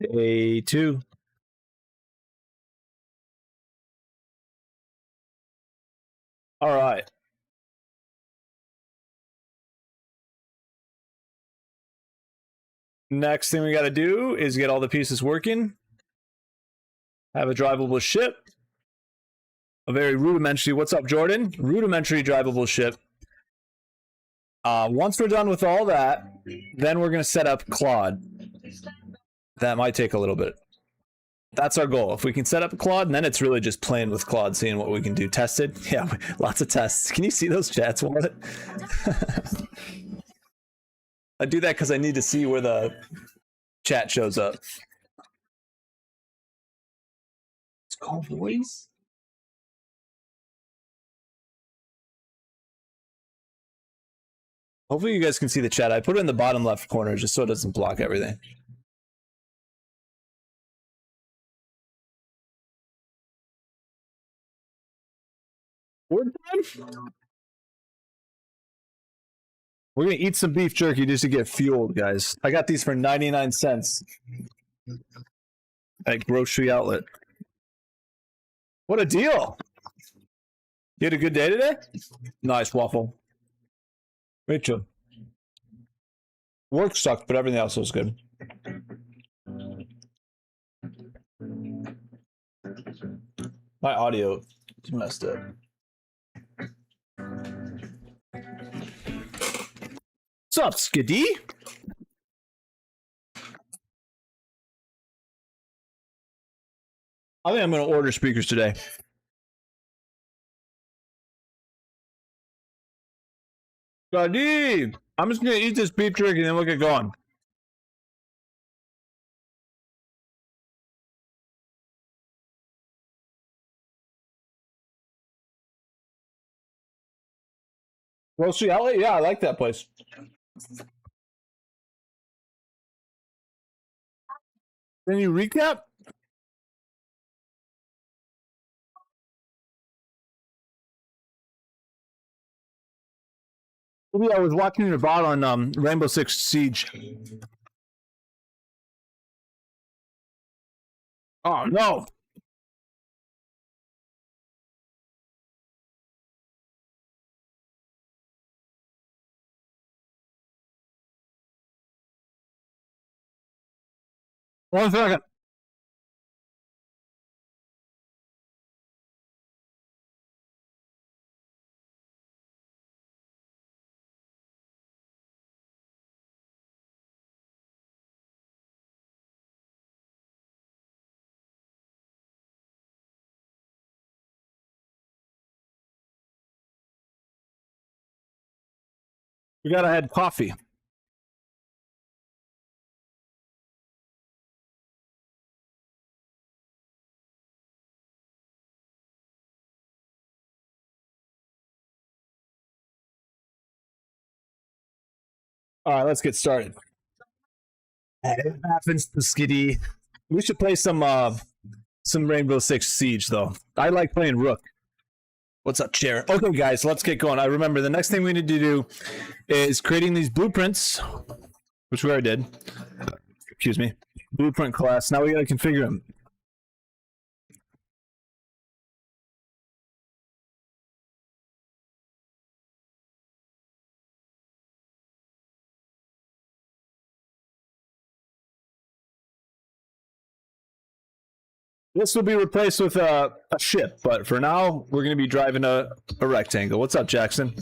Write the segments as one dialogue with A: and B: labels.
A: A2. All right. Next thing we got to do is get all the pieces working. Have a drivable ship. A very rudimentary, what's up, Jordan? Rudimentary drivable ship. Once we're done with all that, then we're going to set up Claude. That might take a little bit. That's our goal. If we can set up Claude, and then it's really just playing with Claude, seeing what we can do. Tested? Yeah, lots of tests. Can you see those chats, Wallet? I do that because I need to see where the chat shows up. It's called voice? Hopefully you guys can see the chat. I put it in the bottom left corner just so it doesn't block everything. We're done. We're gonna eat some beef jerky just to get fueled, guys. I got these for 99 cents at grocery outlet. What a deal! You had a good day today? Nice, Waffle. Rachel. Work sucked, but everything else was good. My audio is messed up. What's up, Skiddy? I think I'm going to order speakers today. Skiddy! I'm just going to eat this beef jerky and then we'll get going. Grocery outlet? Yeah, I like that place. Can you recap? Maybe I was watching your bot on Rainbow Six Siege. Oh no! One second. We gotta add coffee. All right, let's get started. It happens to Skiddy. We should play some Rainbow Six Siege though. I like playing Rook. What's up, Chair? Okay, guys, let's get going. I remember the next thing we need to do is creating these blueprints, which we already did. Excuse me. Blueprint class. Now we gotta configure them. This will be replaced with a ship, but for now, we're going to be driving a rectangle. What's up, Jackson?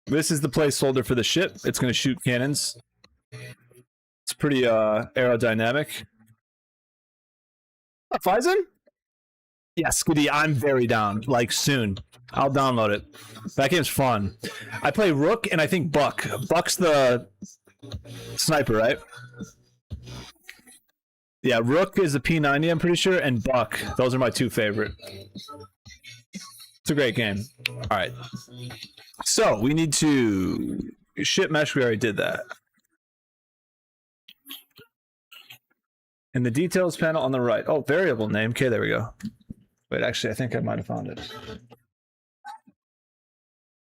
A: This is the placeholder for the ship. It's going to shoot cannons. It's pretty aerodynamic. Faison? Yeah, Skiddy, I'm very down. Like, soon. I'll download it. That game's fun. I play Rook and I think Buck. Buck's the sniper, right? Yeah, Rook is the P90, I'm pretty sure, and Buck. Those are my two favorite. It's a great game. All right. So, we need to ship mesh. We already did that. In the details panel on the right. Oh, variable name. Okay, there we go. Wait, actually, I think I might have found it.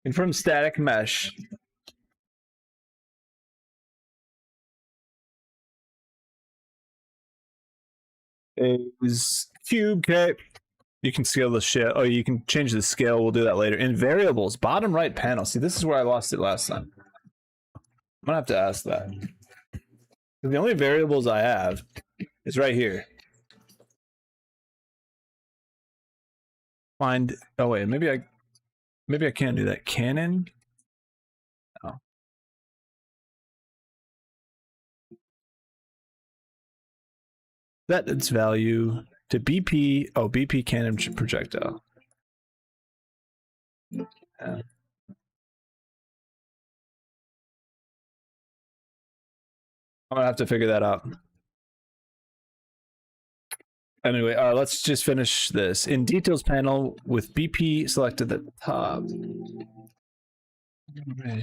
A: Confirm static mesh. is cube. Okay. You can scale the shit. Oh, you can change the scale. We'll do that later. In variables, bottom right panel. See, this is where I lost it last time. I'm gonna have to ask that. The only variables I have is right here. Find. Oh wait, maybe I can't do that. Canon. Oh. Set its value to BP. Oh, BP cannon projectile. Yeah. I'm gonna have to figure that out. Anyway, let's just finish this. In details panel with BP selected at the top. Okay.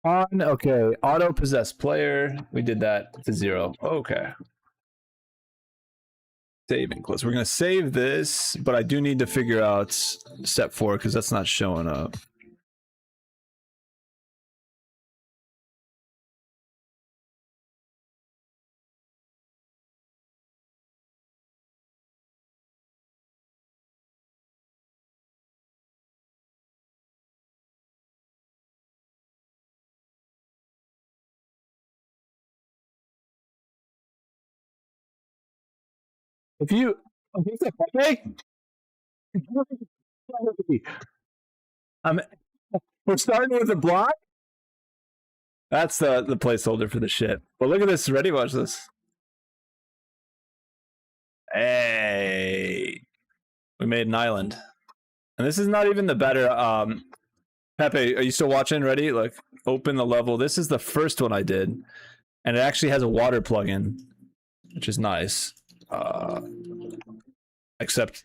A: Okay, auto possessed player. We did that to 0. Okay. Saving close. We're gonna save this, but I do need to figure out step 4 because that's not showing up. If you okay, we're starting with a block. That's the placeholder for the shit. But look at this. Ready? Watch this. Hey, we made an island, and this is not even the better. Pepe, are you still watching? Ready? Look, open the level. This is the first one I did, and it actually has a water plugin, which is nice. Except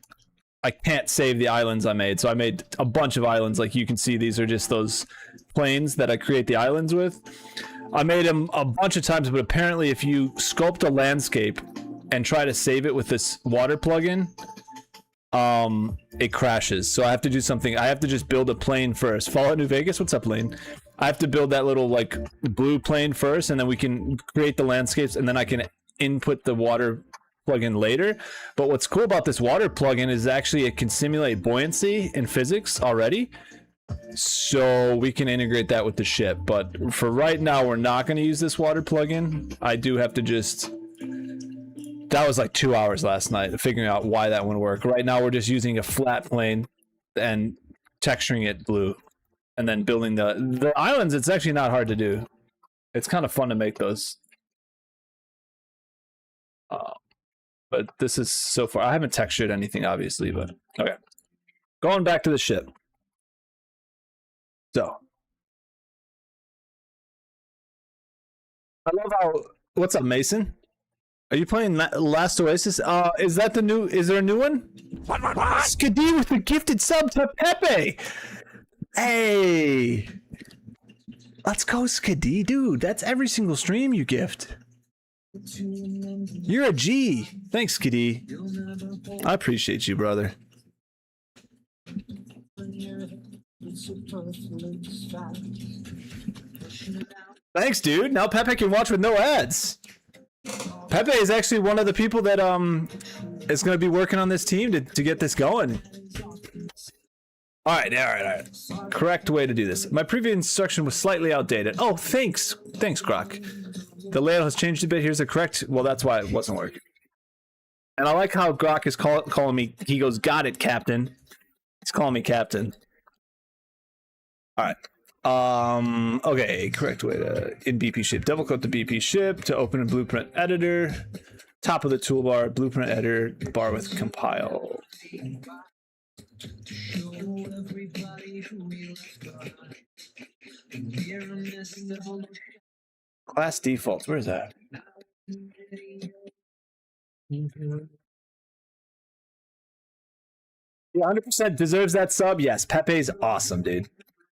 A: I can't save the islands I made. So I made a bunch of islands. Like you can see, these are just those planes that I create the islands with. I made them a bunch of times, but apparently if you sculpt a landscape and try to save it with this water plugin, it crashes. So I have to do something. I have to just build a plane first. Fallout New Vegas, what's up, Lane? I have to build that little like blue plane first, and then we can create the landscapes, and then I can input the water plugin later. But what's cool about this water plugin is actually it can simulate buoyancy in physics already, so we can integrate that with the ship. But for right now, we're not going to use this water plugin. I do have to just, that was like 2 hours last night figuring out why that wouldn't work. Right now we're just using a flat plane and texturing it blue, and then building the islands. It's actually not hard to do. It's kind of fun to make those. But this is so far. I haven't textured anything, obviously, but okay. Going back to the ship. So. I love how. What's up, Mason? Are you playing Last Oasis? Is that the new? Is there a new one? Skadi with the gifted sub to Pepe. Hey. Let's go, Skadi, dude. That's every single stream you gift. You're a G. Thanks, Skadi. I appreciate you, brother. Thanks, dude. Now Pepe can watch with no ads. Pepe is actually one of the people that is going to be working on this team to get this going. All right. Correct way to do this. My previous instruction was slightly outdated. Oh, thanks, Grok. The layout has changed a bit. Here's the correct. Well, that's why it wasn't working. And I like how Grok is calling me. He goes, "Got it, Captain." He's calling me Captain. All right. Okay. Correct way to in BP ship. Double click the BP ship to open a blueprint editor. Top of the toolbar, blueprint editor bar with compile. Class defaults. Where is that? Yeah, 100% deserves that sub. Yes, Pepe's awesome, dude.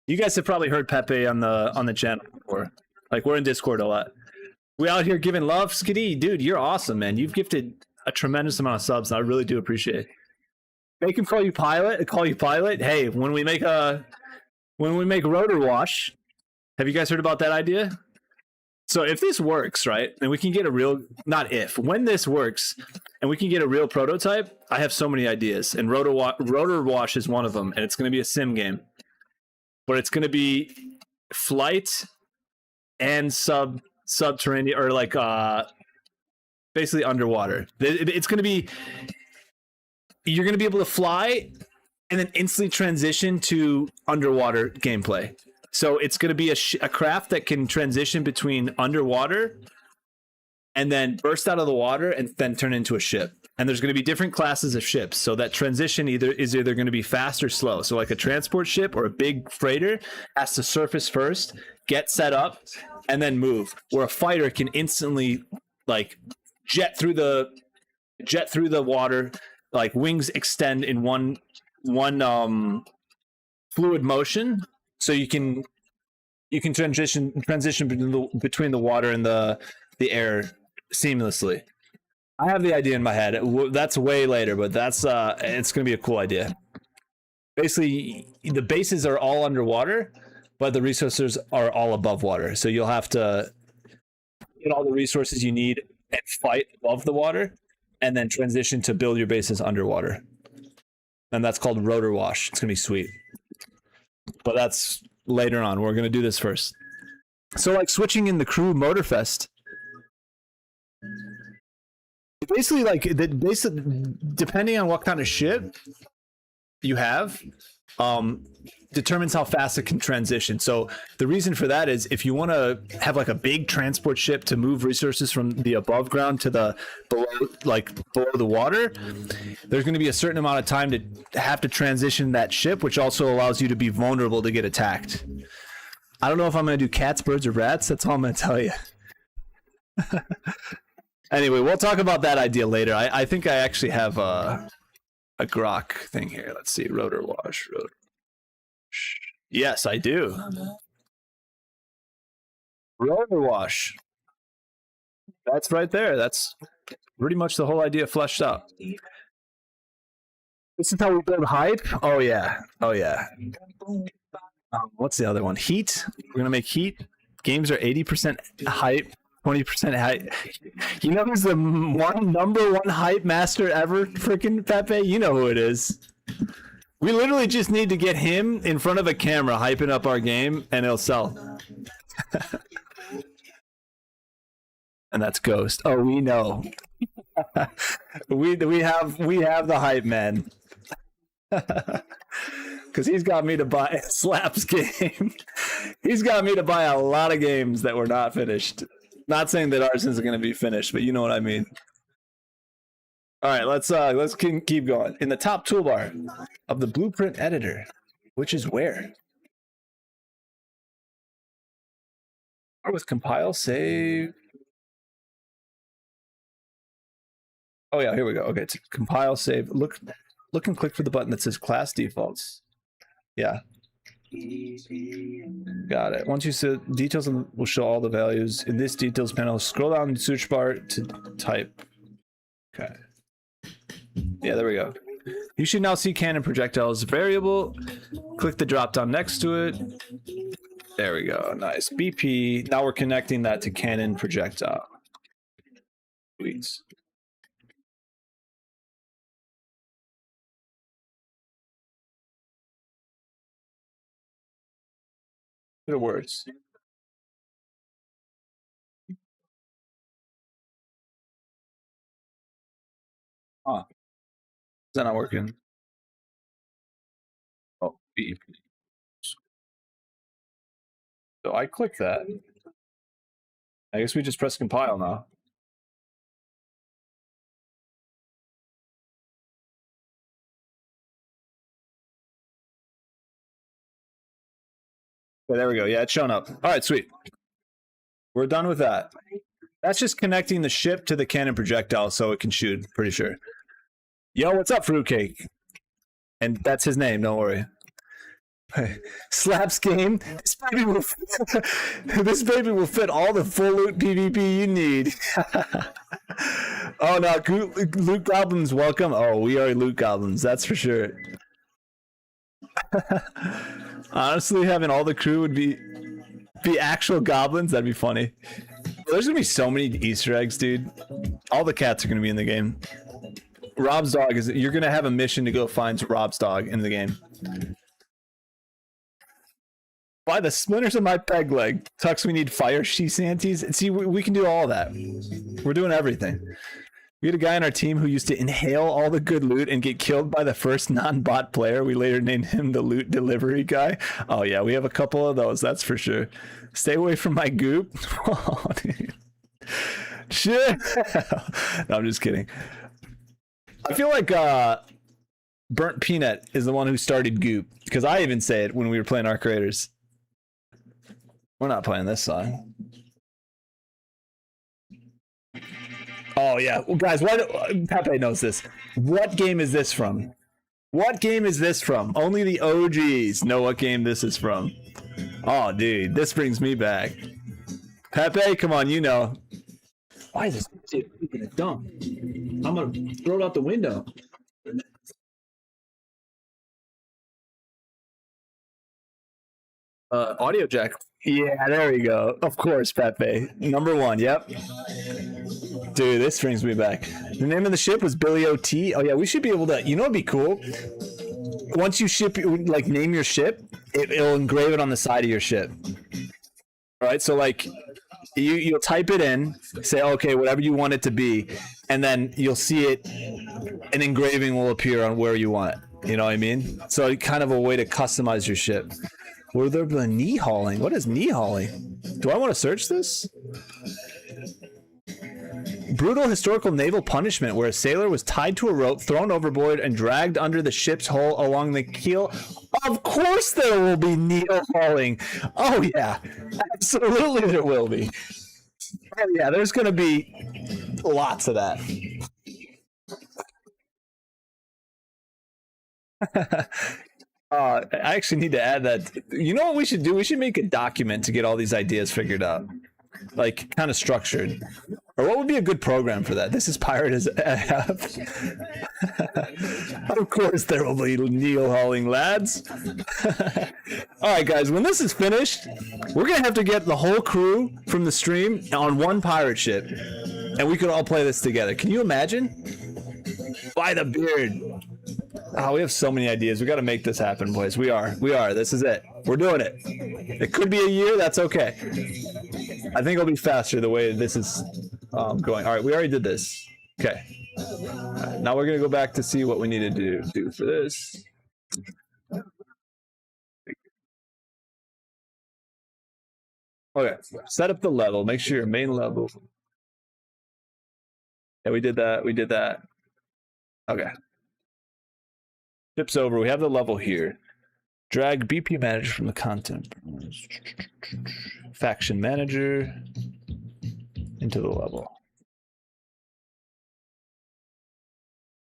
A: You guys have probably heard Pepe on the channel before. Like, we're in Discord a lot. We out here giving love. Skiddy, dude, you're awesome, man. You've gifted a tremendous amount of subs, and I really do appreciate it. Make him call you Pilot. Hey, when we make a when we make rotor wash, have you guys heard about that idea? So if this works, right, and we can get a real, not if, when this works, and we can get a real prototype, I have so many ideas, and rotor wash is one of them, and it's going to be a sim game, but it's going to be flight and subterranean, or like basically underwater. It's going to be, you're going to be able to fly and then instantly transition to underwater gameplay. So it's going to be a craft that can transition between underwater and then burst out of the water and then turn into a ship. And there's going to be different classes of ships. So that transition is either going to be fast or slow. So like a transport ship or a big freighter has to surface first, get set up, and then move. Where a fighter can instantly like jet through the water, like wings extend in one fluid motion. So you can transition between the water and the air seamlessly. I have the idea in my head. That's way later, but that's it's going to be a cool idea. Basically, the bases are all underwater, but the resources are all above water. So you'll have to get all the resources you need and fight above the water, and then transition to build your bases underwater. And that's called rotor wash. It's going to be sweet. But that's later on. We're going to do this first. So like switching in the crew Motorfest. Basically depending on what kind of ship you have, determines how fast it can transition. So the reason for that is if you want to have like a big transport ship to move resources from the above ground to the below the water, there's going to be a certain amount of time to have to transition that ship, which also allows you to be vulnerable to get attacked. I don't know if I'm going to do cats, birds, or rats. That's all I'm going to tell you. Anyway, we'll talk about that idea later. I think I actually have a grok thing here. Let's see. Rotor wash. Yes, I do. Rotor wash. That's right there. That's pretty much the whole idea fleshed out. This is how we build hype. Oh yeah. What's the other one? Heat. We're gonna make heat. Games are 80% hype, 20% hype. You know who's the number one hype master ever? Freaking Pepe. You know who it is. We literally just need to get him in front of a camera hyping up our game, and it'll sell. And that's Ghost. Oh, we know. we have the hype man. Because he's got me to buy Slaps game. He's got me to buy a lot of games that were not finished. Not saying that ours isn't going to be finished, but you know what I mean. All right, let's keep going. In the top toolbar of the blueprint editor, which is where? Start with compile, save. Oh yeah, here we go. Okay, to compile, save. Look and click for the button that says class defaults. Yeah. Got it. Once you see details, will show all the values. In this details panel, scroll down the search bar to type. Okay. Yeah, there we go. You should now see cannon projectiles variable. Click the drop down next to it. There we go. Nice. BP. Now we're connecting that to cannon projectile. Sweet. Good words. Huh. Is that not working? Oh, BP. So I click that. I guess we just press compile now. Okay, there we go. Yeah, it's shown up. All right, sweet. We're done with that. That's just connecting the ship to the cannon projectile so it can shoot, pretty sure. Yo, what's up, Fruitcake? And that's his name, don't worry. Slaps game. This baby will fit all the full loot PvP you need. Oh no, loot goblins, welcome. Oh, we are loot goblins, that's for sure. Honestly, having all the crew would be actual goblins. That'd be funny. There's gonna be so many Easter eggs, dude. All the cats are gonna be in the game. Rob's dog is. You're gonna have a mission to go find Rob's dog in the game. Why the splinters of my peg leg? Tux, we need fire sheath antes. See, we can do all that. We're doing everything. We had a guy on our team who used to inhale all the good loot and get killed by the first non-bot player. We later named him the loot delivery guy. Oh yeah, we have a couple of those, that's for sure. Stay away from my goop. Oh, dude. Shit. No, I'm just kidding. I feel like Burnt Peanut is the one who started goop, because I even say it when we were playing Arc Raiders. We're not playing this song. Oh yeah, well, guys. Pepe knows this. What game is this from? What game is this from? Only the OGs know what game this is from. Oh, dude, this brings me back. Pepe, come on, you know. Why is this shit freaking a dump? I'm gonna throw it out the window. Audio jack. Yeah, there we go. Of course, Pepe. Number one. Yep. Dude, this brings me back. The name of the ship was Billy O.T. Oh yeah, we should be able to. You know, what'd be cool. Once you ship, like name your ship, it'll engrave it on the side of your ship. All right, so like you'll type it in, say okay, whatever you want it to be, and then you'll see it. An engraving will appear on where you want it. You know what I mean? So kind of a way to customize your ship. Were there the knee hauling? What is knee hauling? Do I want to search this? Brutal historical naval punishment where a sailor was tied to a rope, thrown overboard, and dragged under the ship's hull along the keel. Of course there will be knee hauling. Oh yeah, absolutely there will be. Oh yeah, there's going to be lots of that. I actually need to add that. You know what we should do? We should make a document to get all these ideas figured out, like kind of structured. Or what would be a good program for that? This is Pirate as F. Of course there will be kneel hauling, lads. All right, guys, when this is finished, we're going to have to get the whole crew from the stream on one pirate ship, and we could all play this together. Can you imagine? By the beard. Oh, we have so many ideas. We got to make this happen, boys. We are. This is it. We're doing it. It could be a year. That's okay. I think it'll be faster the way this is going. All right, we already did this. Okay. Right, now we're going to go back to see what we need to do for this. Okay, set up the level. Make sure your main level. Yeah, we did that. We did that. Okay. Ship's over. We have the level here. Drag BP manager from the content. Faction manager into the level.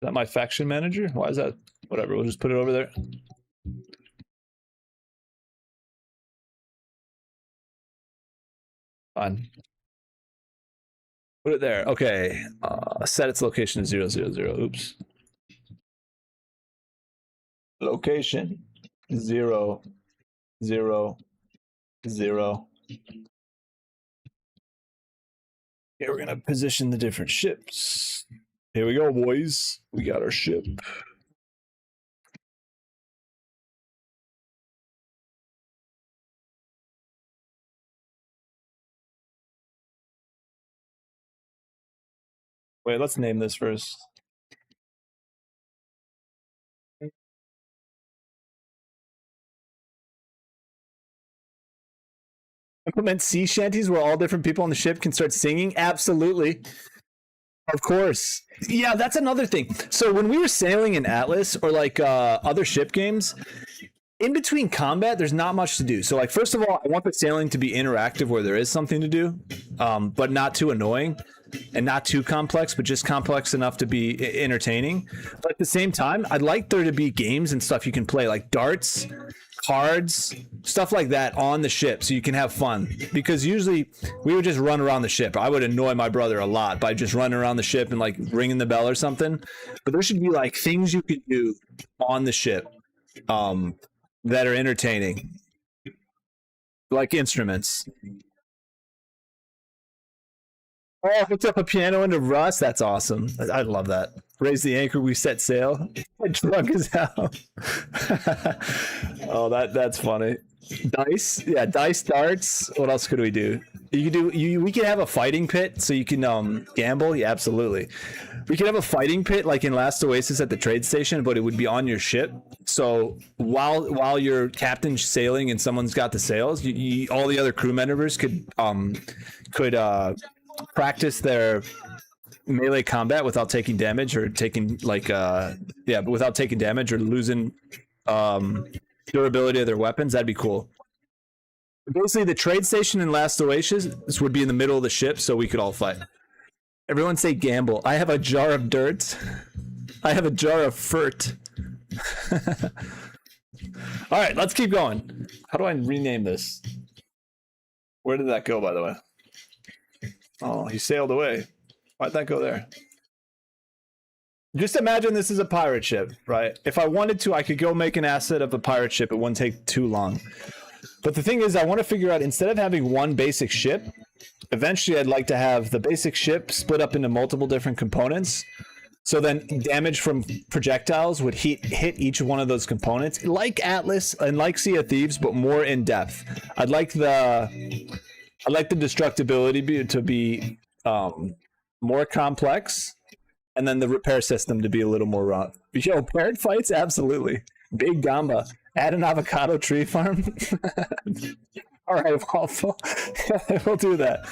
A: Is that my faction manager? Why is that? Whatever. We'll just put it over there. Fine. Put it there. Okay. Set its location to 000. Oops. Location 000. Okay, we're gonna position the different ships. Here we go, boys. We got our ship. Wait, let's name this first. Implement sea shanties where all different people on the ship can start singing? Absolutely. Of course. Yeah, that's another thing. So when we were sailing in Atlas or like other ship games, in between combat, there's not much to do. So like, first of all, I want the sailing to be interactive where there is something to do, but not too annoying and not too complex, but just complex enough to be entertaining. But at the same time, I'd like there to be games and stuff you can play, like darts, cards, stuff like that on the ship so you can have fun, because usually we would just run around the ship. I would annoy my brother a lot by just running around the ship and like ringing the bell or something, but there should be like things you could do on the ship that are entertaining, like instruments. Oh, hooked up a piano into Rust. That's awesome. I love that. Raise the anchor. We set sail. Drunk as hell. Oh, that's funny. Dice, yeah, dice darts. What else could we do? You could do we could have a fighting pit so you can gamble. Yeah, absolutely. We could have a fighting pit like in Last Oasis at the trade station, but it would be on your ship. So while your captain's sailing and someone's got the sails, all the other crew members could practice their melee combat without taking damage or taking but without taking damage or losing durability of their weapons. That'd be cool. Basically, the trade station in Last Oasis would be in the middle of the ship, so we could all fight. Everyone say gamble. I have a jar of dirt. I have a jar of furt. All right, let's keep going. How do I rename this? Where did that go, by the way? Oh, he sailed away. Why'd that go there? Just imagine this is a pirate ship, right? If I wanted to, I could go make an asset of a pirate ship. It wouldn't take too long. But the thing is, I want to figure out, instead of having one basic ship, eventually I'd like to have the basic ship split up into multiple different components. So then damage from projectiles would hit each one of those components, like Atlas and like Sea of Thieves, but more in depth. I'd like the destructibility to be more complex, and then the repair system to be a little more raw. Yo, paired fights, absolutely. Big Gamba. Add an avocado tree farm. All right, Waffle. We'll do that.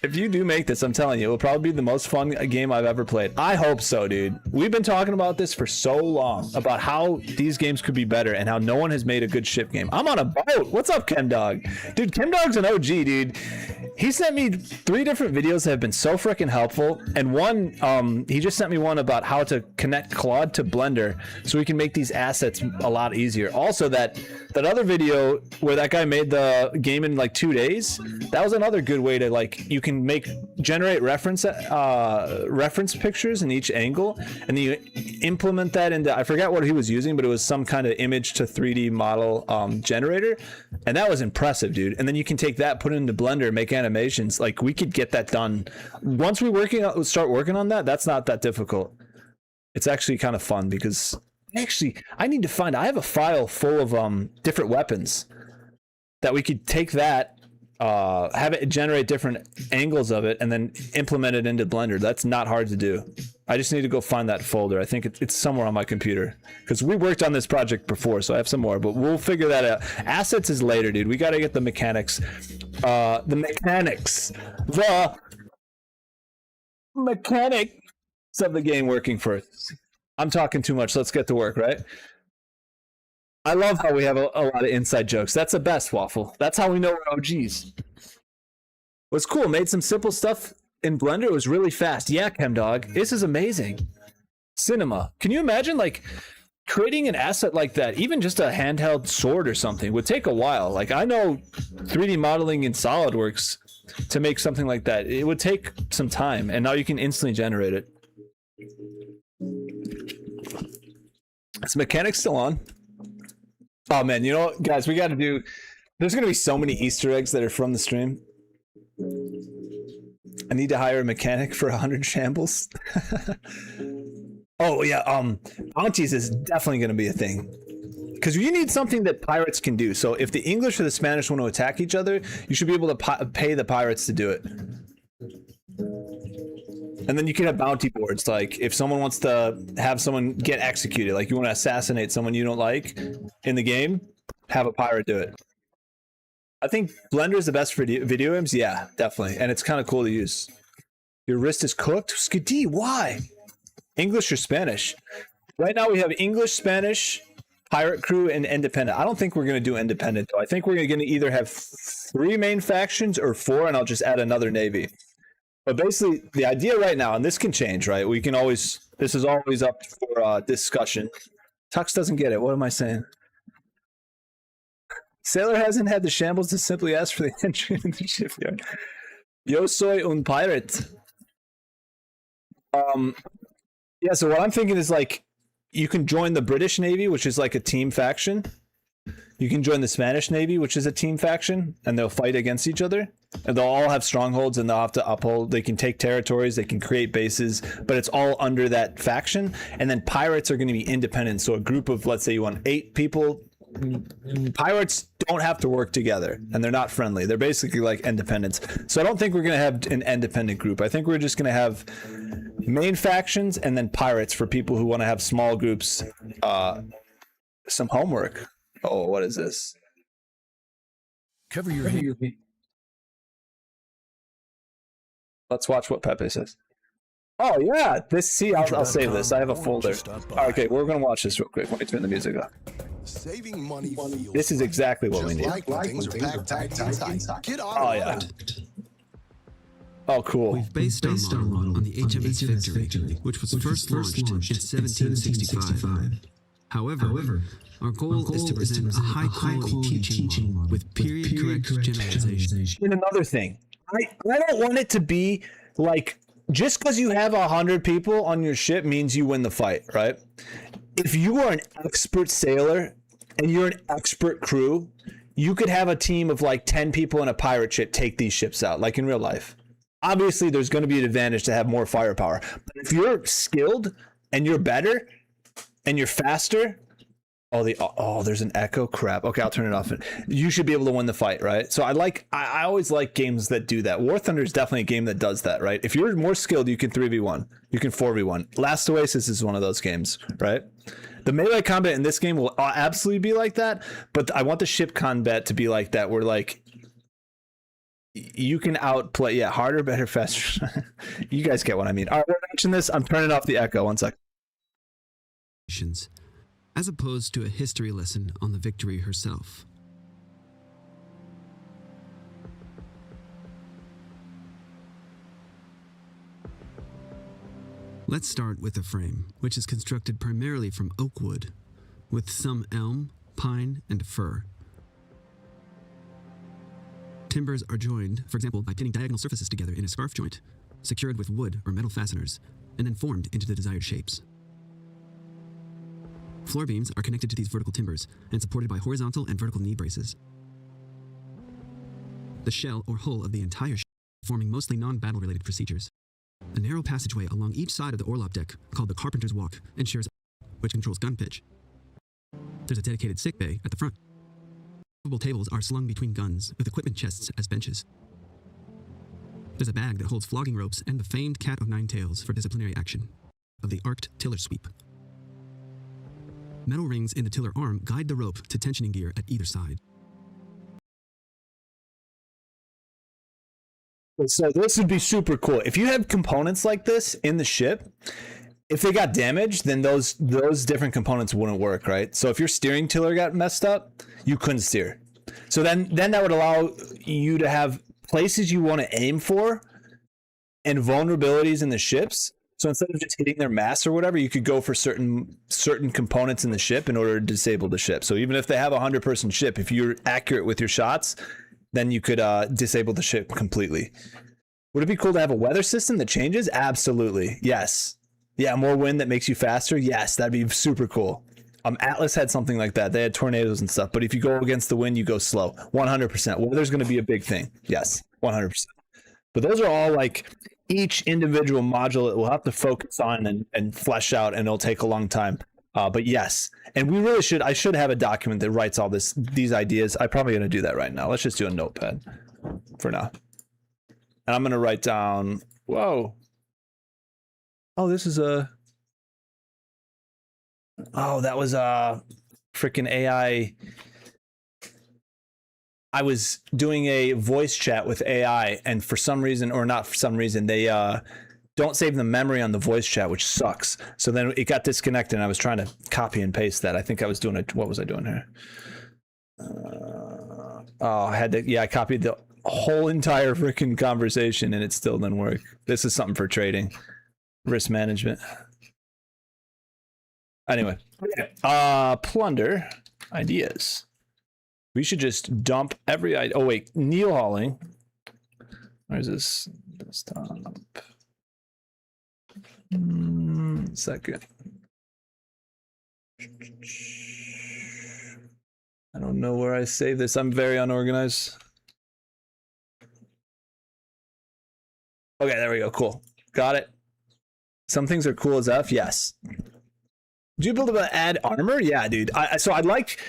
A: If you do make this, I'm telling you, it will probably be the most fun game I've ever played. I hope so, dude. We've been talking about this for so long, about how these games could be better and how no one has made a good ship game. I'm on a boat. What's up, ChemDog? Dude, ChemDog's an OG, dude. He sent me 3 different videos that have been so freaking helpful. And one, he just sent me one about how to connect Claude to Blender so we can make these assets a lot easier. Also, that other video where that guy made the game in like 2 days, that was another good way to, like, you can generate reference pictures in each angle, and then you implement that into, I forgot what he was using, but it was some kind of image to 3D model generator, and that was impressive, dude. And then you can take that, put it into Blender, make animations. Like, we could get that done once we start working on that. That's not that difficult. It's actually kind of fun because I need to find, I have a file full of different weapons that we could take that, have it generate different angles of it, and then implement it into Blender. That's not hard to do. I just need to go find that folder. I think it's somewhere on my computer, because we worked on this project before, so I have some more, but we'll figure that out. Assets is later, dude. We got to get the mechanics of the game working first. I'm talking too much. Let's get to work, right? I love how we have a lot of inside jokes. That's the best, Waffle. That's how we know we're OGs. What's cool, made some simple stuff in Blender. It was really fast. Yeah, ChemDog. This is amazing. Cinema. Can you imagine, like, creating an asset like that, even just a handheld sword or something, would take a while. Like, I know 3D modeling in SolidWorks to make something like that, it would take some time, and now you can instantly generate it. Is mechanics still on? Oh man, you know what, guys, we got to do, there's gonna be so many Easter eggs that are from the stream. I need to hire a mechanic for 100 shambles. Oh yeah, bounties is definitely gonna be a thing, because you need something that pirates can do. So if the English or the Spanish want to attack each other, you should be able to pay the pirates to do it. And then you can have bounty boards, like if someone wants to have someone get executed, like you want to assassinate someone you don't like in the game, have a pirate do it. I think Blender is the best for video games. Yeah, definitely. And it's kind of cool to use. Your wrist is cooked? Skidee, why? English or Spanish? Right now we have English, Spanish, pirate crew, and independent. I don't think we're going to do independent, though. I think we're going to either have 3 main factions or 4, and I'll just add another navy. But basically, the idea right now, and this can change, right? We can always, this is always up for discussion. Tux doesn't get it. What am I saying? Sailor hasn't had the shambles to simply ask for the entry in the shipyard. Yo soy un pirate. Yeah, so what I'm thinking is, like, you can join the British Navy, which is like a team faction, You can join the Spanish Navy, which is a team faction, and they'll fight against each other. And they'll all have strongholds, and they'll have to uphold. They can take territories, they can create bases, but it's all under that faction. And then pirates are going to be independent. So a group of, let's say you want 8 people, pirates don't have to work together, and they're not friendly. They're basically like independents. So I don't think we're going to have an independent group. I think we're just going to have main factions and then pirates for people who want to have small groups. Some homework. Oh, what is this?
B: Cover your head.
A: Let's watch what Pepe says. Oh yeah, this. See, I'll save this. I have a folder. Okay, we're gonna watch this real quick. Let me turn the music off.
B: Saving money.
A: This is exactly what we need. Oh yeah. Oh cool.
C: We've based our model on the HMS Victory, which was first launched in 1765. However, our goal is to present a high-quality teaching model with period-correct generalization.
A: And another thing, I don't want it to be like just because you have 100 people on your ship means you win the fight, right? If you are an expert sailor and you're an expert crew, you could have a team of like 10 people in a pirate ship take these ships out, like in real life. Obviously, there's going to be an advantage to have more firepower. But if you're skilled and you're better and you're faster, there's an echo. Crap. Okay, I'll turn it off. You should be able to win the fight, right? So I always like games that do that. War Thunder is definitely a game that does that, right? If you're more skilled, you can 3v1. You can 4v1. Last Oasis is one of those games, right? The melee combat in this game will absolutely be like that, but I want the ship combat to be like that, where like you can outplay, harder, better, faster. You guys get what I mean. All right, we're watching this. I'm turning off the echo. 1 sec.
C: As opposed to a history lesson on the Victory herself. Let's start with the frame, which is constructed primarily from oak wood, with some elm, pine, and fir. Timbers are joined, for example, by pinning diagonal surfaces together in a scarf joint, secured with wood or metal fasteners, and then formed into the desired shapes. Floor beams are connected to these vertical timbers and supported by horizontal and vertical knee braces. The shell or hull of the entire ship, forming mostly non-battle related procedures. A narrow passageway along each side of the orlop deck, called the Carpenter's Walk, ensures which controls gun pitch. There's a dedicated sick bay at the front. Movable tables are slung between guns with equipment chests as benches. There's a bag that holds flogging ropes and the famed cat of 9 tails for disciplinary action of the arced tiller sweep. Metal rings in the tiller arm guide the rope to tensioning gear at either side.
A: So this would be super cool. If you have components like this in the ship, if they got damaged, then those different components wouldn't work, right? So if your steering tiller got messed up, you couldn't steer. So then that would allow you to have places you want to aim for and vulnerabilities in the ships. So instead of just hitting their mass or whatever, you could go for certain components in the ship in order to disable the ship. So even if they have a 100-person ship, if you're accurate with your shots, then you could disable the ship completely. Would it be cool to have a weather system that changes? Absolutely. Yes. Yeah, more wind that makes you faster? Yes, that'd be super cool. Atlas had something like that. They had tornadoes and stuff, but if you go against the wind, you go slow. 100%. Weather's going to be a big thing. Yes, 100%. But those are all like each individual module that we'll have to focus on and flesh out, and it'll take a long time. But yes, and we really should. I should have a document that writes all these ideas. I'm probably going to do that right now. Let's just do a notepad for now. And I'm going to write down. Whoa. Oh, this is a. Oh, that was a freaking AI. I was doing a voice chat with AI, and for some reason, or not for some reason, they don't save the memory on the voice chat, which sucks. So then it got disconnected, and I was trying to copy and paste that. I think I was doing it. What was I doing here? I had to. Yeah, I copied the whole entire freaking conversation, and it still didn't work. This is something for trading, risk management. Anyway, plunder ideas. We should just dump every idea. Oh wait, Neil hauling. Where's this? Desktop. Second. I don't know where I save this. I'm very unorganized. Okay, there we go. Cool. Got it. Some things are cool as F. Yes. Do you build able to add armor? Yeah, dude. So I'd like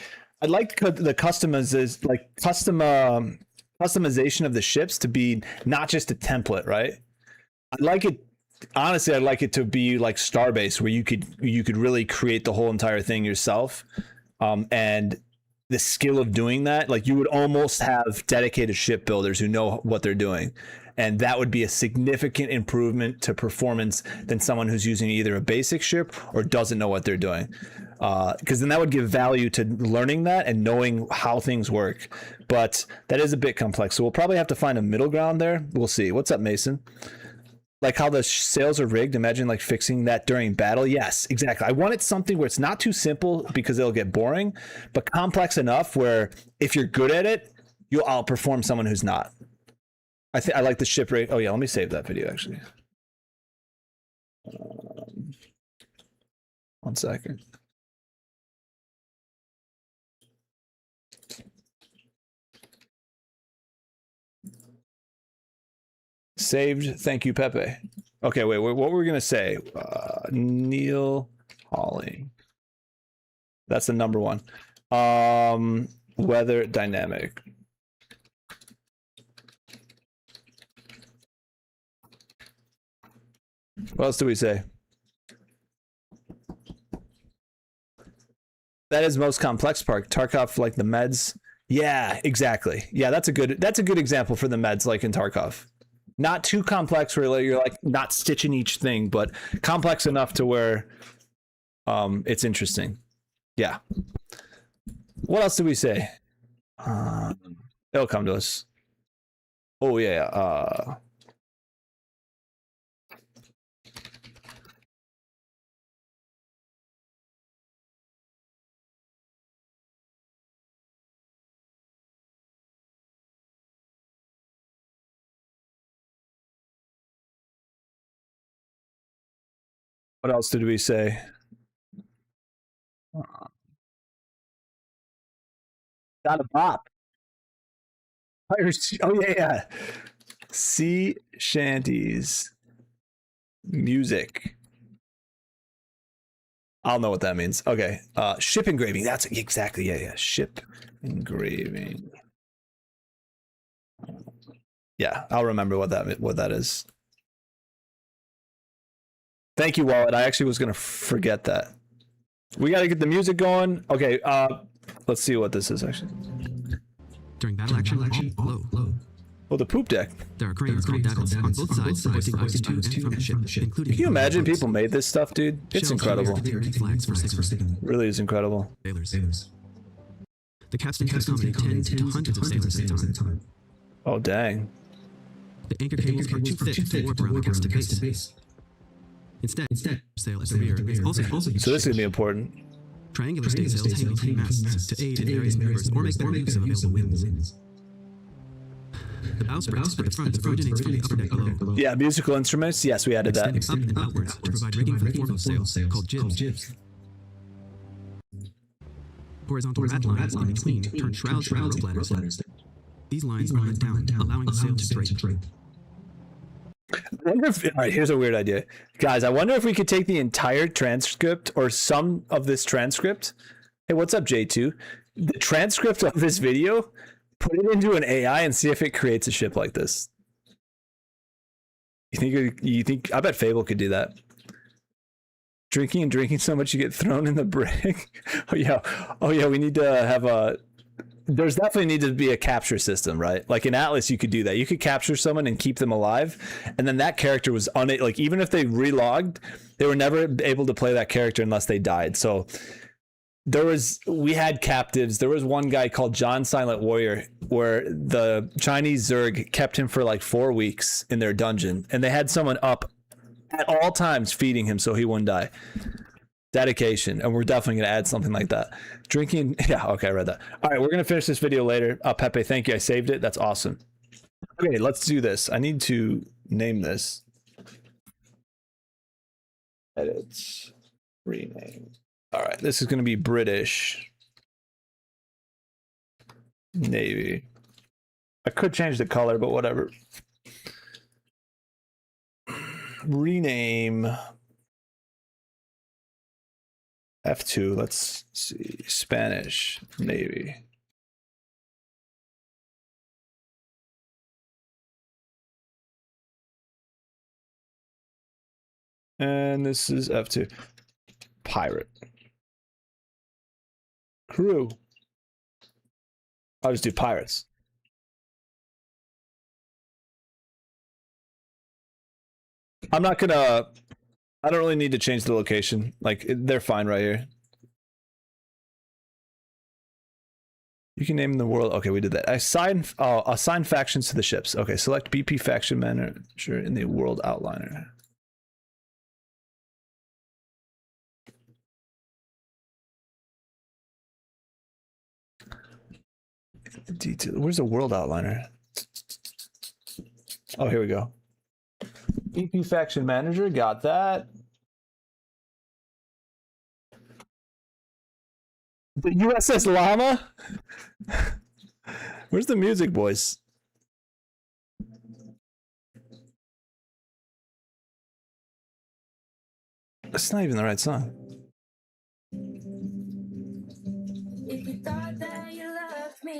A: the customization of the ships to be not just a template, right? I'd like it. Honestly, I'd like it to be like Starbase, where you could really create the whole entire thing yourself, and the skill of doing that, like you would almost have dedicated shipbuilders who know what they're doing, and that would be a significant improvement to performance than someone who's using either a basic ship or doesn't know what they're doing, because then that would give value to learning that and knowing how things work. But that is a bit complex, so we'll probably have to find a middle ground there. We'll see. What's up, Mason? Like how the sails are rigged, imagine like fixing that during battle. Yes, exactly. I want it something where it's not too simple because it'll get boring, but complex enough where if you're good at it, you'll outperform someone who's not. I like the ship rig. Oh yeah, let me save that video actually. 1 second. Saved. Thank you, Pepe. Okay, wait. What were we gonna say? Neil Hawley. That's the number one. Weather dynamic. What else do we say? That is most complex part. Tarkov, like the meds. Yeah, exactly. Yeah, that's a good example for the meds, like in Tarkov. Not too complex where you're like not stitching each thing, but complex enough to where it's interesting. Yeah. What else did we say? It'll come to us. Oh yeah. What else did we say? Got a bop. Oh yeah. Sea shanties. Music. I'll know what that means. Okay. Ship engraving. That's exactly. Yeah. Ship engraving. Yeah, I'll remember what that is. Thank you, Wallet. I actually was gonna forget that. We gotta get the music going. Okay, let's see what this is actually.
C: During battle action, low.
A: Oh, the poop deck.
C: There are cranes called davits on both sides supporting hoist to and from the ship, including.
A: Can you imagine people made this stuff, dude? It's incredible.
C: Flags for signaling.
A: Really is incredible.
C: Sailors. The capstan can accommodate tens to hundreds of sailors at a time.
A: Oh, dang.
C: The anchor cables are too thick to warp around the capstan base. Instead, sail at the rear is also
A: So this is gonna be important.
C: triangular staysails hang between masts to aid in various maneuvers or make better use of available winds. The bowsprit at the front originates from the upper deck below.
A: Yeah, musical instruments. Yes, we added that.
C: Extending up and outwards to provide rigging for the foremost sails, called jibs. Horizontal ratlines in between turn shrouds and rope ladders. These lines are let down, allowing the sail to drape.
A: I wonder if, all right, here's a weird idea. Guys, I wonder if we could take the entire transcript or some of this transcript. Hey, what's up, J2? The transcript of this video, put it into an AI and see if it creates a ship like this. You think I bet Fable could do that. Drinking and drinking so much you get thrown in the brig. Oh yeah, we need to have a there's definitely need to be a capture system, right? Like in Atlas, you could do that. You could capture someone and keep them alive, and then that character was like even if they relogged, they were never able to play that character unless they died. So we had captives. There was one guy called John Silent Warrior, where the Chinese Zerg kept him for like 4 weeks in their dungeon, and they had someone up at all times feeding him so he wouldn't die. Dedication, and we're definitely going to add something like that. Drinking, yeah, okay, I read that. All right, we're going to finish this video later. Pepe, thank you. I saved it. That's awesome. Okay, let's do this. I need to name this. Edits, rename. All right, this is going to be British Navy. I could change the color, but whatever. Rename F2. Let's see. Spanish Navy. And this is F2. Pirate. Crew. I'll just do pirates. I'm not gonna. I don't really need to change the location. Like, they're fine right here. You can name the world. Okay, we did that. Assign factions to the ships. Okay, select BP faction manager in the world outliner. Detail. Where's the world outliner? Oh, here we go. BP faction manager, got that. The USS Llama? Where's the music, boys? That's not even the right song.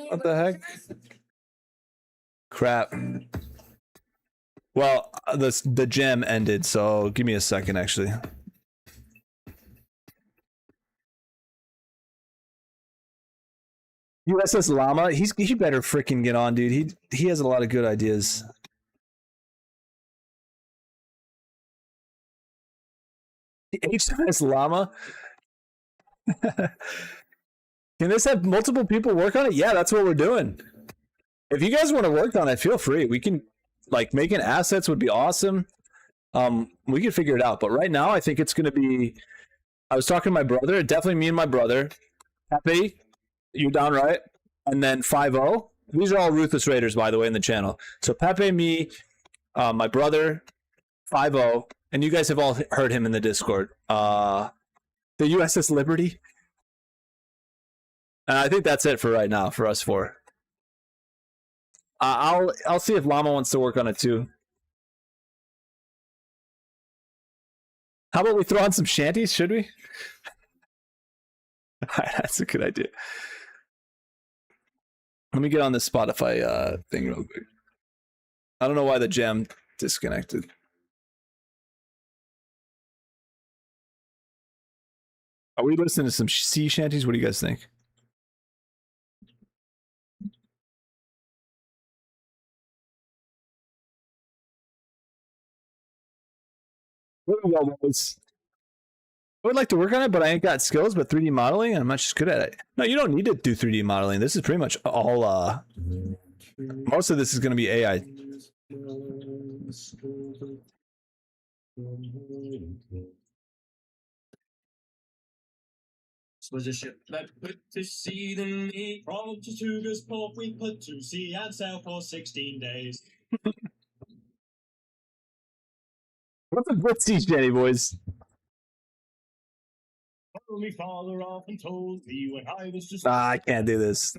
A: What the heck? Crap. Well, the gem ended, so give me a second, actually. USS Llama, he better freaking get on, dude. He has a lot of good ideas. The HMS Llama. Can this have multiple people work on it? Yeah, that's what we're doing. If you guys want to work on it, feel free. We can, like, making assets would be awesome. We can figure it out. But right now, I think it's going to be. I was talking to my brother. Definitely me and my brother. Happy, you're down right. And then 5-0. These are all Ruthless Raiders, by the way, in the channel. So Pepe, me, my brother, 5-0, and you guys have all heard him in the Discord. The USS Liberty. And I think that's it for right now for us four. I'll see if Llama wants to work on it too. How about we throw on some shanties? Should we? That's a good idea. Let me get on this Spotify thing real quick. I don't know why the gem disconnected. Are we listening to some sea shanties? What do you guys think? I would like to work on it, but I ain't got skills. But 3D modeling, I'm not just good at it. No, you don't need to do 3D modeling. This is pretty much all. Most of this is going to be AI.
D: Was a ship that put to sea, then we from Tortuga's port we put to sea and sailed for 16 days.
A: What's a good sea shanty, boys?
D: My father often told me when I was just
A: I can't do this.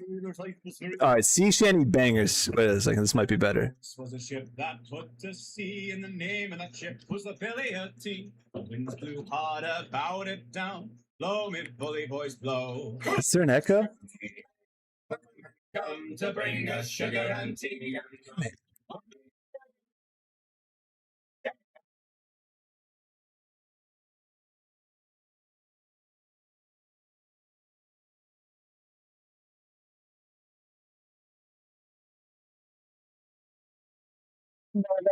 A: All right, sea shanty bangers. Wait a second, this might be better.
D: This was a ship that put to sea, and the name of that ship was the Billy T. The winds blew hard about it down. Blow me bully boys blow.
A: Is there an echo?
D: Come to bring us sugar and tea.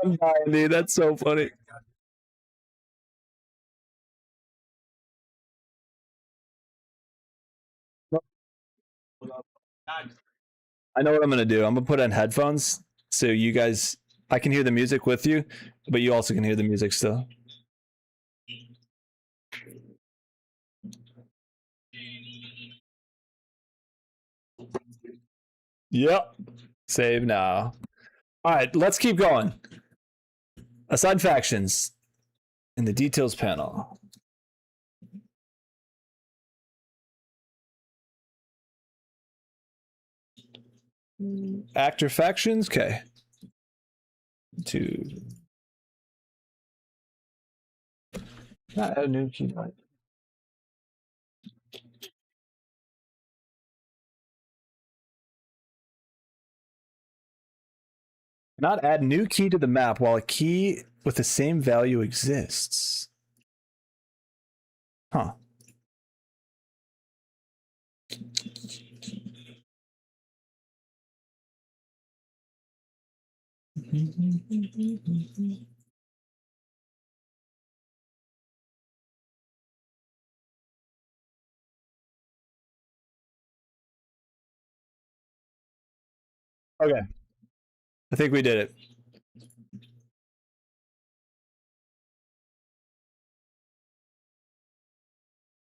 A: I'm dying, dude. That's so funny. I know what I'm gonna do. I'm gonna put in headphones so you guys, I can hear the music with you, but you also can hear the music still. Yep. Save now. All right, let's keep going. Assign factions in the details panel. Actor factions. Okay. 2. Not add a new key. Not add new key to the map while a key with the same value exists. Huh. Okay. I think we did it.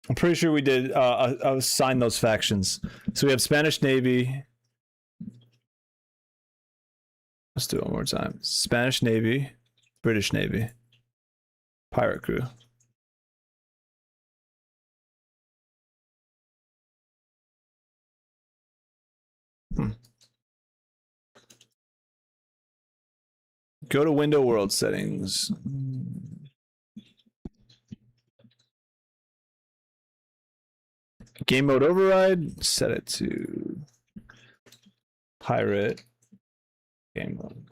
A: I'm pretty sure we did assign those factions. So we have Spanish Navy. Let's do it one more time. Spanish Navy, British Navy, pirate crew. Go to window world settings. Game mode override, set it to pirate game mode.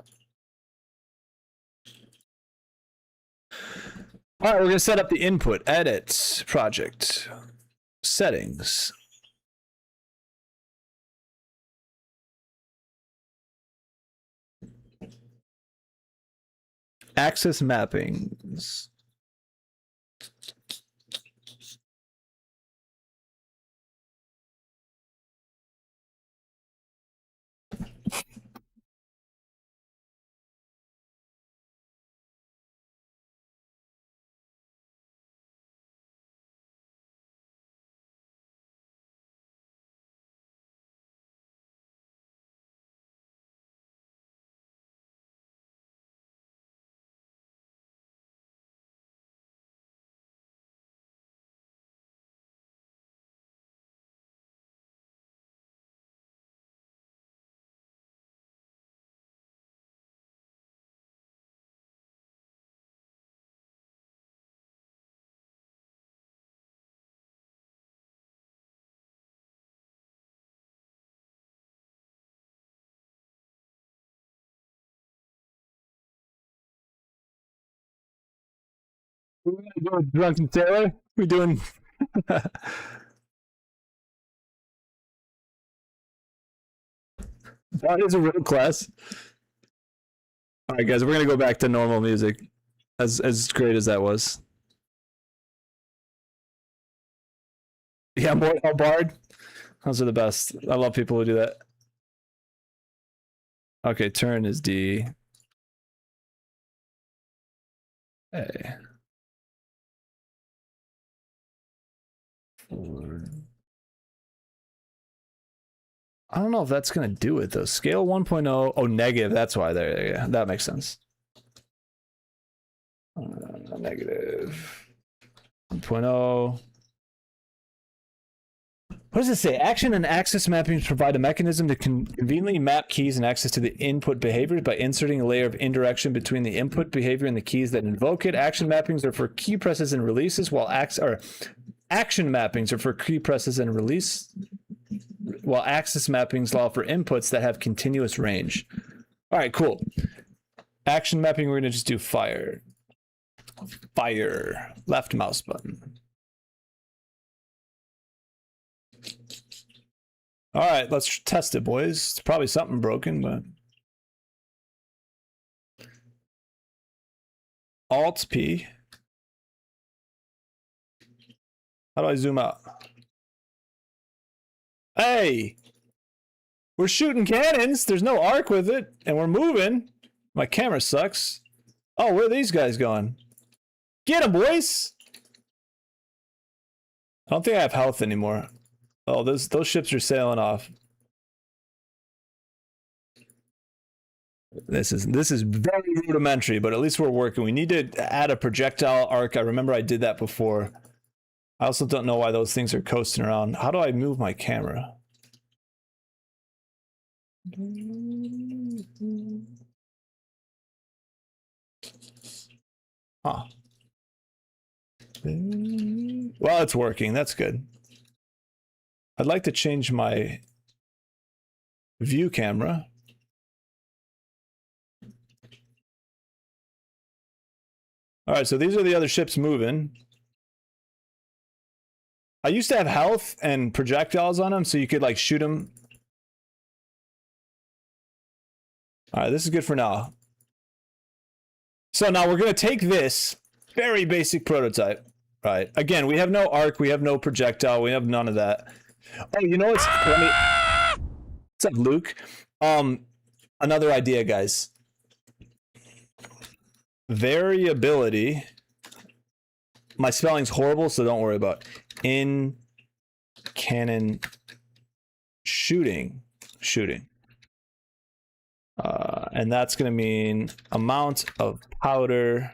A: All right, we're gonna set up the input, edit, project, settings. Access mappings. We're gonna do a drunken sailor. We're doing. That is a real class. All right, guys, we're gonna go back to normal music. As great as that was. Yeah, more bard. Those are the best. I love people who do that. Okay, turn is D. A. 4. I don't know if that's going to do it though. Scale 1.0. Oh, negative. That's why. There. Yeah, that makes sense. Negative 1.0. What does it say? Action and access mappings provide a mechanism to conveniently map keys and access to the input behaviors by inserting a layer of indirection between the input behavior and the keys that invoke it. Action mappings are for key presses and releases, while action mappings are for key presses and release, while access mappings allow for inputs that have continuous range. All right, cool. Action mapping, we're going to just do fire. Fire. Left mouse button. All right, let's test it, boys. It's probably something broken, but... Alt-P. How do I zoom out? Hey! We're shooting cannons. There's no arc with it, and we're moving. My camera sucks. Oh, where are these guys going? Get them, boys! I don't think I have health anymore. Oh, those ships are sailing off. This is very rudimentary, but at least we're working. We need to add a projectile arc. I remember I did that before. I also don't know why those things are coasting around. How do I move my camera? Huh. Well, it's working. That's good. I'd like to change my view camera. All right, so these are the other ships moving. I used to have health and projectiles on them, so you could like shoot them. All right, this is good for now. So now we're going to take this very basic prototype, right? Again, we have no arc, we have no projectile, we have none of that. Oh, you know what's funny? What's up, Luke? Another idea, guys. Variability. My spelling's horrible, so don't worry about it. In cannon shooting. And that's going to mean amount of powder,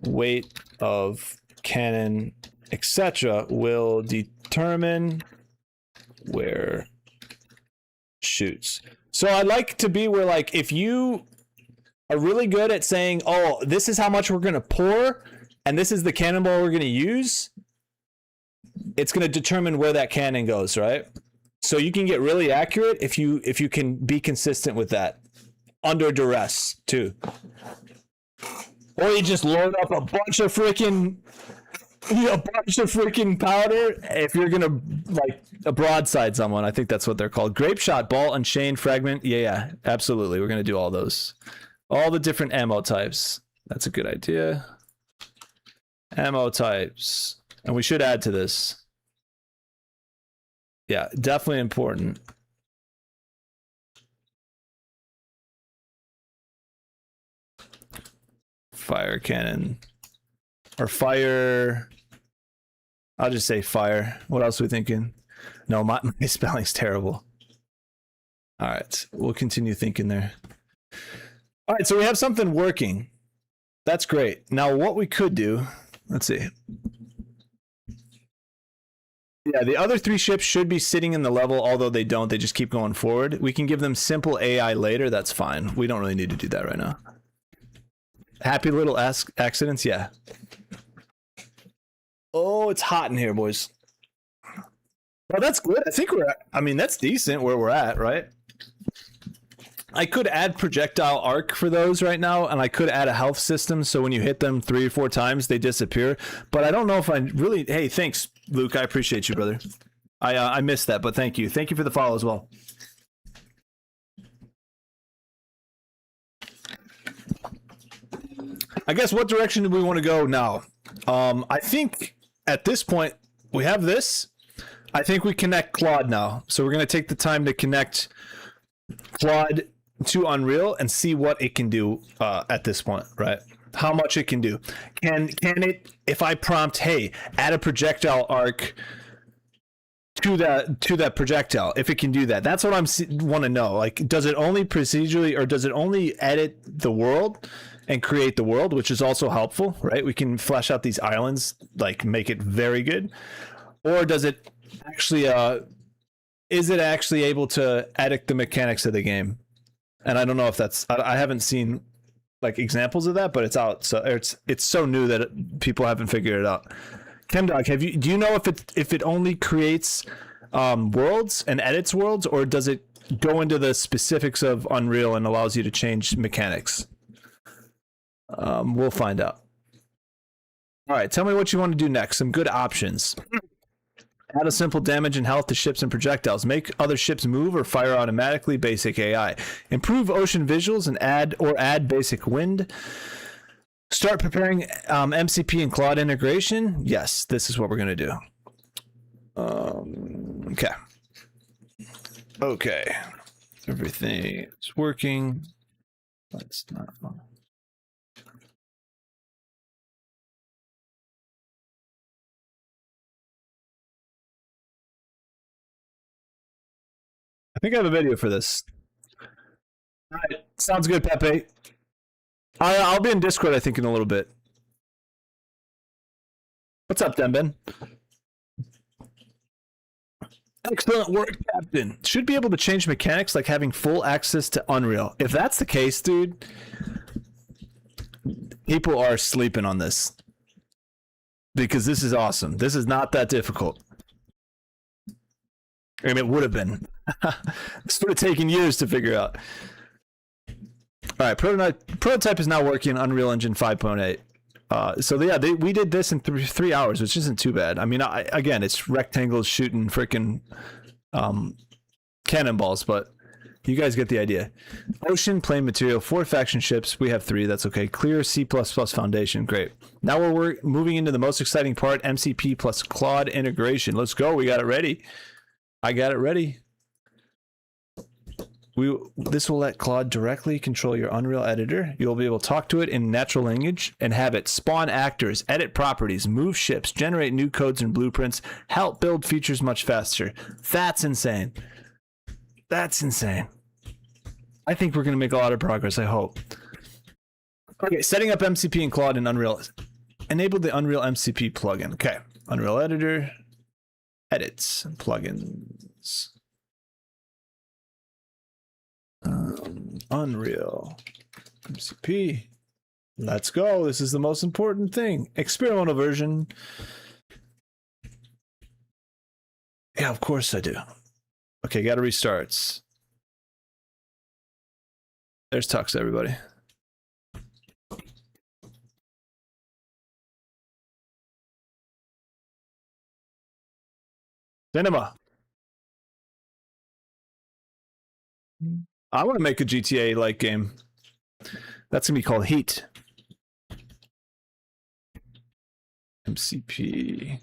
A: weight of cannon, etc. will determine where shoots. So I like to be where, like, if you are really good at saying, oh, this is how much we're going to pour and this is the cannonball we're going to use, it's going to determine where that cannon goes, right? So you can get really accurate if you can be consistent with that under duress too. Or you just load up a bunch of freaking powder if you're gonna like a broadside someone. I think that's what they're called. Grape shot, ball, unchained, fragment. Yeah, absolutely. We're gonna do all those. All the different ammo types. That's a good idea. Ammo types. And we should add to this. Yeah, definitely important. Fire cannon. Or fire. I'll just say fire. What else are we thinking? No, my spelling's terrible. All right, we'll continue thinking there. All right, so we have something working. That's great. Now, what we could do, let's see. Yeah, the other three ships should be sitting in the level, although they don't. They just keep going forward. We can give them simple AI later. That's fine. We don't really need to do that right now. Happy little accidents? Yeah. Oh, it's hot in here, boys. Well, that's good. I think that's decent where we're at, right? I could add projectile arc for those right now, and I could add a health system so when you hit them 3 or 4 times, they disappear. But I don't know if I really... Hey, thanks, Luke. I appreciate you, brother. I missed that, but thank you. Thank you for the follow as well. I guess what direction do we want to go now? I think at this point, we have this. I think we connect Claude now. So we're going to take the time to connect Claude to Unreal and see what it can do at this point, right? How much it can do. Can it, if I prompt, hey, add a projectile arc to that projectile, if it can do that. That's what I want to know. Like, does it only procedurally, or does it only edit the world and create the world, which is also helpful, right? We can flesh out these islands, like make it very good. Or does it actually, is it actually able to edit the mechanics of the game? And I don't know if that's, I haven't seen like examples of that, but it's out. So it's so new that people haven't figured it out. ChemDog, do you know if it only creates worlds and edits worlds, or does it go into the specifics of Unreal and allows you to change mechanics? We'll find out. All right, tell me what you want to do next. Some good options. Add a simple damage and health to ships and projectiles. Make other ships move or fire automatically. Basic AI. Improve ocean visuals and add basic wind. Start preparing MCP and Claude integration. Yes, this is what we're going to do. Okay. Okay. Everything is working. That's not fun. I think I have a video for this. All right, sounds good, Pepe. I'll be in Discord, I think, in a little bit. What's up, Denben? Excellent work, Captain. Should be able to change mechanics like having full access to Unreal. If that's the case, dude, people are sleeping on this. Because this is awesome. This is not that difficult. I mean, it would have been. This would have taken years to figure out. All right, prototype is now working in Unreal Engine 5.8. So yeah, we did this in 3 hours, which isn't too bad. I mean, again, it's rectangles shooting freaking cannonballs, but you guys get the idea. Ocean, plain material, 4 faction ships. We have 3. That's okay. Clear C++ foundation. Great. Now we're moving into the most exciting part, MCP plus Claude integration. Let's go. We got it ready. I got it ready. This will let Claude directly control your Unreal editor. You'll be able to talk to it in natural language and have it spawn actors, edit properties, move ships, generate new codes and blueprints, help build features much faster. That's insane. That's insane. I think we're going to make a lot of progress, I hope. Okay, setting up MCP and Claude in Unreal. Enable the Unreal MCP plugin. Okay, Unreal Editor, edits, plugins. Unreal MCP. Let's go. This is the most important thing. Experimental version. Yeah, of course I do. Okay, got to restarts. There's Tux, everybody. Cinema. I want to make a GTA-like game. That's going to be called Heat. MCP.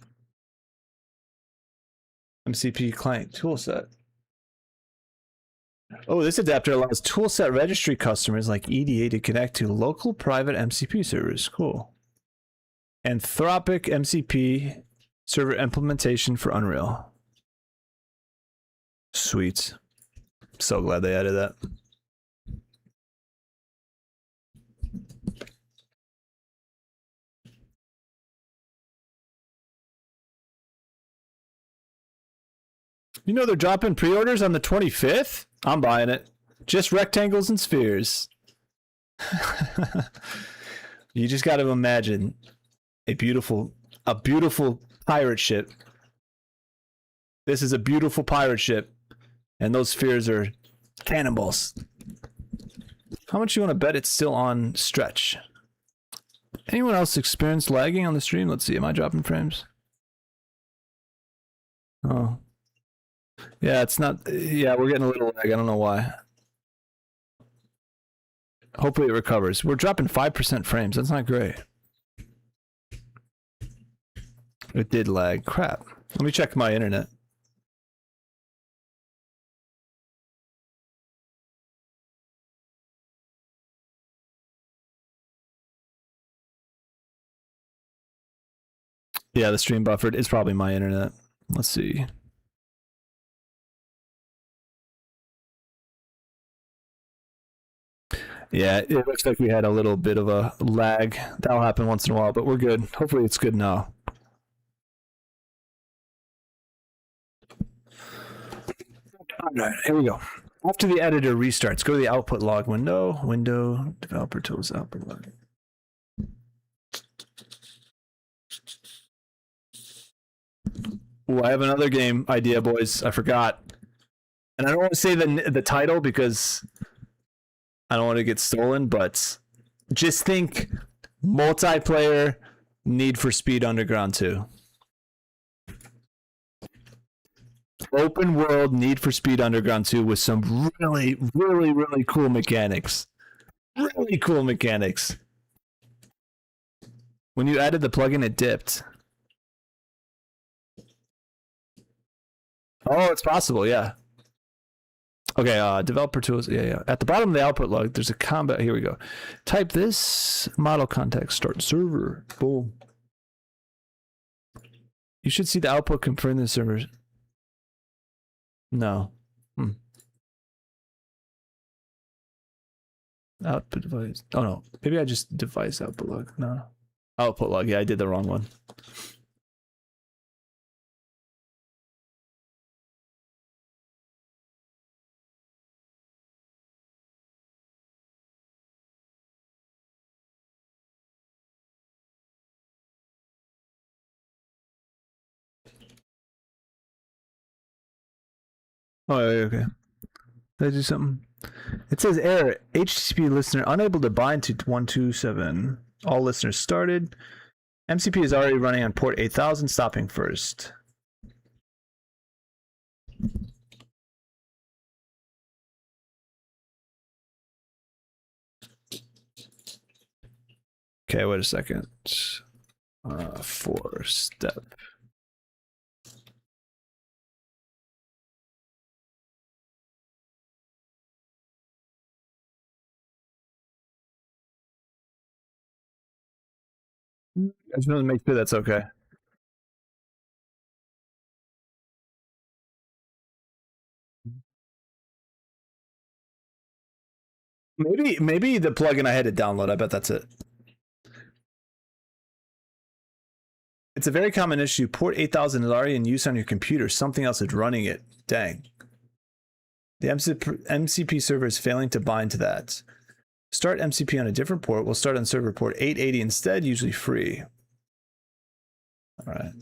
A: MCP client toolset. Oh, this adapter allows toolset registry customers like EDA to connect to local private MCP servers. Cool. Anthropic MCP server implementation for Unreal. Sweet. So glad they added that. You know they're dropping pre-orders on the 25th? I'm buying it. Just rectangles and spheres. You just got to imagine a beautiful pirate ship. This is a beautiful pirate ship. And those spheres are cannonballs. How much you want to bet it's still on stretch? Anyone else experienced lagging on the stream? Let's see. Am I dropping frames? Oh. Yeah, it's not. Yeah, we're getting a little lag. I don't know why. Hopefully it recovers. We're dropping 5% frames. That's not great. It did lag. Crap. Let me check my internet. Yeah, the stream buffered. It's probably my internet. Let's see. Yeah, it looks like we had a little bit of a lag. That'll happen once in a while, but we're good. Hopefully it's good now. All right, here we go. After the editor restarts, go to the output log window. Window, developer tools, output log. Oh, I have another game idea, boys. I forgot. And I don't want to say the title because I don't want to get stolen, but just think multiplayer Need for Speed Underground 2. Open world Need for Speed Underground 2 with some really, really, really cool mechanics. Really cool mechanics. When you added the plugin, it dipped. Oh, it's possible, yeah. Okay, developer tools. Yeah. At the bottom of the output log, there's a combat. Here we go. Type this model context, start server. Boom. You should see the output confirm the servers. No. Output device. Oh no. Maybe I just device output log. No. Output log. Yeah, I did the wrong one. Oh, yeah, okay. Did I do something? It says error. HTTP listener unable to bind to 127. All listeners started. MCP is already running on port 8000, stopping first. Okay, wait a second. 4-step. I just want to make sure that's okay. Maybe the plugin I had to download. I bet that's it. It's a very common issue. Port 8000 is already in use on your computer. Something else is running it. Dang. The MCP server is failing to bind to that. Start MCP on a different port. We'll start on server port 880 instead, usually free. All right.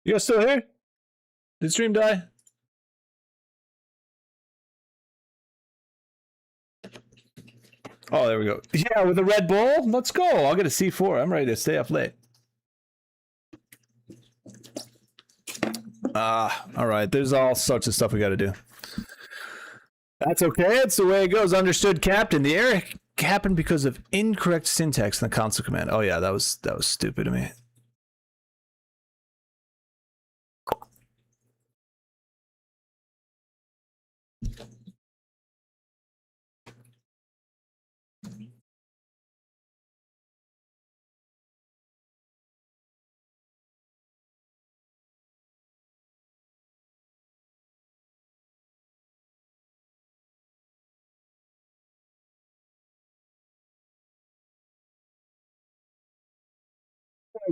A: You guys still here? Did stream die? Oh, there we go. Yeah, with a Red Bull. Let's go. I'll get a C4. I'm ready to stay up late. All right. There's all sorts of stuff we got to do. That's okay. It's the way it goes. Understood, Captain. The error happened because of incorrect syntax in the console command. Oh yeah, that was stupid of me.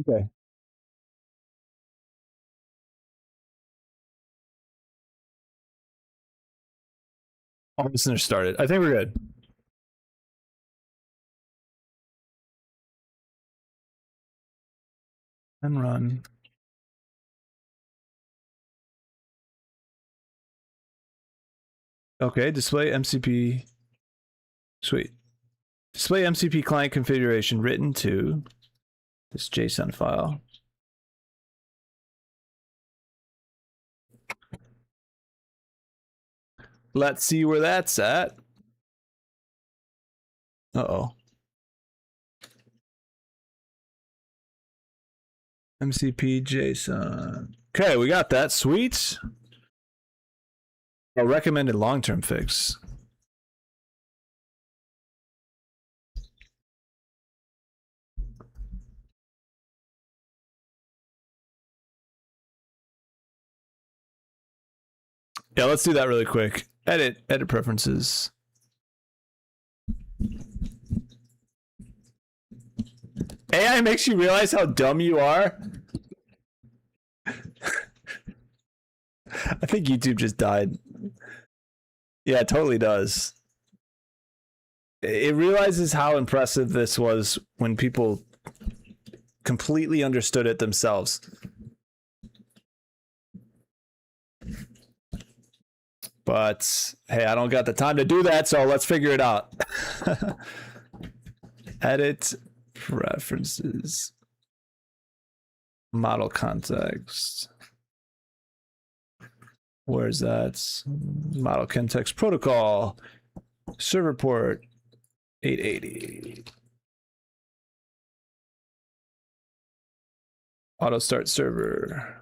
A: Okay. All listeners started. I think we're good. And run. Okay, display MCP. Sweet. Display MCP client configuration written to this JSON file. Let's see where that's at. Uh-oh. MCP JSON. Okay, we got that. Sweet. A recommended long-term fix. Yeah, let's do that really quick. Edit preferences. AI makes you realize how dumb you are. I think YouTube just died. Yeah, it totally does. It realizes how impressive this was when people completely understood it themselves. But hey, I don't got the time to do that, so let's figure it out. Edit preferences. Model context. Where's that? Model context protocol. Server port 880. Auto start server.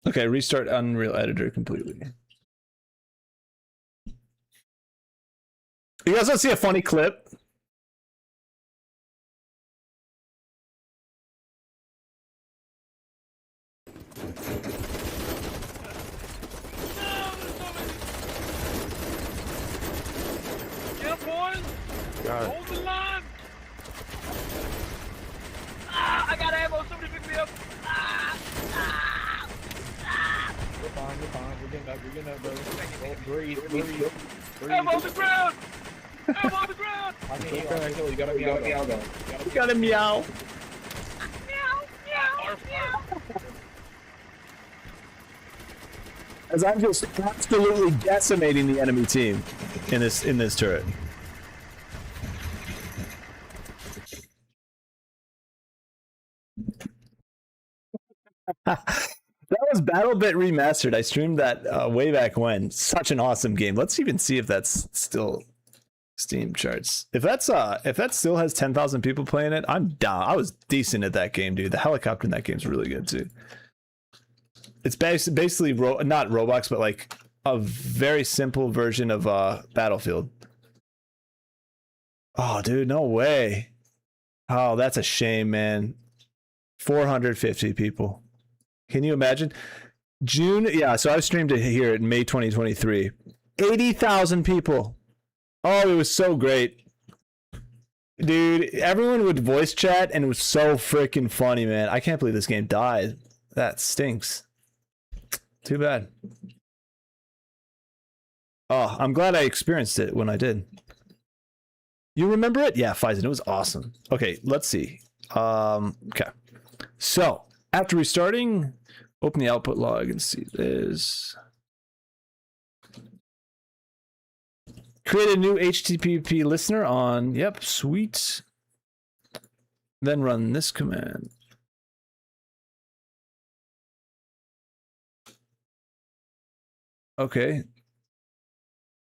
A: Okay, restart Unreal Editor completely. You guys want to see a funny clip?
E: Yeah, boys. Hold the line. Ah, I got ammo. Somebody pick me up.
F: We're fine, we're getting up, bro. Breathe.
E: I'm on the ground. I'm on the ground.
F: I can heal, you gotta meow.
A: You gotta meow. As I'm just absolutely decimating the enemy team in this turret. That was BattleBit Remastered. I streamed that way back when. Such an awesome game. Let's even see if that's still Steam charts. If that still has 10,000 people playing it, I'm down. I was decent at that game, dude. The helicopter in that game is really good too. It's basically not Roblox, but like a very simple version of Battlefield. Oh, dude, no way. Oh, that's a shame, man. 450 people. Can you imagine? June, yeah, so I streamed it here in May 2023. 80,000 people. Oh, it was so great. Dude, everyone would voice chat and it was so freaking funny, man. I can't believe this game died. That stinks. Too bad. Oh, I'm glad I experienced it when I did. You remember it? Yeah, Phison, it was awesome. Okay, let's see. Okay. So, after restarting, open the output log and see this. Create a new HTTP listener on, yep, sweet. Then run this command. Okay.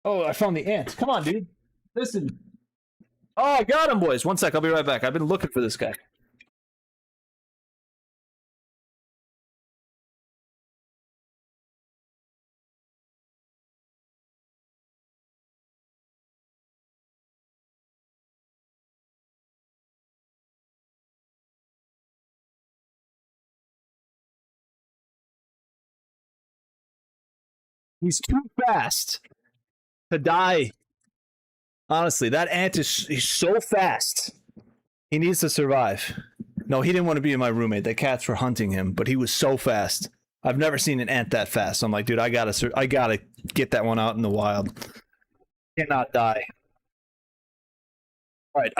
A: Oh, I found the ant. Come on, dude. Listen. Oh, I got him, boys. One sec, I'll be right back. I've been looking for this guy. He's too fast to die. Honestly, that ant he's so fast. He needs to survive. No, he didn't want to be my roommate. The cats were hunting him, but he was so fast. I've never seen an ant that fast. So I'm like, dude, I gotta get that one out in the wild. Cannot die. All right.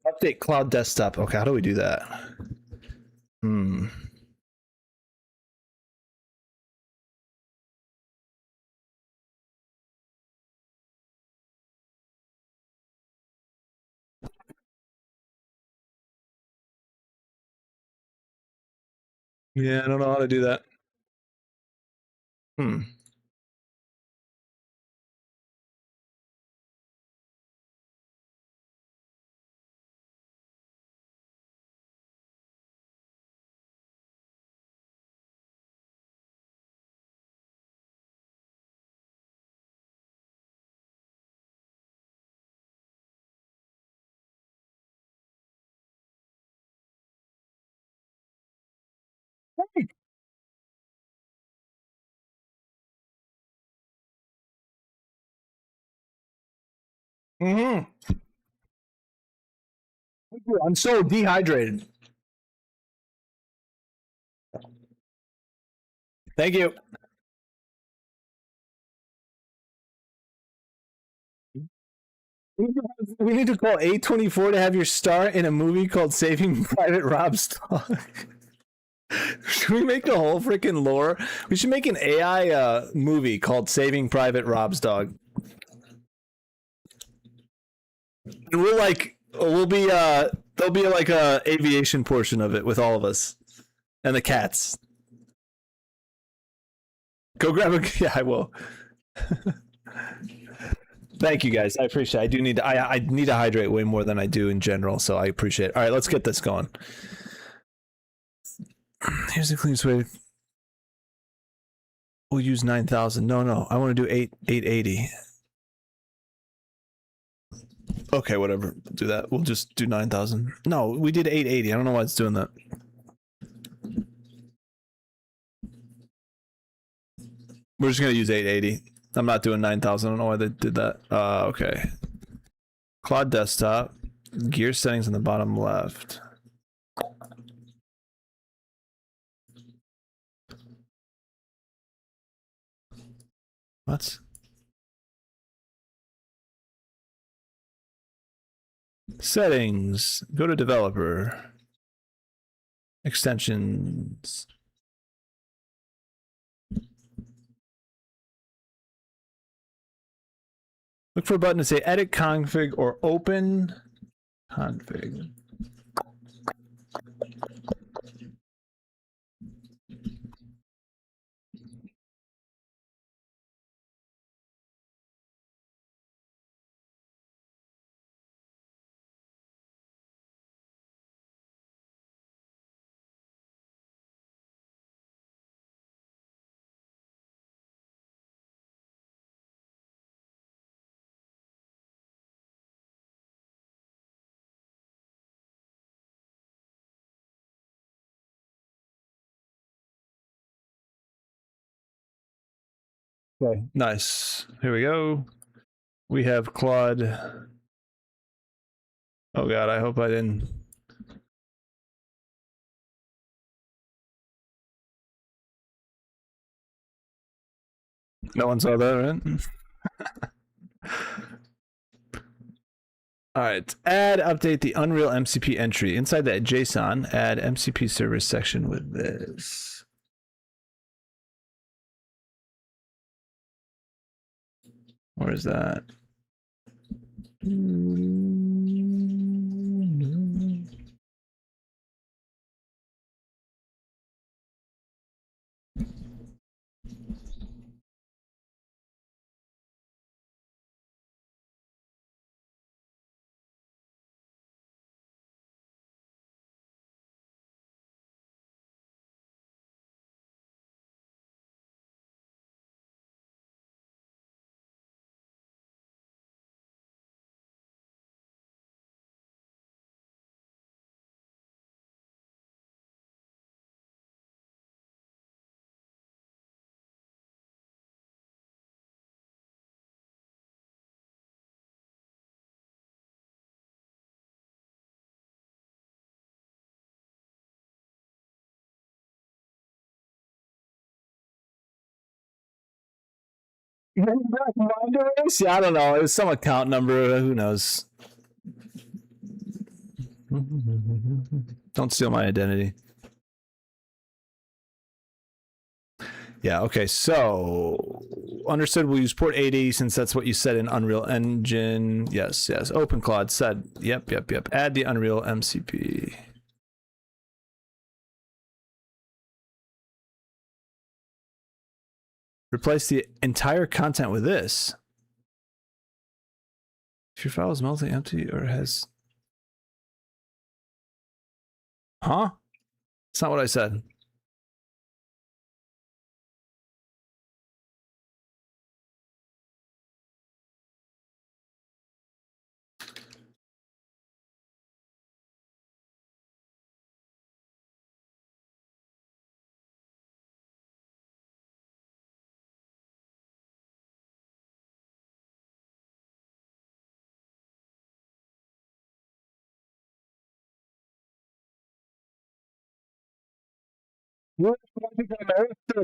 A: Update Cloud Desktop. Okay, how do we do that? Yeah, I don't know how to do that. I'm so dehydrated. Thank you. We need to call A24 to have your star in a movie called Saving Private Rob's Dog. Should we make a whole freaking lore? We should make an AI movie called Saving Private Rob's Dog. And we'll be there'll be like a aviation portion of it with all of us and the cats. Go grab a yeah, I will. Thank you guys. I appreciate it. I do need to I need to hydrate way more than I do in general, so I appreciate it. All right, let's get this going. Here's the cleanest way. We'll use 9,000. No, I want to do 880. Okay, whatever. Do that. We'll just do 9,000. No, we did 880. I don't know why it's doing that. We're just gonna use 880. I'm not doing 9,000. I don't know why they did that. Okay. Claude desktop. Gear settings in the bottom left. What? Settings. Go to developer. Extensions. Look for a button to say edit config or open config. Okay, nice. Here we go. We have Claude. Oh god, I hope I didn't. No one saw that, right? All right, update the Unreal MCP entry. Inside that JSON, add MCP servers section with this. Where is that? Yeah, I don't know. It was some account number. Who knows? Don't steal my identity. Yeah, okay. So, understood. We'll use port 80 since that's what you said in Unreal Engine. Yes. Open Claude said. Yep. Add the Unreal MCP. Replace the entire content with this. If your file is mostly empty or has... Huh? That's not what I said.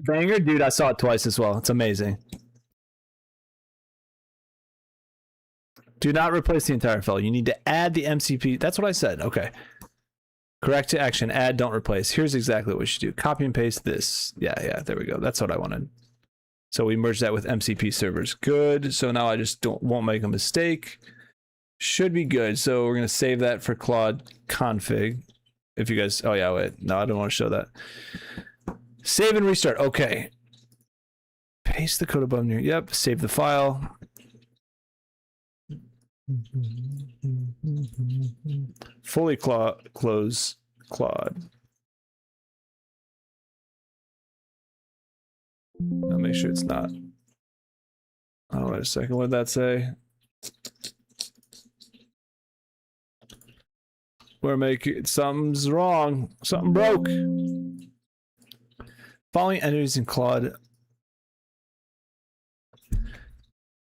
A: Banger, dude. I saw it twice as well. It's amazing. Do not replace the entire file. You need to add the MCP. That's what I said. Okay. Correct to action. Add, don't replace. Here's exactly what we should do. Copy and paste this. Yeah, there we go. That's what I wanted. So we merged that with MCP servers. Good. So now I just won't make a mistake. Should be good. So we're going to save that for Claude config. If you guys, oh yeah, wait. No, I don't want to show that. Save and restart. Okay. Paste the code above here. Yep. Save the file. Fully close Claude. I'll make sure it's not. Oh, wait a second. What did that say? We're making something's wrong. Something broke. Following entities in Claude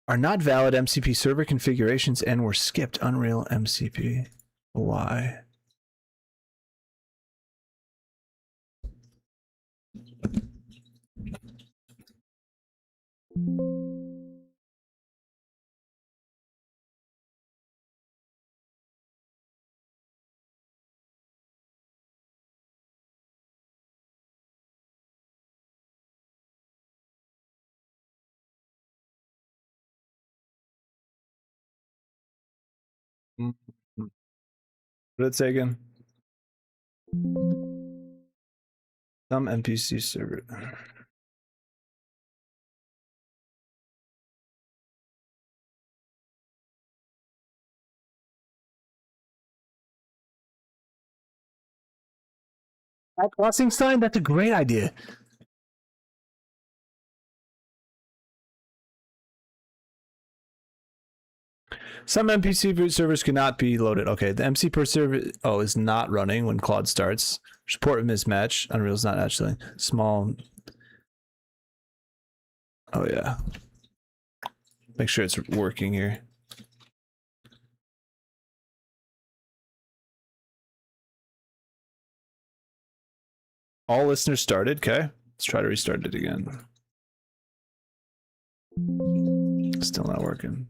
A: are not valid MCP server configurations and were skipped. Unreal MCP. Why? What did it say again? Some NPC server. Crossing sign? That's a great idea. Some MPC servers cannot be loaded. Okay, the MC per server is not running when Claude starts. Support mismatch. Unreal's not actually small. Oh yeah. Make sure it's working here. All listeners started. Okay, let's try to restart it again. Still not working.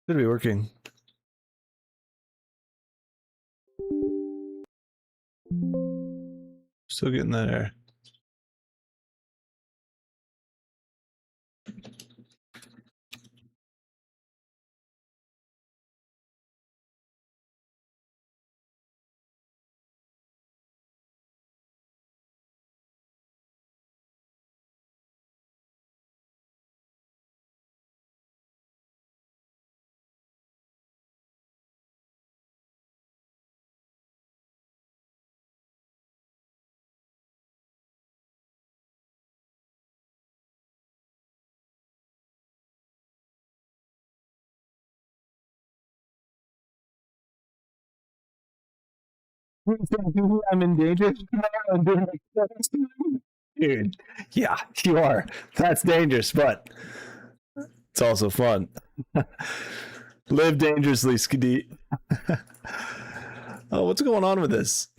A: Should be working. Still getting that error. I'm in danger. Dude, yeah, you are. That's dangerous, but it's also fun. Live dangerously, Skiddy. Oh, what's going on with this?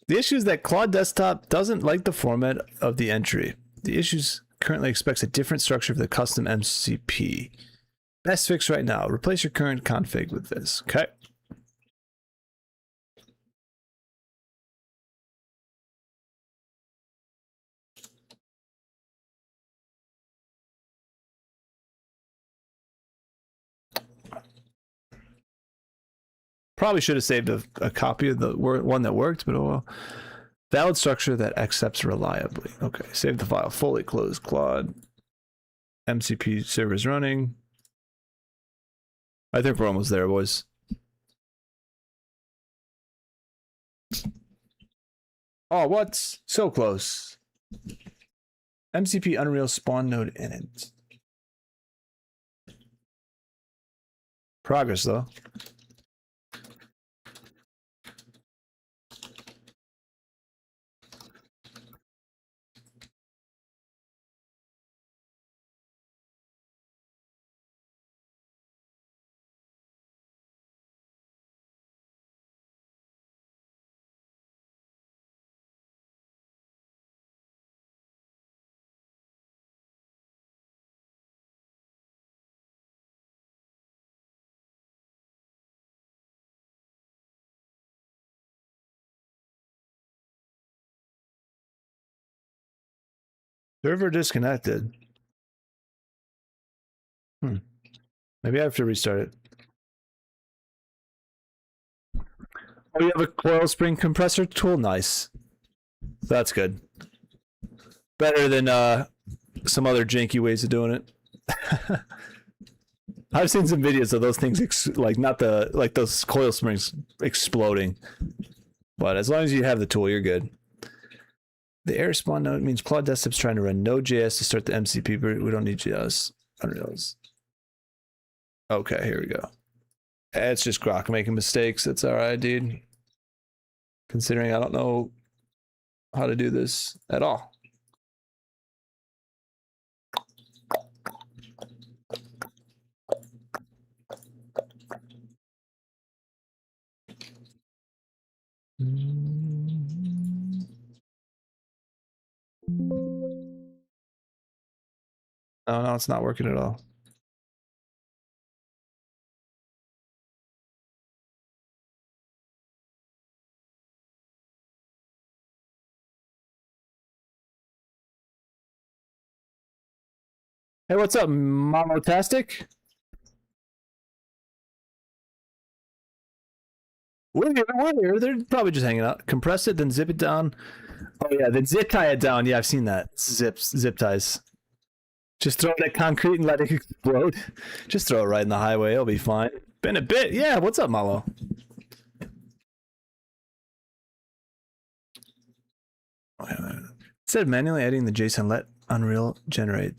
A: The issue is that Claude Desktop doesn't like the format of the entry. The issues currently expects a different structure for the custom MCP. Best fix right now. Replace your current config with this. Okay. Probably should have saved a copy of the one that worked, but oh well. Valid structure that accepts reliably. Okay, save the file. Fully closed. Claude. MCP servers running. I think we're almost there, boys. Oh, what? So close. MCP Unreal spawn node in it. Progress, though. Server disconnected. Maybe I have to restart it. Oh, you have a coil spring compressor tool? Nice. That's good. Better than some other janky ways of doing it. I've seen some videos of those things like not the like those coil springs exploding. But as long as you have the tool, you're good. The error spawn node means Claude Desktop's trying to run Node.js to start the MCP, but we don't need JS. Unreals. Okay, here we go. It's just Grok making mistakes. It's alright, dude. Considering I don't know how to do this at all. Oh no, it's not working at all. Hey, what's up, Momotastic? We're here. They're probably just hanging out. Compress it, then zip it down. Oh yeah, then zip tie it down. Yeah, I've seen that. Zip ties. Just throw it at concrete and let it explode. Just throw it right in the highway. It'll be fine. Been a bit. Yeah, what's up, Malo? Instead of manually editing the JSON, let Unreal generate.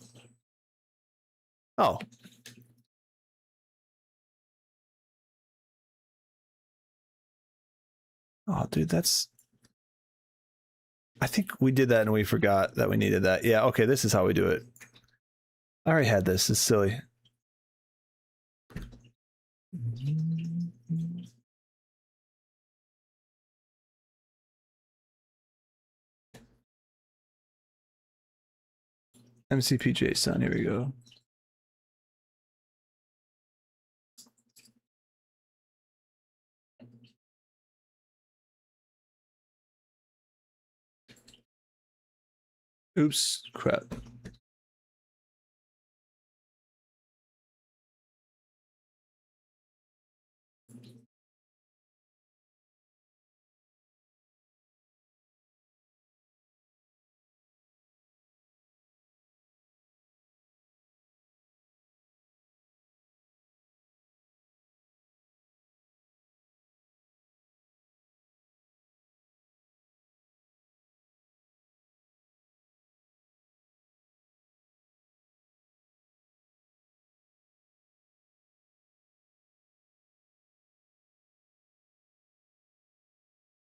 A: Oh. Oh, dude, that's... I think we did that and we forgot that we needed that. Yeah, okay, this is how we do it. I already had this. It's silly. MCP JSON, here we go. Oops, crap.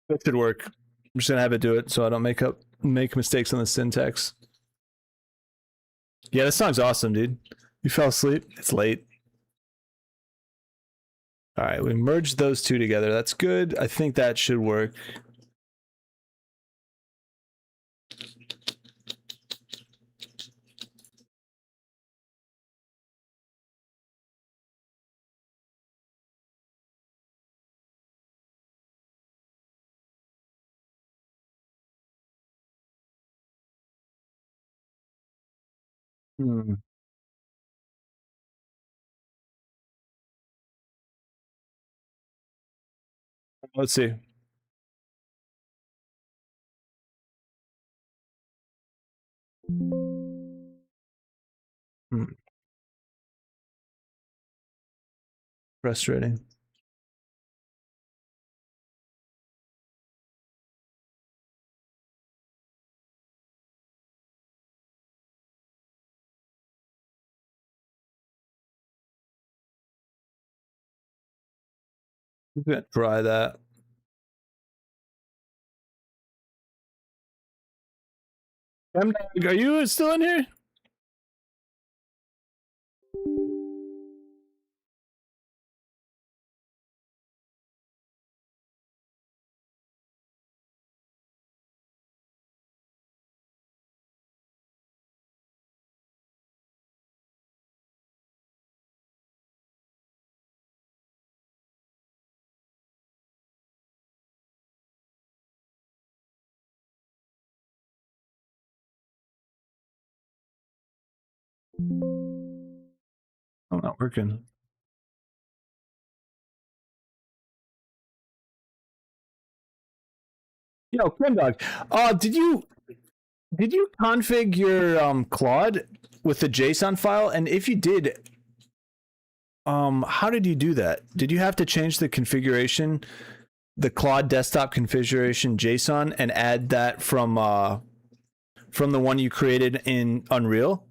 A: That should work. I'm just gonna have it do it so I don't make mistakes on the syntax. Yeah, this song's awesome, dude. You fell asleep? It's late. All right, we merged those two together. That's good. I think that should work. Hmm. Let's see. Hmm. Frustrating. I'm gonna try that. Are you still in here? Oh, not working. Yo, Dog. Did you config your Claude with the JSON file? And if you did, how did you do that? Did you have to change the configuration, the Claude desktop configuration JSON, and add that from the one you created in Unreal?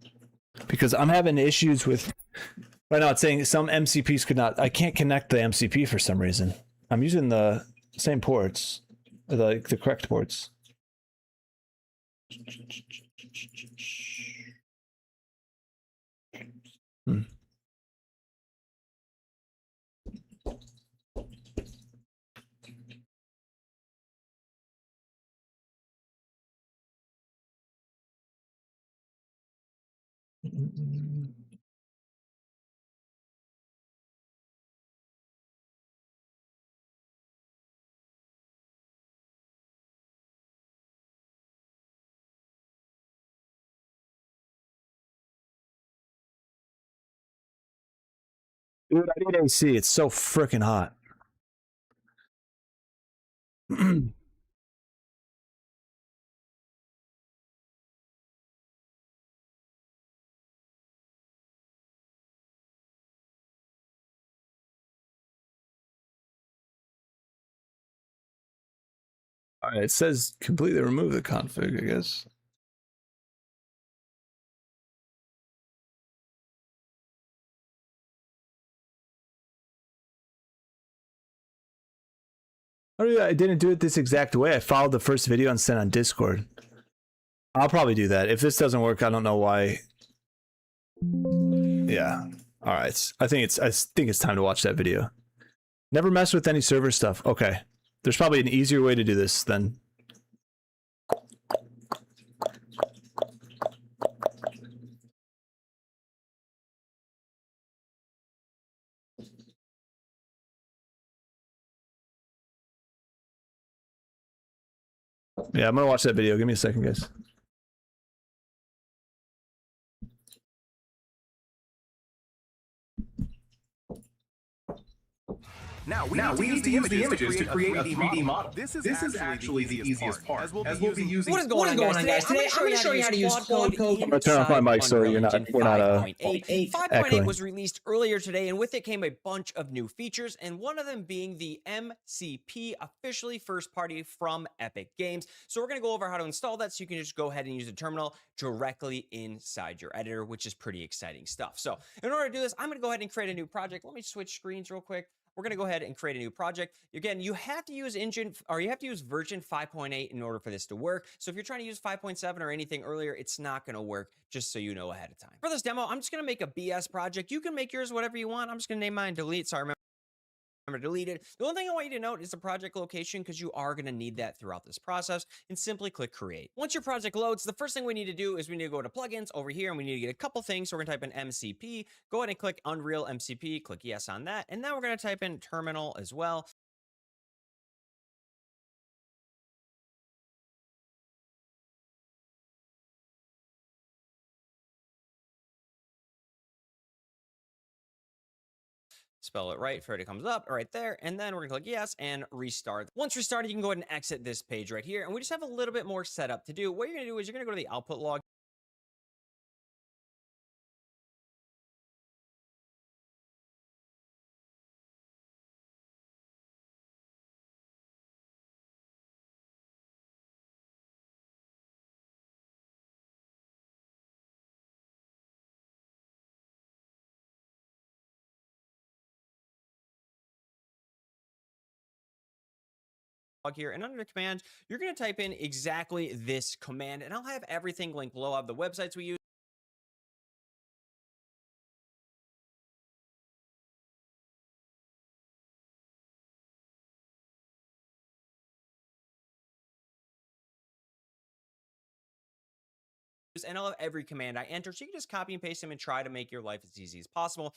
A: Because I'm having issues with right now. It's saying some MCPs could not. I can't connect the MCP for some reason. I'm using the same ports, the correct ports. Hmm. Dude, I need AC. It's so freaking hot. All right, it says completely remove the config, I guess. Oh yeah, I didn't do it this exact way. I followed the first video and sent on Discord. I'll probably do that. If this doesn't work, I don't know why. Yeah. All right. I think it's time to watch that video. Never mess with any server stuff. Okay. There's probably an easier way to do this than. Yeah, I'm gonna watch that video. Give me a second, guys.
G: Now we need to use the images to create a 3D model. This is actually the easiest part, as we'll be using.
H: What is going on, guys? Today I'm going to show you how to use Claude Code.
A: I'm gonna turn off my mic so we're not
H: 5.8
A: echoing.
H: was released earlier today, and with it came a bunch of new features, and one of them being the MCP, officially first party from Epic Games. So we're going to go over how to install that so you can just go ahead and use the terminal directly inside your editor, which is pretty exciting stuff. So in order to do this, I'm going to go ahead and create a new project. Let me switch screens real quick. We're going to go ahead and create a new project. Again, you have to use version 5.8 in order for this to work. So if you're trying to use 5.7 or anything earlier, it's not going to work, just so you know ahead of time. For this demo, I'm just going to make a BS project. You can make yours whatever you want. I'm just going to name mine delete. So I remember deleted. The only thing I want you to note is the project location, because you are going to need that throughout this process, and simply click create. Once your project loads, the first thing we need to do is we need to go to plugins over here, and we need to get a couple things. So we're going to type in MCP, go ahead and click Unreal MCP, click yes on that, and then we're going to type in terminal as well. spell it right for it comes up right there, and then we're gonna click yes and restart. Once restarted, you can go ahead and exit this page right here, and we just have a little bit more setup to do. What you're gonna do is you're gonna go to the output log here, and under command, you're gonna type in exactly this command, and I'll have everything linked below. I have the websites we use. And I'll have every command I enter, so you can just copy and paste them and try to make your life as easy as possible.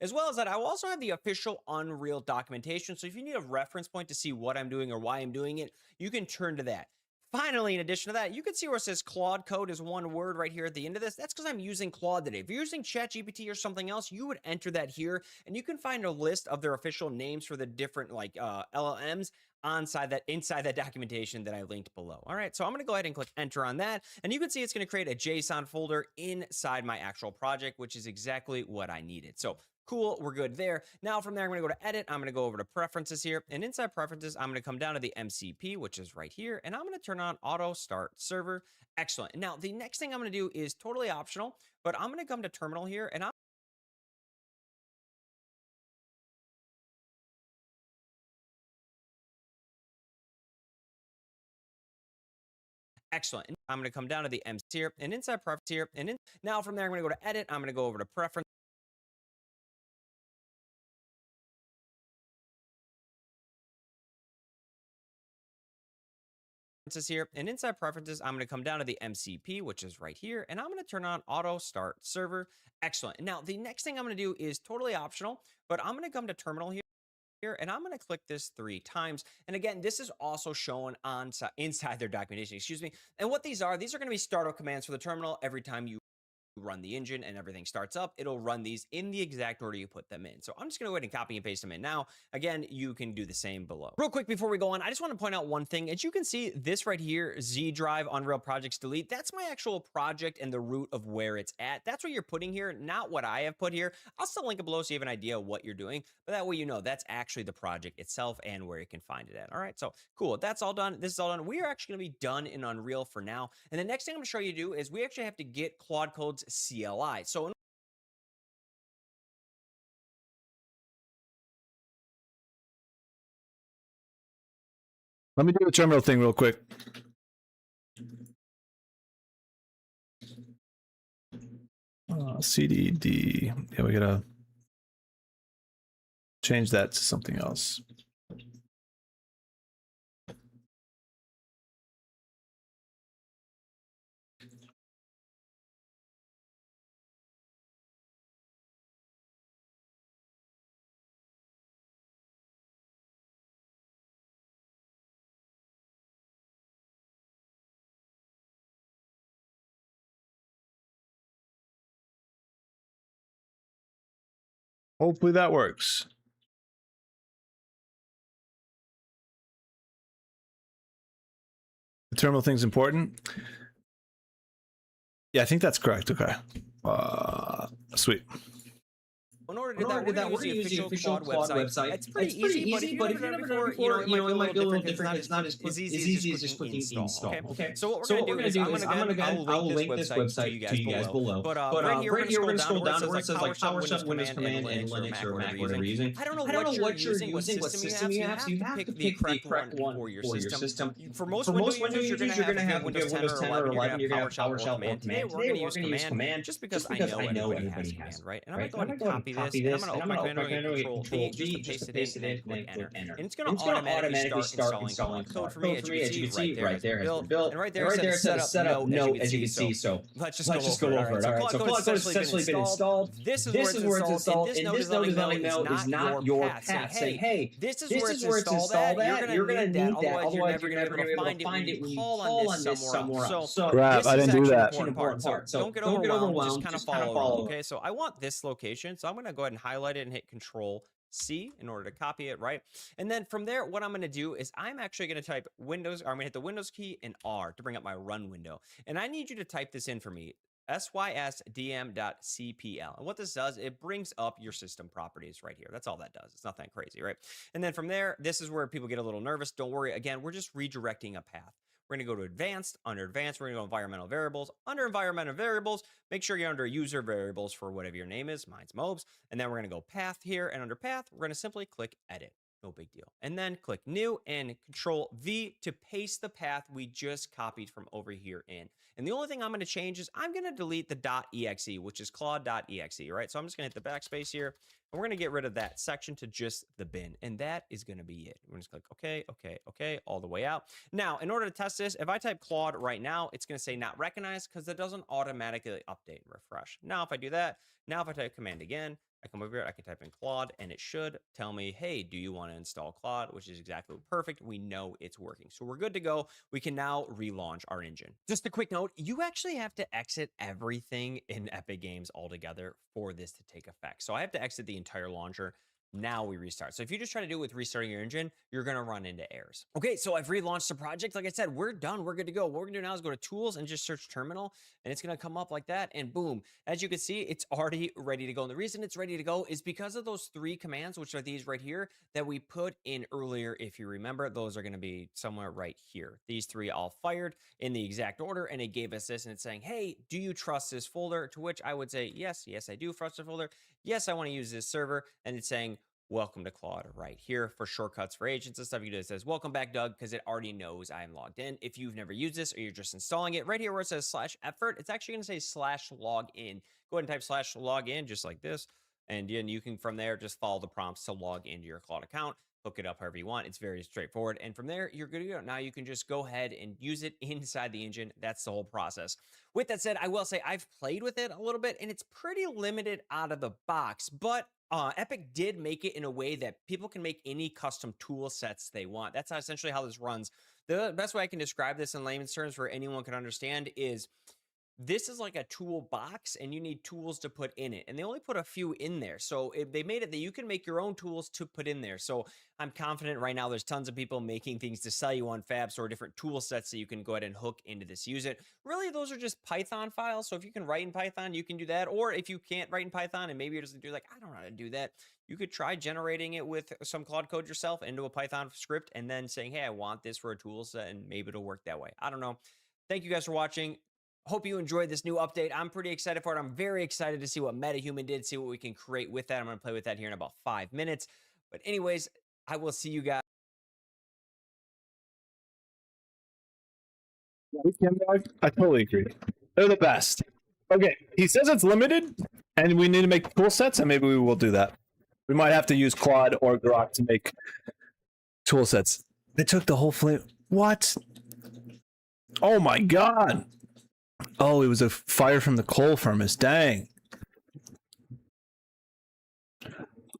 H: As well as that, I will also have the official Unreal documentation, so if you need a reference point to see what I'm doing or why I'm doing it, you can turn to that. Finally, in addition to that, you can see where it says Claude code is one word right here at the end of this. That's because I'm using Claude today. If you're using ChatGPT or something else, you would enter that here, and you can find a list of their official names for the different LLMs inside that documentation that I linked below. All right, so I'm gonna go ahead and click enter on that, and you can see it's gonna create a JSON folder inside my actual project, which is exactly what I needed. So cool, we're good there. Now from there, I'm gonna go to edit, I'm gonna go over to preferences here, and inside preferences, I'm gonna come down to the MCP, which is right here, and I'm gonna turn on auto start server. Excellent. Now, the next thing I'm gonna do is totally optional, but I'm gonna come to terminal here, and excellent. I'm going to come down to the MC here, and inside preference here, and now from there, I'm going to go to edit. I'm going to go over to preference. Here, and inside preferences, I'm going to come down to the MCP, which is right here, and I'm going to turn on auto start server. Excellent. Now, the next thing I'm going to do is totally optional, but I'm going to come to terminal here, and I'm going to click this 3 times. And again, this is also shown on inside their documentation, excuse me. And what these are going to be startup commands for the terminal. Every time you run the engine and everything starts up, it'll run these in the exact order you put them in. So I'm just going to go ahead and copy and paste them in now. Again, you can do the same below. Real quick before we go on, I just want to point out one thing. As you can see, this right here, Z Drive Unreal Projects Delete, that's my actual project and the root of where it's at. That's what you're putting here, not what I have put here. I'll still link it below so you have an idea of what you're doing, but that way you know that's actually the project itself and where you can find it at. All right, so cool. That's all done. This is all done. We are actually going to be done in Unreal for now. And the next thing I'm going to show you to do is we actually have to get Claude Code's CLI. So
A: Let me do the terminal thing real quick. CDD. Yeah, we gotta change that to something else. Hopefully that works. The terminal thing's important. Yeah, I think that's correct. Okay. Sweet.
H: in order to do that, we're going to use the official Claude website. It's pretty easy, but if you've never done it before, it might be a little different. It's not as easy as just clicking install. Okay. So what we're going to do is I will link this website to you guys below. But right here, we're going to scroll down to where it says like PowerShell, Windows Command, and Linux or Mac, whatever you're using. I don't know what you're using, what system you have, so you have to pick the correct one for your system. For most Windows users, you're going to have Windows 10 or 11, you're going to have PowerShell or Command. Today, we're going to use Command just because I know everybody has Command, right? And I'm going to go ahead and copy this, and I'm going to open my Command and Control V, just to paste it in, and click Enter. And it's going to automatically start installing Claude for me. As you can see, right there has been built. And right there it says set up note, as you can see. So let's just go over it. All right, so Claude Code has essentially been installed. This is where it's installed. And this note is letting me know is not your path. Saying, hey, this is where it's installed at. You're going to need that. Otherwise, you're never going to be able to find it when you call on this somewhere else. So
A: I didn't do that.
H: So don't get overwhelmed. Just kind of follow. Okay, so I want this location. So I'm going going to go ahead and highlight it and hit Control C in order to copy it, right? And then from there, what I'm going to do is I'm actually going to type Windows, or I'm going to hit the Windows key and R to bring up my run window. And I need you to type this in for me. sysdm.cpl. And what this does, it brings up your system properties right here. That's all that does. It's nothing crazy, right? And then from there, this is where people get a little nervous. Don't worry. Again, we're just redirecting a path. We're going to go to advanced. Under advanced, we're going to go environmental variables. Under environmental variables, make sure you're under user variables for whatever your name is. Mine's Mobes. And then we're going to go path here. And under path, we're going to simply click edit. No big deal. And then click new and Control V to paste the path we just copied from over here in. And the only thing I'm going to change is I'm going to delete the .exe, which is Claude.exe, right? So I'm just going to hit the backspace here, and we're going to get rid of that section to just the bin. And that is going to be it. We're just click OK, OK, OK, all the way out. Now, in order to test this, if I type Claude right now, it's going to say not recognized because it doesn't automatically update and refresh. Now, if I do that, now if I type command again, I come over here, I can type in Claude, and it should tell me, hey, do you want to install Claude? Which is exactly perfect. We know it's working. So we're good to go. We can now relaunch our engine. Just a quick note, you actually have to exit everything in Epic Games altogether for this to take effect. So I have to exit the entire launcher. Now we restart. So if you just try to do it with restarting your engine, you're going to run into errors. Okay, so I've relaunched the project. Like I said, we're done. We're good to go. What we're going to do now is go to Tools and just search Terminal, and it's going to come up like that, and boom. As you can see, it's already ready to go. And the reason it's ready to go is because of those 3 commands, which are these right here, that we put in earlier. If you remember, those are going to be somewhere right here. These 3 all fired in the exact order, and it gave us this, and it's saying, hey, do you trust this folder? To which I would say, yes, I do trust the folder. Yes, I want to use this server. And it's saying, welcome to Claude right here. For shortcuts for agents and stuff, you do it says welcome back, Doug, because it already knows I'm logged in. If you've never used this or you're just installing it, right here where it says /effort, it's actually going to say /login. Go ahead and type /login just like this, and then you can from there just follow the prompts to log into your Claude account. Hook it up however you want. It's very straightforward. And from there, you're good to go. Now you can just go ahead and use it inside the engine. That's the whole process. With that said, I will say I've played with it a little bit, and it's pretty limited out of the box, but Epic did make it in a way that people can make any custom tool sets they want. That's essentially how this runs. The best way I can describe this in layman's terms for anyone can understand is this is like a toolbox, and you need tools to put in it. And they only put a few in there. So they made it that you can make your own tools to put in there. So I'm confident right now there's tons of people making things to sell you on Fabs or different tool sets that you can go ahead and hook into this. Use it. Really, those are just Python files. So if you can write in Python, you can do that. Or if you can't write in Python and maybe you're just like, I don't know how to do that, you could try generating it with some Claude code yourself into a Python script and then saying, hey, I want this for a tool set, and maybe it'll work that way. I don't know. Thank you guys for watching. Hope you enjoyed this new update. I'm pretty excited for it. I'm very excited to see what MetaHuman did, see what we can create with that. I'm going to play with that here in about 5 minutes. But anyways, I will see you guys.
A: I totally agree. They're the best. Okay, he says it's limited, and we need to make tool sets, and maybe we will do that. We might have to use Claude or Grok to make tool sets. They took the whole flame. What? Oh my god! Oh, it was a fire from the coal furnace. Dang.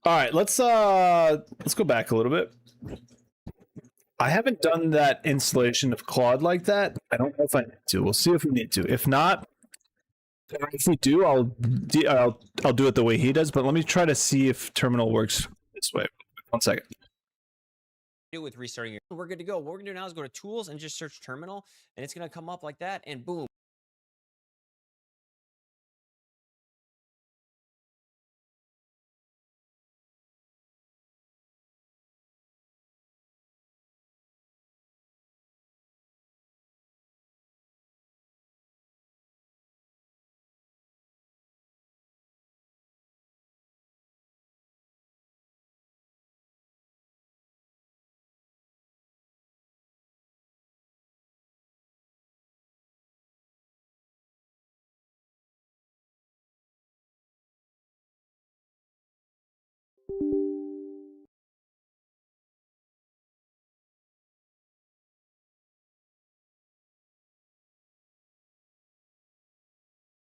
A: All right, let's go back a little bit. I haven't done that installation of Claude like that. I don't know if I need to. We'll see if we need to. If not, if we do, I'll do it the way he does. But let me try to see if terminal works this way. 1 second.
H: With restarting your, we're good to go. What we're gonna do now is go to tools and just search terminal, and it's gonna come up like that, and boom.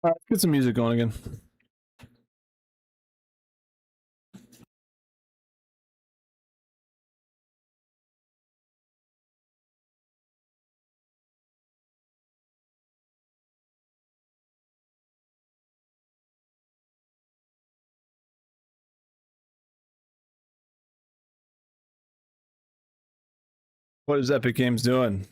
A: All right, get some music going again. What is Epic Games doing?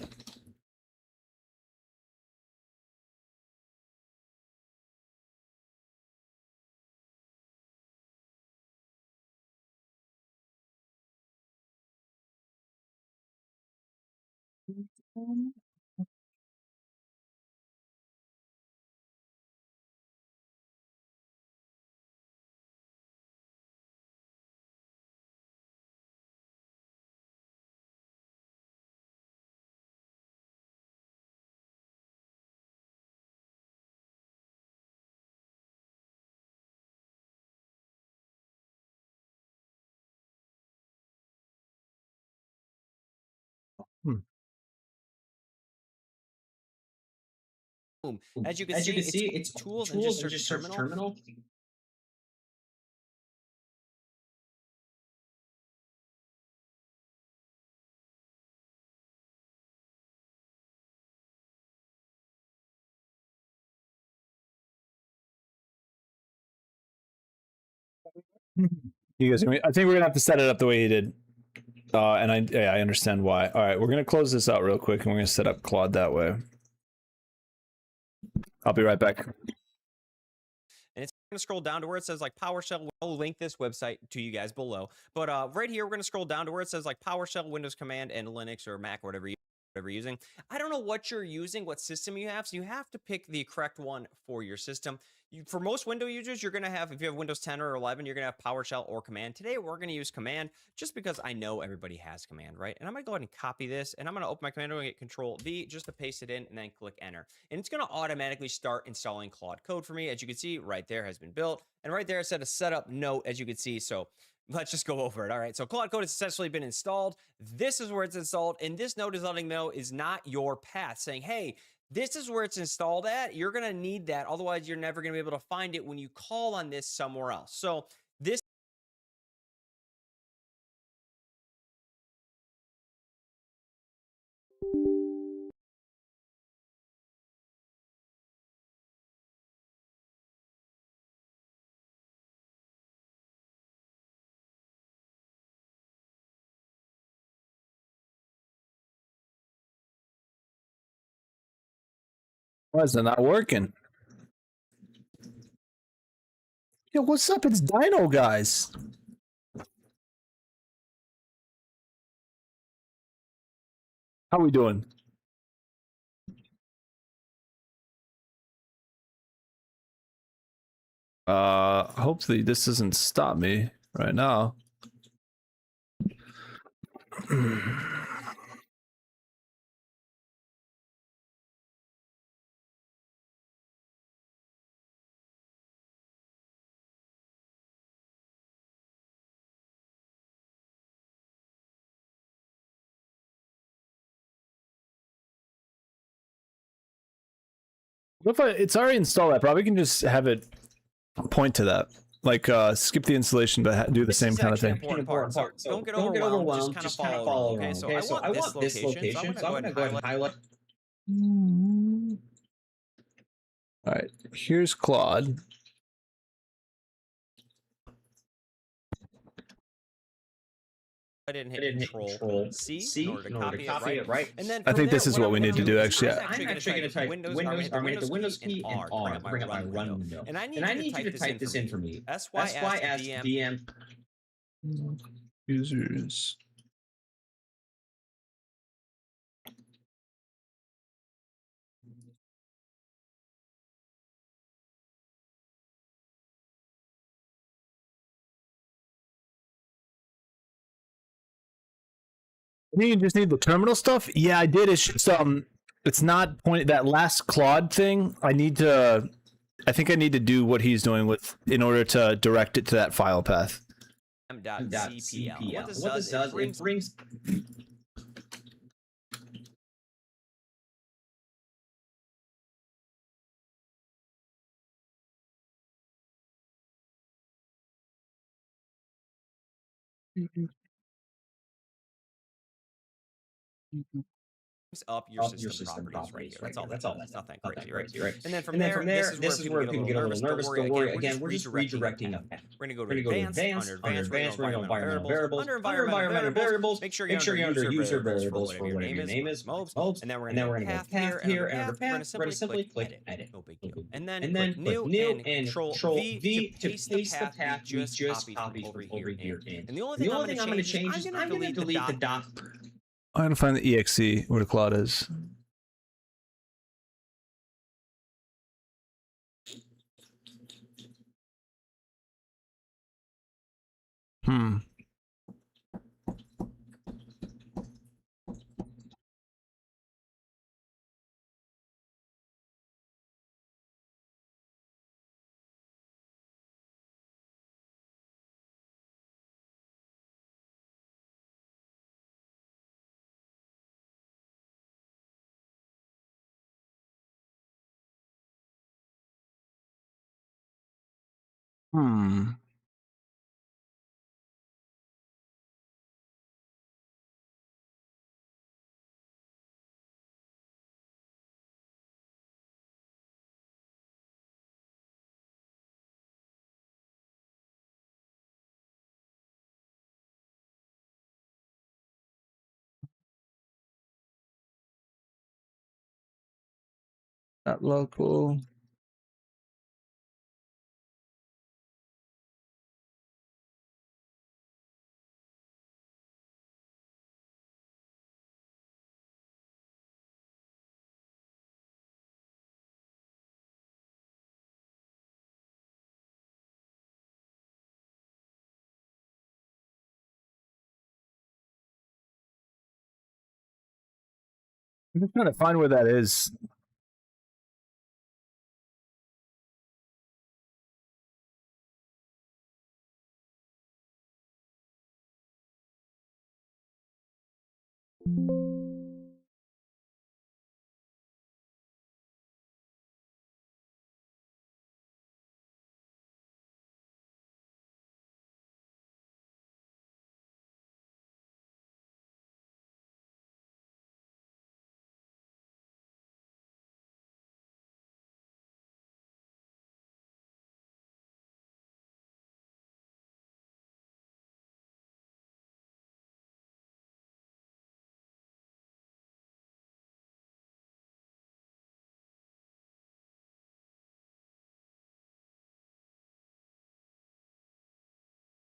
A: Hmm.
H: Boom. As you can see, it's tools and just search terminal.
A: You guys, I think we're gonna have to set it up the way he did. And I understand why. All right, we're gonna close this out real quick, and we're gonna set up Claude that way. I'll be right back.
H: And it's going to scroll down to where it says like PowerShell. I'll link this website to you guys below. But right here, we're going to scroll down to where it says like PowerShell, Windows Command, and Linux or Mac, or whatever you're using. I don't know what you're using, what system you have, so you have to pick the correct one for your system. For most Windows users, you're going to have, if you have Windows 10 or 11, you're going to have PowerShell or Command. Today, we're going to use Command just because I know everybody has Command, right? And I'm going to go ahead and copy this, and I'm going to open my Command window and get Control-V just to paste it in, and then click Enter. And it's going to automatically start installing Claude Code for me. As you can see, right there has been built. And right there, it said a setup note, as you can see. So let's just go over it. All right. So Claude Code has successfully been installed. This is where it's installed. And this note is letting me know is not your path, saying, hey, this is where it's installed at. You're going to need that. Otherwise, you're never going to be able to find it when you call on this somewhere else. So this
A: Why is it not working? Yo, what's up? It's Dino, guys. How we doing? Hopefully this doesn't stop me right now. What if it's already installed? I probably can just have it point to that. Like skip the installation, but do the same kind of thing.
H: Important part. So don't get overwhelmed. Just kind of follow along. Okay. So I want this location. So I'm going to go ahead and highlight.
A: All right. Here's Claude.
H: I didn't hit Control C in order to copy it, right? And then
A: I think
H: there,
A: this is what we need to do, actually.
H: I'm actually going to type Windows, I'm going to hit the Windows key and R to bring up my run window. And I need you to type this in for me. SYS DM
A: Users. You just need the terminal stuff. Yeah, I did. It's not point that last Claude thing. I think I need to do what he's doing with in order to direct it to that file path.
H: .cpl. What this does, it brings up your system properties right here. That's all. It's not that crazy, right? And then from there, this is where people get a little nervous. Don't worry. Again, we're just redirecting a path. We're going to go to advanced. Under advanced, we're going to environmental variables. Under environmental variables, make sure you're under user variables for whatever your name is, mobs. And then we're going to go path here. And under path, we're going to simply click edit. No big deal. And then click new and Control V to paste the path we just copied from over here in. And the only thing I'm going to change is I'm going to delete the dot.
A: I'm gonna find the exe where the Claude is. Not local. I'm just trying to find where that is.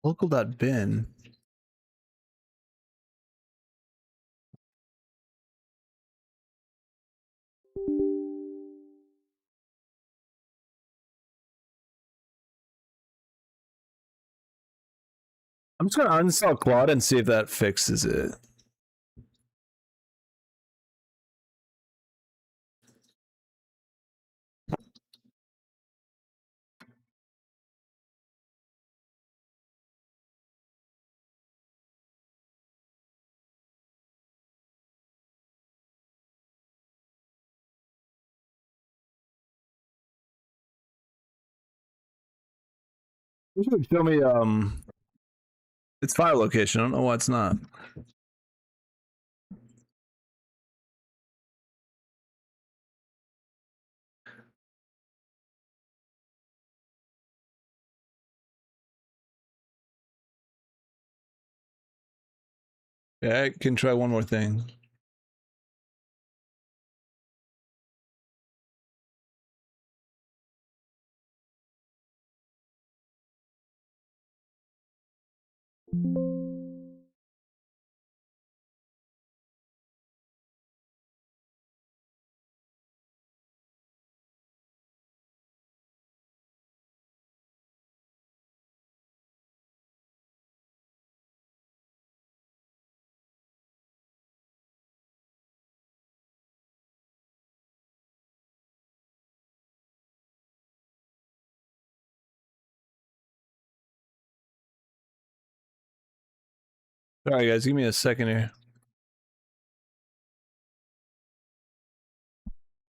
A: Local.bin. I'm just gonna uninstall Claude and see if that fixes it. You should show me its file location. I don't know why it's not. Yeah, I can try one more thing. All right, guys, give me a second here.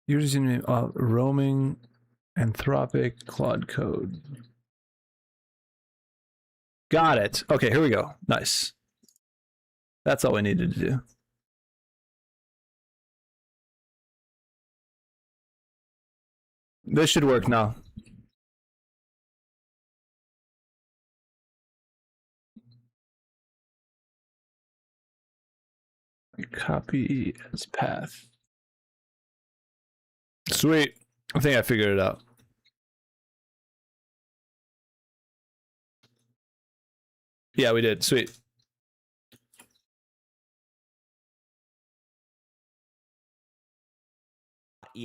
A: You're using roaming, Anthropic, Claude Code. Got it. Okay, here we go. Nice. That's all we needed to do. This should work now. Copy as path. Sweet. I think I figured it out. Yeah, we did. Sweet.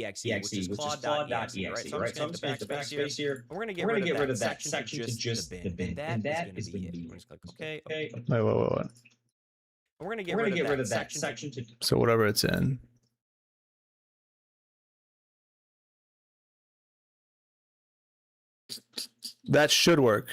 H: exe, which is Claude.exe, right? So I'm just going to hit the backspace here. And we're going to get rid of that section to just the bin. And that is going to be it. We're just click OK.
A: Wait.
H: And we're going to get rid of that section to.
A: So whatever it's in. That should work.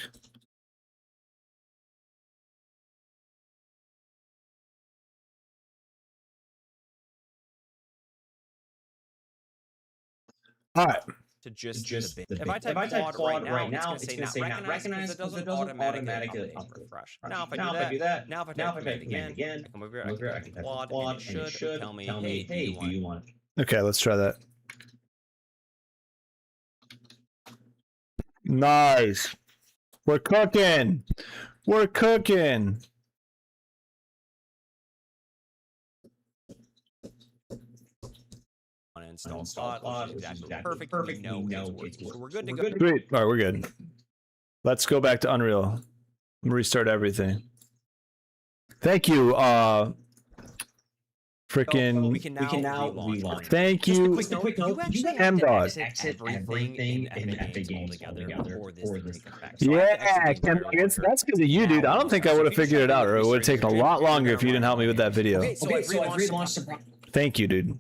A: All right.
H: To just the bin. If I type Claude right now, it's going to say not recognized because it doesn't automatically refresh. Now if I do that, now if I type command again, I come over here, I can type Claude, and it should tell me, hey, do you want it?
A: Okay, let's try that. Nice. We're cooking. We're cooking.
H: Install Claude, which is exactly perfect. We know it's working. So we're good to go.
A: Sweet. All right, we're good. Let's go back to Unreal. Restart everything. Thank you, freaking.
H: We can now relaunch.
A: Thank you,
H: Just a quick note. You actually have to exit everything in Epic Games altogether for this to come back. So
A: yeah, that's because of you, dude. I don't think I would have figured it out, or it would have taken a lot longer if you didn't help me with that video.
H: Okay, so I've relaunched the.
A: Thank you, dude.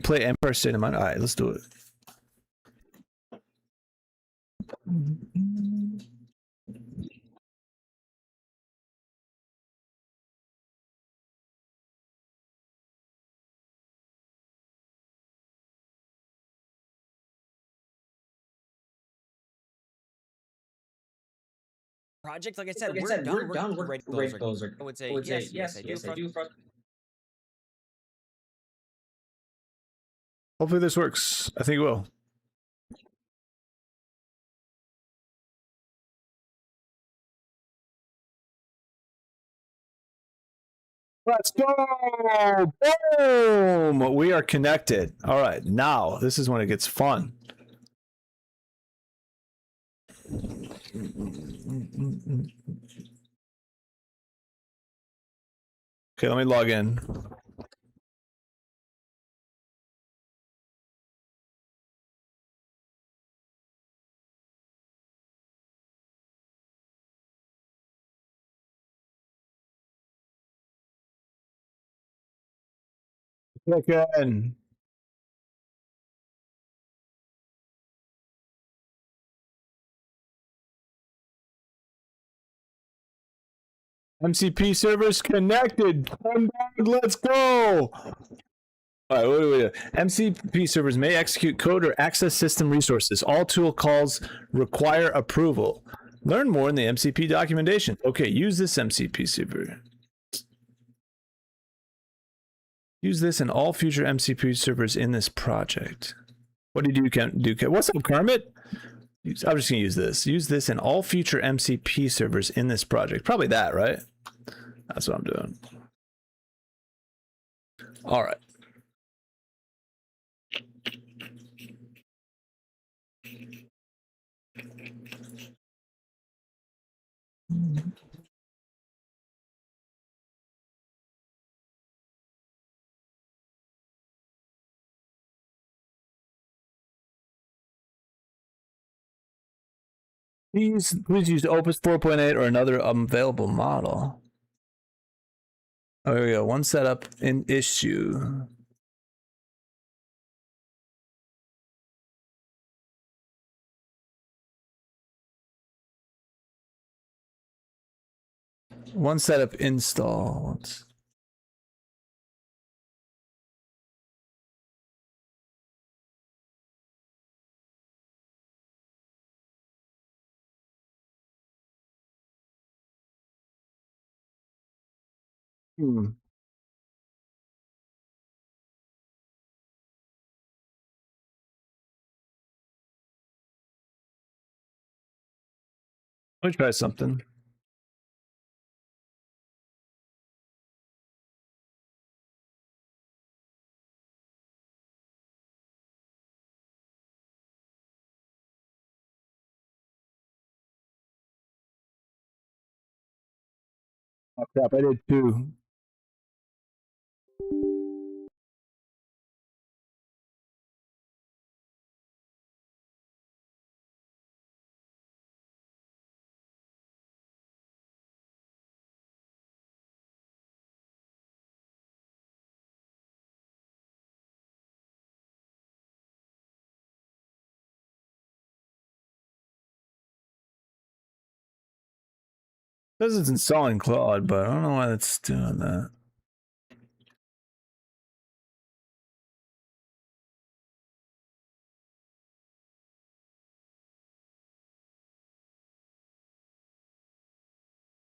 A: Play Empire State of Mind. All right, let's do it.
H: Project, like I said, we're done. We're ready. Those are. I would say yes, I do.
A: Hopefully this works. I think it will. Let's go! Boom! We are connected. All right, now this is when it gets fun. Okay, let me log in. Click in. MCP servers connected. Let's go. All right, what do we do? MCP servers may execute code or access system resources. All tool calls require approval. Learn more in the MCP documentation. Okay, use this MCP server. Use this in all future MCP servers in this project. What did you do? What's up, Kermit? I'm just going to use this. Use this in all future MCP servers in this project. Probably that, right? That's what I'm doing. All right. Please use Opus 4.8 or another available model. Oh, here we go. One setup in issue. One setup install. Let me try something. Oh crap, I did too. Says it's installing Claude, but I don't know why that's doing that.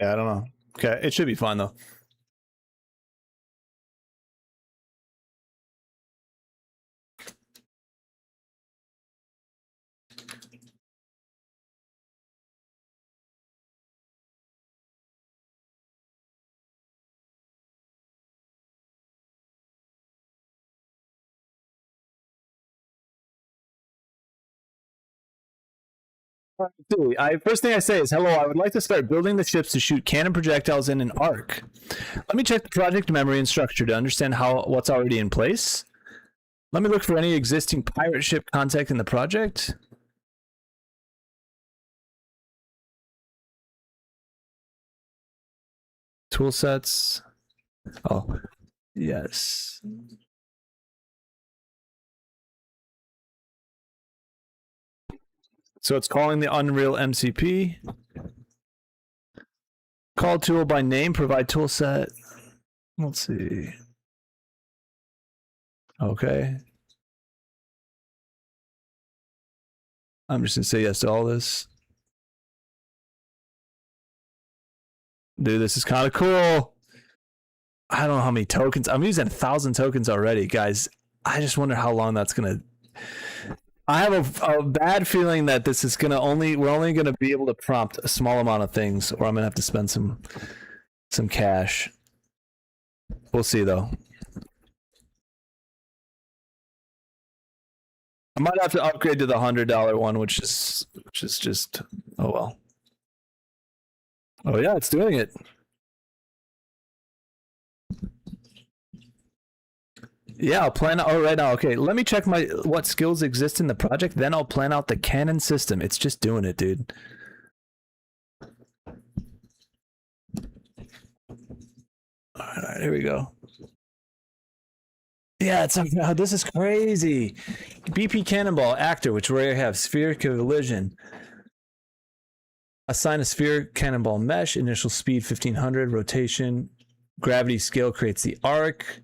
A: Yeah, I don't know. Okay, it should be fine though. First thing I say is, hello, I would like to start building the ships to shoot cannon projectiles in an arc. Let me check the project memory and structure to understand what's already in place. Let me look for any existing pirate ship contact in the project. Tool sets. Oh, yes. So it's calling the Unreal MCP. Call tool by name, provide tool set. Let's see. Okay. I'm just gonna say yes to all this. Dude, this is kind of cool. I don't know how many tokens. I'm using 1,000 tokens already, guys. I just wonder how long that's gonna. I have a bad feeling that this is gonna we're only gonna be able to prompt a small amount of things, or I'm gonna have to spend some cash. We'll see though. I might have to upgrade to the $100 one, which is just, oh well. Oh yeah, it's doing it. Yeah, I'll plan out right now. Okay, let me check what skills exist in the project, then I'll plan out the cannon system. It's just doing it, dude. All right, here we go. Yeah, this is crazy. BP Cannonball, actor, which we have sphere collision. Assign a sphere cannonball mesh, initial speed 1500, rotation, gravity scale creates the arc.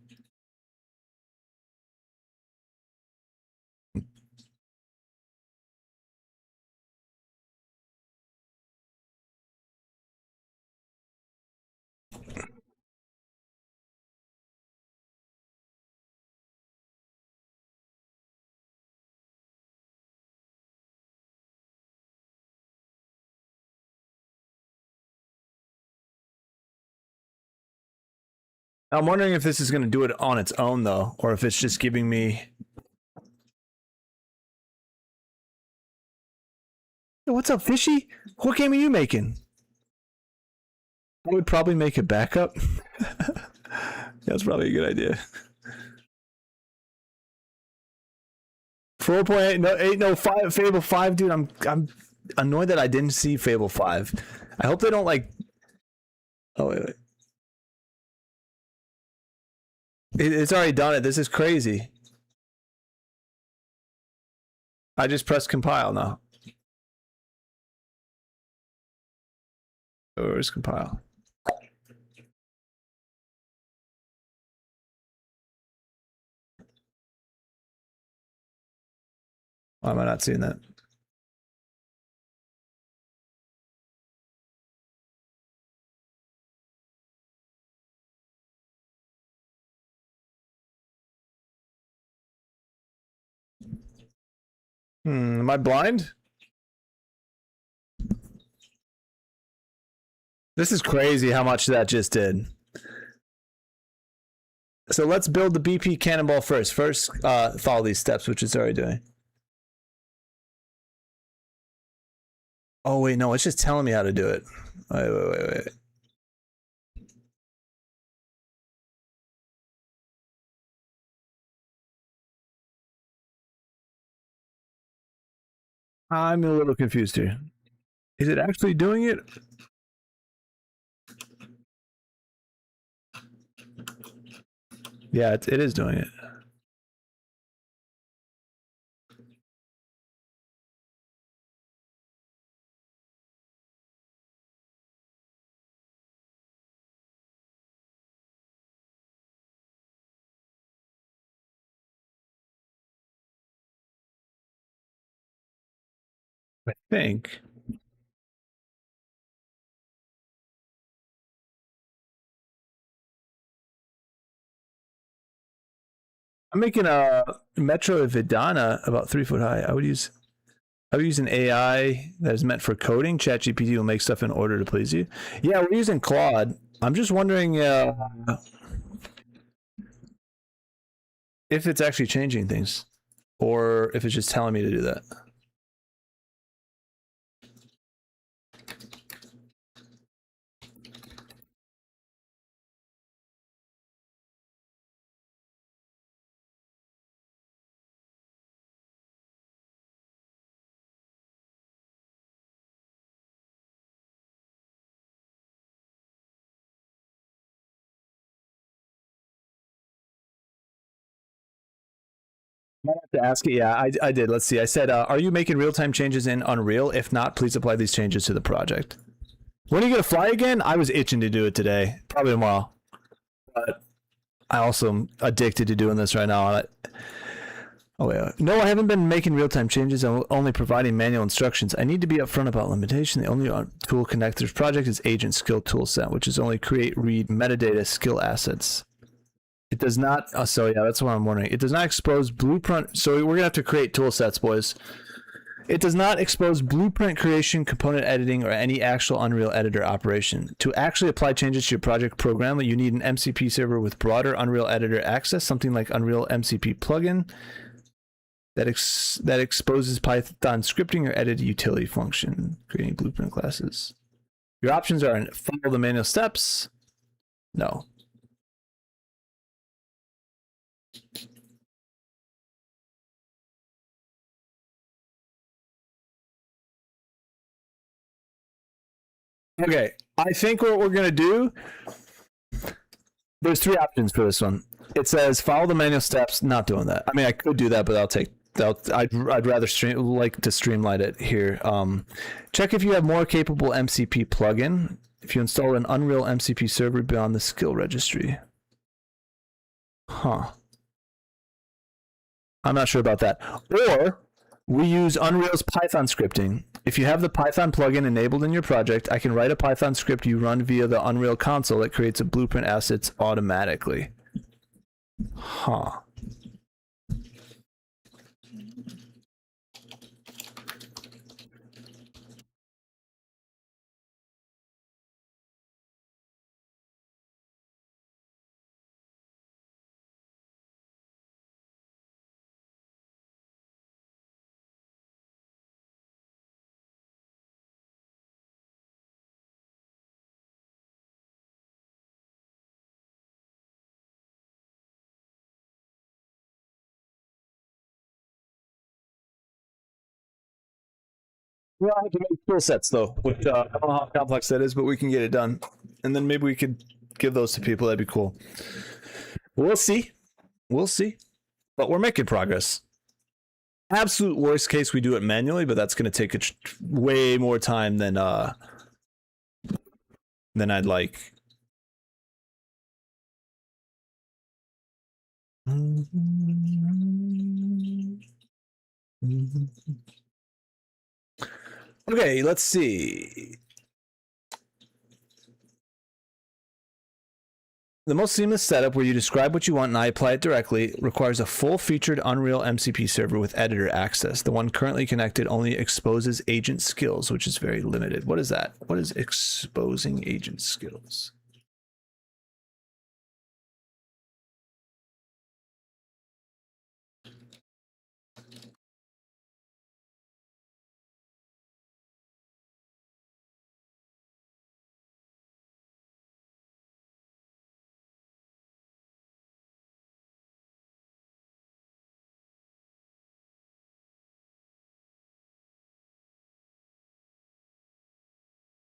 A: I'm wondering if this is going to do it on its own, though, or if it's just giving me... What's up, Fishy? What game are you making? I would probably make a backup. That's probably a good idea. 4.8, no, 8, no, 5, Fable 5, dude, I'm annoyed that I didn't see Fable 5. I hope they don't, like... Oh, wait. It's already done it. This is crazy. I just pressed compile now. Where's compile? Why am I not seeing that? Am I blind? This is crazy how much that just did. So let's build the BP cannonball first. First, follow these steps, which it's already doing. Oh, wait, no, it's just telling me how to do it. Wait. I'm a little confused here. Is it actually doing it? Yeah, it is doing it. I think. I'm making a Metro Vidana about 3 foot high. I would use an AI that is meant for coding. ChatGPT will make stuff in order to please you. Yeah, we're using Claude. I'm just wondering if it's actually changing things or if it's just telling me to do that. Might have to ask it. Yeah, I did. Let's see. I said, are you making real-time changes in Unreal? If not, please apply these changes to the project. When are you going to fly again? I was itching to do it today. Probably tomorrow. But I also am addicted to doing this right now. Oh, yeah. No, I haven't been making real-time changes. I'm only providing manual instructions. I need to be upfront about limitation. The only tool connectors project is Agent Skill Toolset, which is only create, read, metadata, skill assets. It does not. So yeah, that's what I'm wondering. It does not expose blueprint. So we're gonna have to create tool sets, boys. It does not expose blueprint creation, component editing, or any actual Unreal Editor operation. To actually apply changes to your project program, you need an MCP server with broader Unreal Editor access, something like Unreal MCP plugin that exposes Python scripting or edit utility function, creating blueprint classes. Your options are follow the manual steps. No. Okay, I think what we're gonna do. There's 3 options for this one. It says follow the manual steps. Not doing that. I mean, I could do that, but I'd rather like to streamline it here. Check if you have more capable MCP plugin. If you install an Unreal MCP server beyond the skill registry. Huh. I'm not sure about that. Or we use Unreal's Python scripting. If you have the Python plugin enabled in your project, I can write a Python script you run via the Unreal console that creates a blueprint assets automatically. Huh. Well, I have to make tool sets though, which I don't know how complex that is, but we can get it done. And then maybe we could give those to people. That'd be cool. We'll see. We'll see. But we're making progress. Absolute worst case, we do it manually, but that's going to take way more time than I'd like. Okay, let's see. The most seamless setup where you describe what you want and I apply it directly requires a full-featured Unreal MCP server with editor access. The one currently connected only exposes agent skills, which is very limited. What is that? What is exposing agent skills?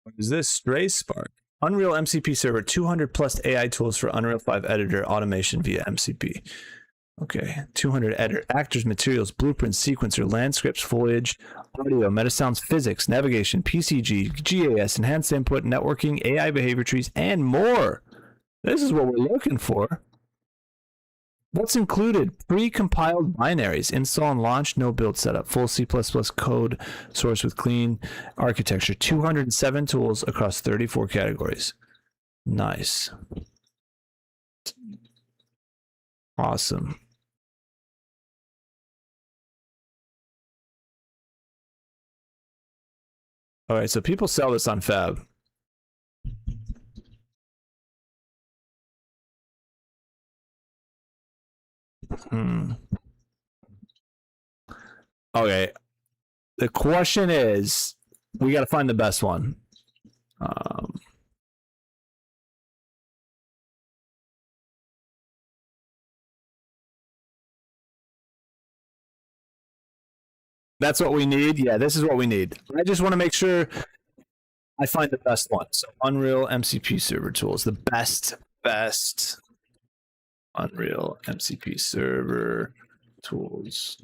A: What is this? Stray Spark. Unreal MCP server, 200 plus AI tools for Unreal 5 editor automation via MCP. Okay, 200 editor, actors, materials, blueprints, sequencer, land scripts, foliage, audio, metasounds, physics, navigation, PCG, GAS, enhanced input, networking, AI behavior trees, and more. This is what we're looking for. What's included? Pre-compiled binaries, install and launch, no build setup, full C++ code source with clean architecture, 207 tools across 34 categories. Nice. Awesome. All right, so people sell this on Fab. Okay. The question is, we got to find the best one. That's what we need. Yeah, this is what we need. I just want to make sure I find the best one. So Unreal MCP server tools, the best Unreal MCP server tools.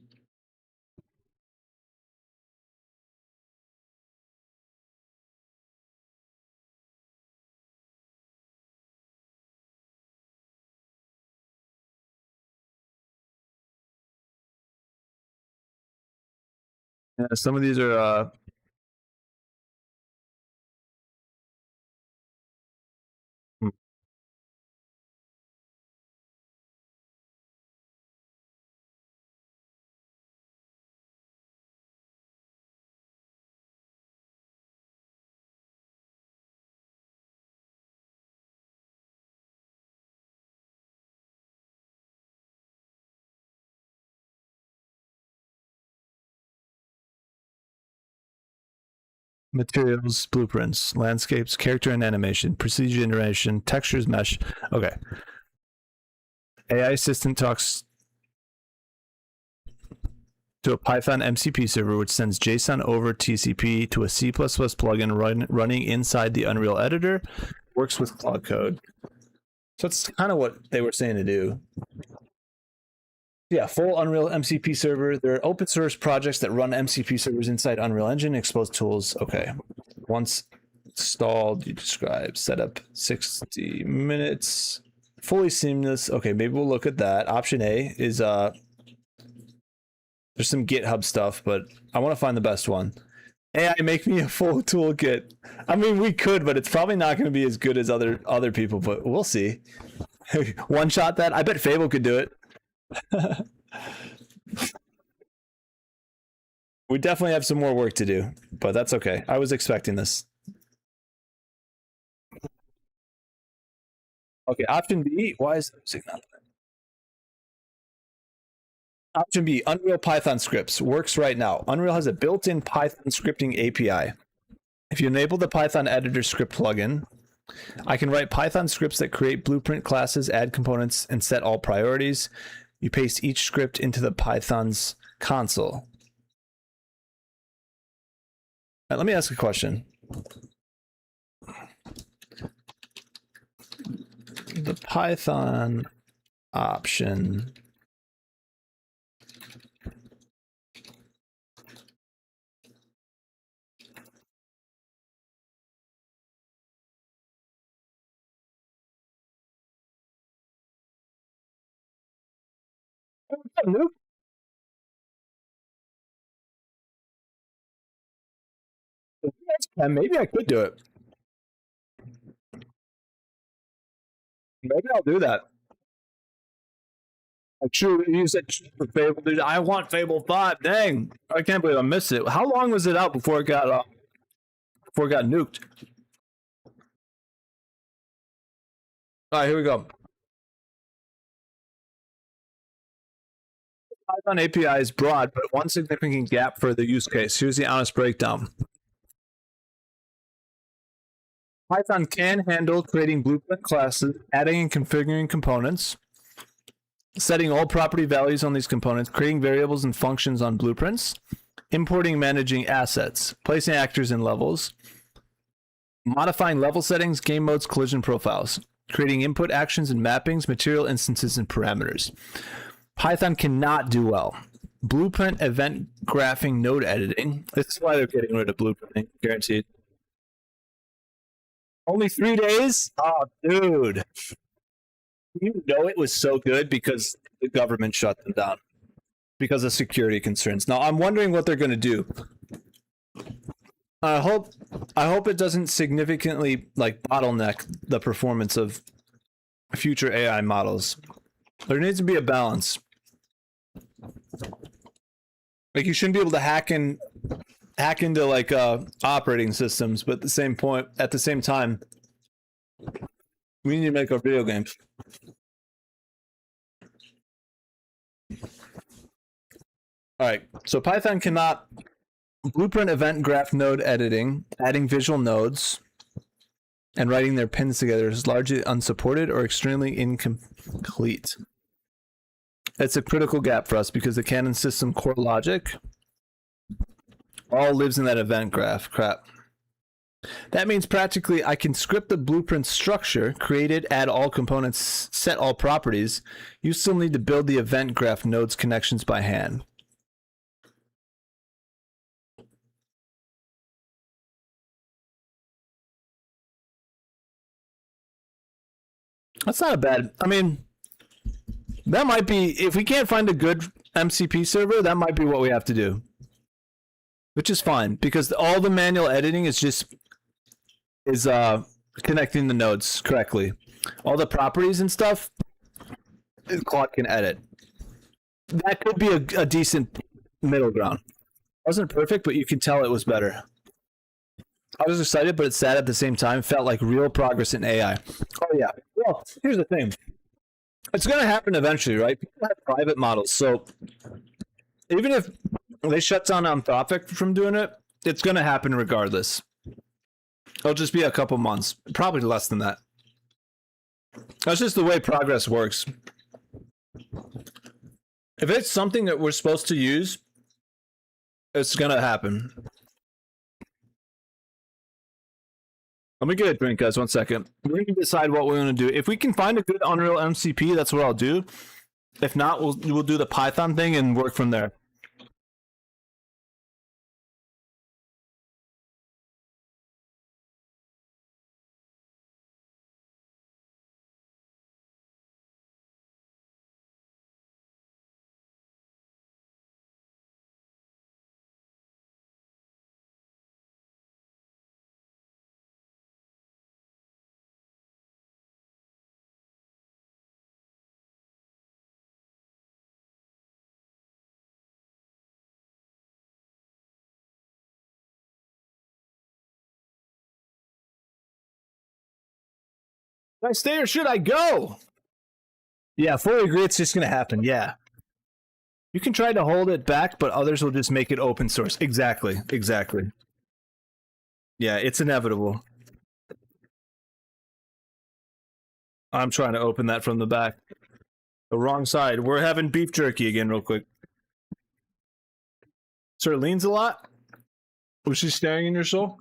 A: Yeah, some of these are materials, blueprints, landscapes, character and animation, procedure generation, textures, mesh. Okay. AI assistant talks to a Python MCP server, which sends JSON over TCP to a C++ plugin running inside the Unreal editor. Works with Claude code. So that's kind of what they were saying to do. Yeah, full Unreal MCP server. There are open source projects that run MCP servers inside Unreal Engine, expose tools. Okay. Once installed, you describe setup 60 minutes. Fully seamless. Okay, maybe we'll look at that. Option A is there's some GitHub stuff, but I want to find the best one. AI, make me a full toolkit. I mean, we could, but it's probably not going to be as good as other people, but we'll see. One shot that. I bet Fable could do it. We definitely have some more work to do, but that's okay. I was expecting this. Okay, option B. Why is it not? Option B, Unreal Python scripts works right now. Unreal has a built-in Python scripting API. If you enable the Python editor script plugin, I can write Python scripts that create blueprint classes, add components, and set all priorities. You paste each script into the Python's console. Right, let me ask a question. The Python option maybe I could do it. Maybe I'll do that. True, you said for Fable. Dude, I want Fable 5. Dang, I can't believe I missed it. How long was it out before it got nuked? All right, here we go. Python API is broad, but one significant gap for the use case. Here's the honest breakdown. Python can handle creating blueprint classes, adding and configuring components, setting all property values on these components, creating variables and functions on blueprints, importing and managing assets, placing actors in levels, modifying level settings, game modes, collision profiles, creating input actions and mappings, material instances, and parameters. Python cannot do well blueprint event graphing node editing. This is why they're getting rid of blueprinting, guaranteed. Only 3 days? Oh, dude. You know it was so good because the government shut them down because of security concerns. Now I'm wondering what they're going to do. I hope it doesn't significantly like bottleneck the performance of future AI models. There needs to be a balance. Like you shouldn't be able to hack into like operating systems, but at the same time, we need to make our video games. All right, so Python cannot blueprint event graph node editing, adding visual nodes, and writing their pins together is largely unsupported or extremely incomplete. It's a critical gap for us because the canon system core logic all lives in that event graph. Crap. That means practically I can script the blueprint structure, create it, add all components, set all properties. You still need to build the event graph nodes connections by hand. That's not a bad. I mean, that might be, if we can't find a good MCP server, that might be what we have to do. Which is fine because all the manual editing is connecting the nodes correctly. All the properties and stuff, Claude can edit. That could be a decent middle ground. Wasn't perfect, but you can tell it was better. I was excited, but it's sad at the same time. Felt like real progress in AI. Oh yeah. Well, here's the thing. It's going to happen eventually, right? People have private models, so even if they shut down Anthropic from doing it, it's going to happen regardless. It'll just be a couple months, probably less than that. That's just the way progress works. If it's something that we're supposed to use, it's going to happen. Let me get a drink, guys. 1 second. We can decide what we're going to do. If we can find a good Unreal MCP, that's what I'll do. If not, we'll do the Python thing and work from there. Should I stay or should I go? Yeah, fully agree. It's just going to happen. Yeah. You can try to hold it back, but others will just make it open source. Exactly. Exactly. Yeah, it's inevitable. I'm trying to open that from the back. The wrong side. We're having beef jerky again real quick. Sir leans a lot? Was she staring in your soul?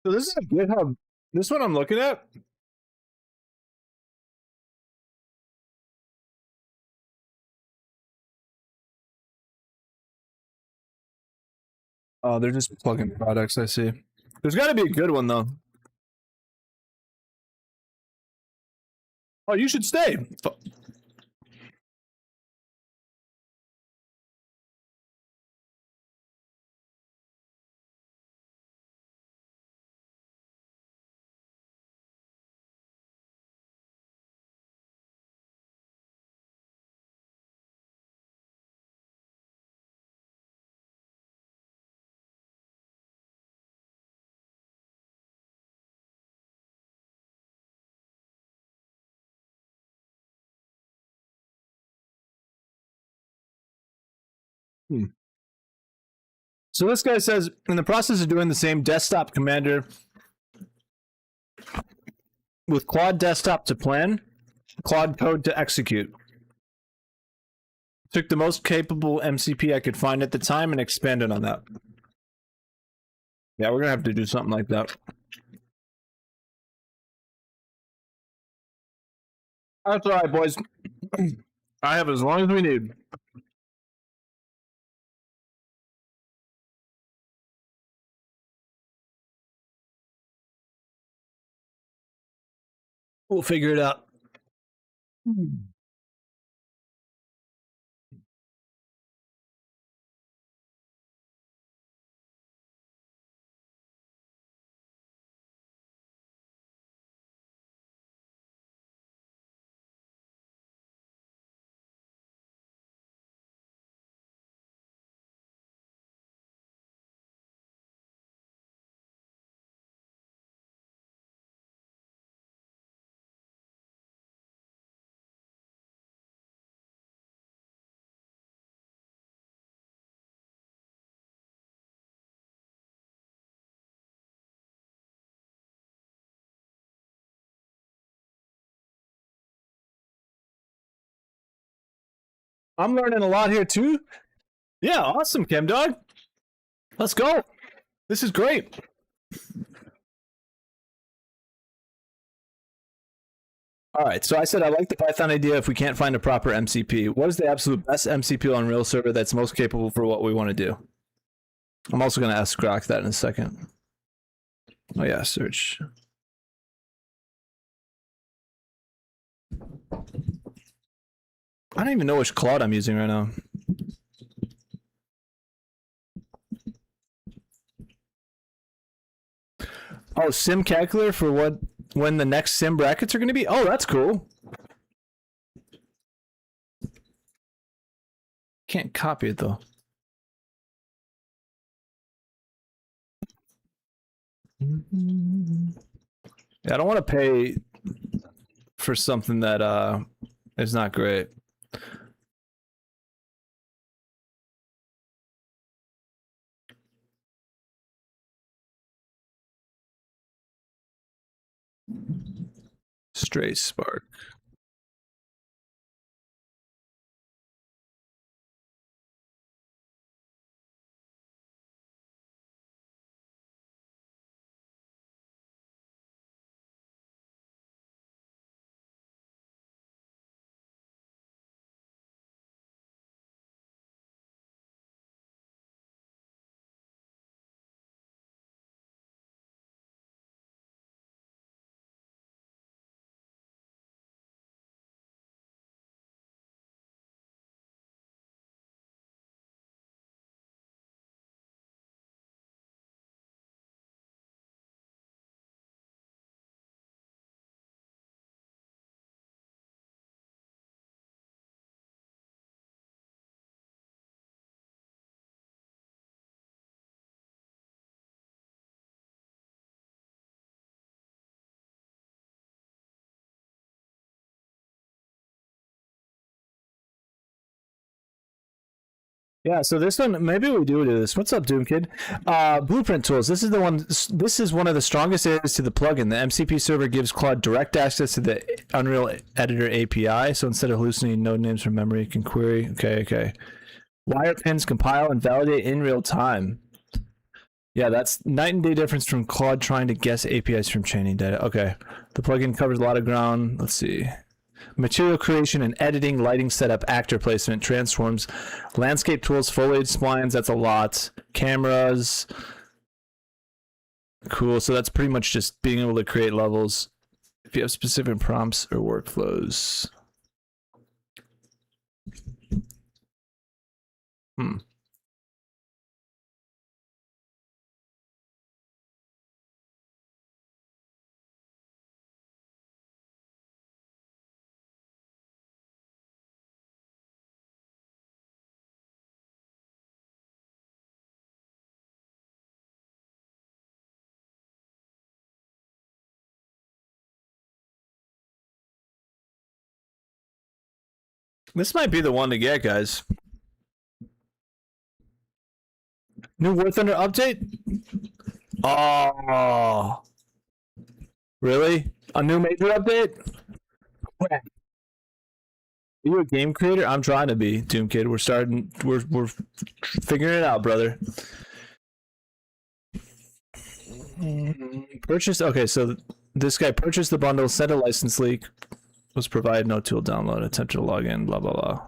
A: So this is a GitHub. This one I'm looking at. Oh, they're just plugin products, I see. There's got to be a good one, though. Oh, you should stay. So this guy says, in the process of doing the same desktop commander with Claude desktop to plan, Claude code to execute. Took the most capable MCP I could find at the time and expanded on that. Yeah, we're gonna have to do something like that. That's all right, boys. I have as long as we need. We'll figure it out. I'm learning a lot here too. Yeah, awesome, Chem Dog. Let's go. This is great. All right, so I said I like the Python idea if we can't find a proper MCP. What is the absolute best MCP on Real server that's most capable for what we want to do? I'm also going to ask Grok that in a second. Oh yeah, search. I don't even know which Claude I'm using right now. Oh, sim calculator for what when the next sim brackets are going to be? Oh, that's cool. Can't copy it though. Yeah, I don't want to pay for something that is not great. Stray Spark. Yeah, so this one, maybe we do this. What's up, Doom Kid? Blueprint tools. This is the one. This is one of the strongest areas to the plugin. The MCP server gives Claude direct access to the Unreal Editor API. So instead of hallucinating node names from memory, you can query. Okay. Wire pins compile and validate in real time. Yeah, that's night and day difference from Claude trying to guess APIs from chaining data. Okay, the plugin covers a lot of ground. Let's see. material creation and editing, lighting setup, actor placement, transforms, landscape tools, foliage splines. That's a lot. Cameras. Cool. So that's pretty much just being able to create levels. If you have specific prompts or workflows. This might be the one to get, guys. New War Thunder update? Oh. Really? A new major update? Are you a game creator? I'm trying to be, Doom Kid. We're figuring it out, brother. Purchase. Okay, so this guy purchased the bundle, sent a license leak, was provided no tool download, attempted to log in, blah blah blah.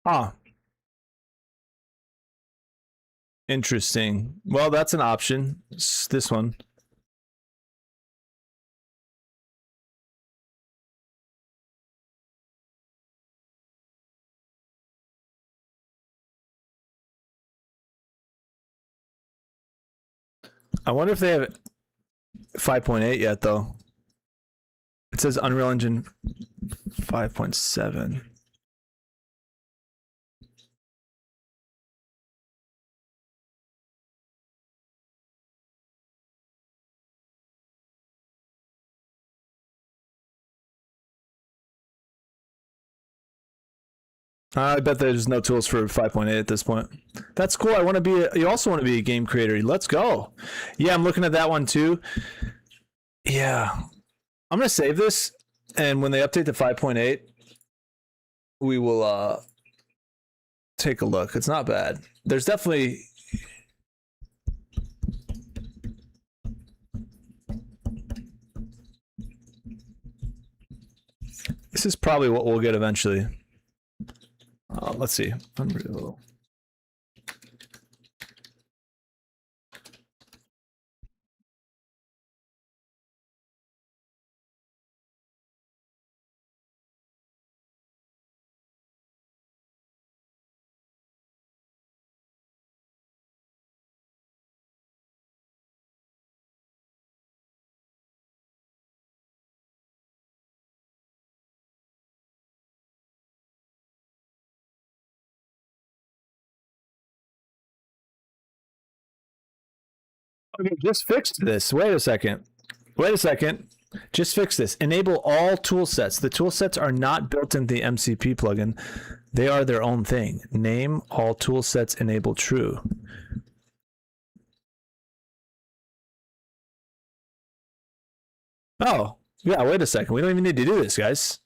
A: Huh. Interesting. Well, that's an option. It's this one. I wonder if they have 5.8 yet, though. It says Unreal Engine 5.7. I bet there's no tools for 5.8 at this point. That's cool. I want to be. You also want to be a game creator. Let's go. Yeah, I'm looking at that one too. Yeah, I'm gonna save this, and when they update to 5.8, we will take a look. It's not bad. There's definitely. This is probably what we'll get eventually. Let's see. Unreal. Okay, just fixed this. Wait a second. Just fix this. Enable all tool sets. The tool sets are not built into the MCP plugin. They are their own thing. Name all tool sets enable true. Oh, yeah, wait a second. We don't even need to do this, guys.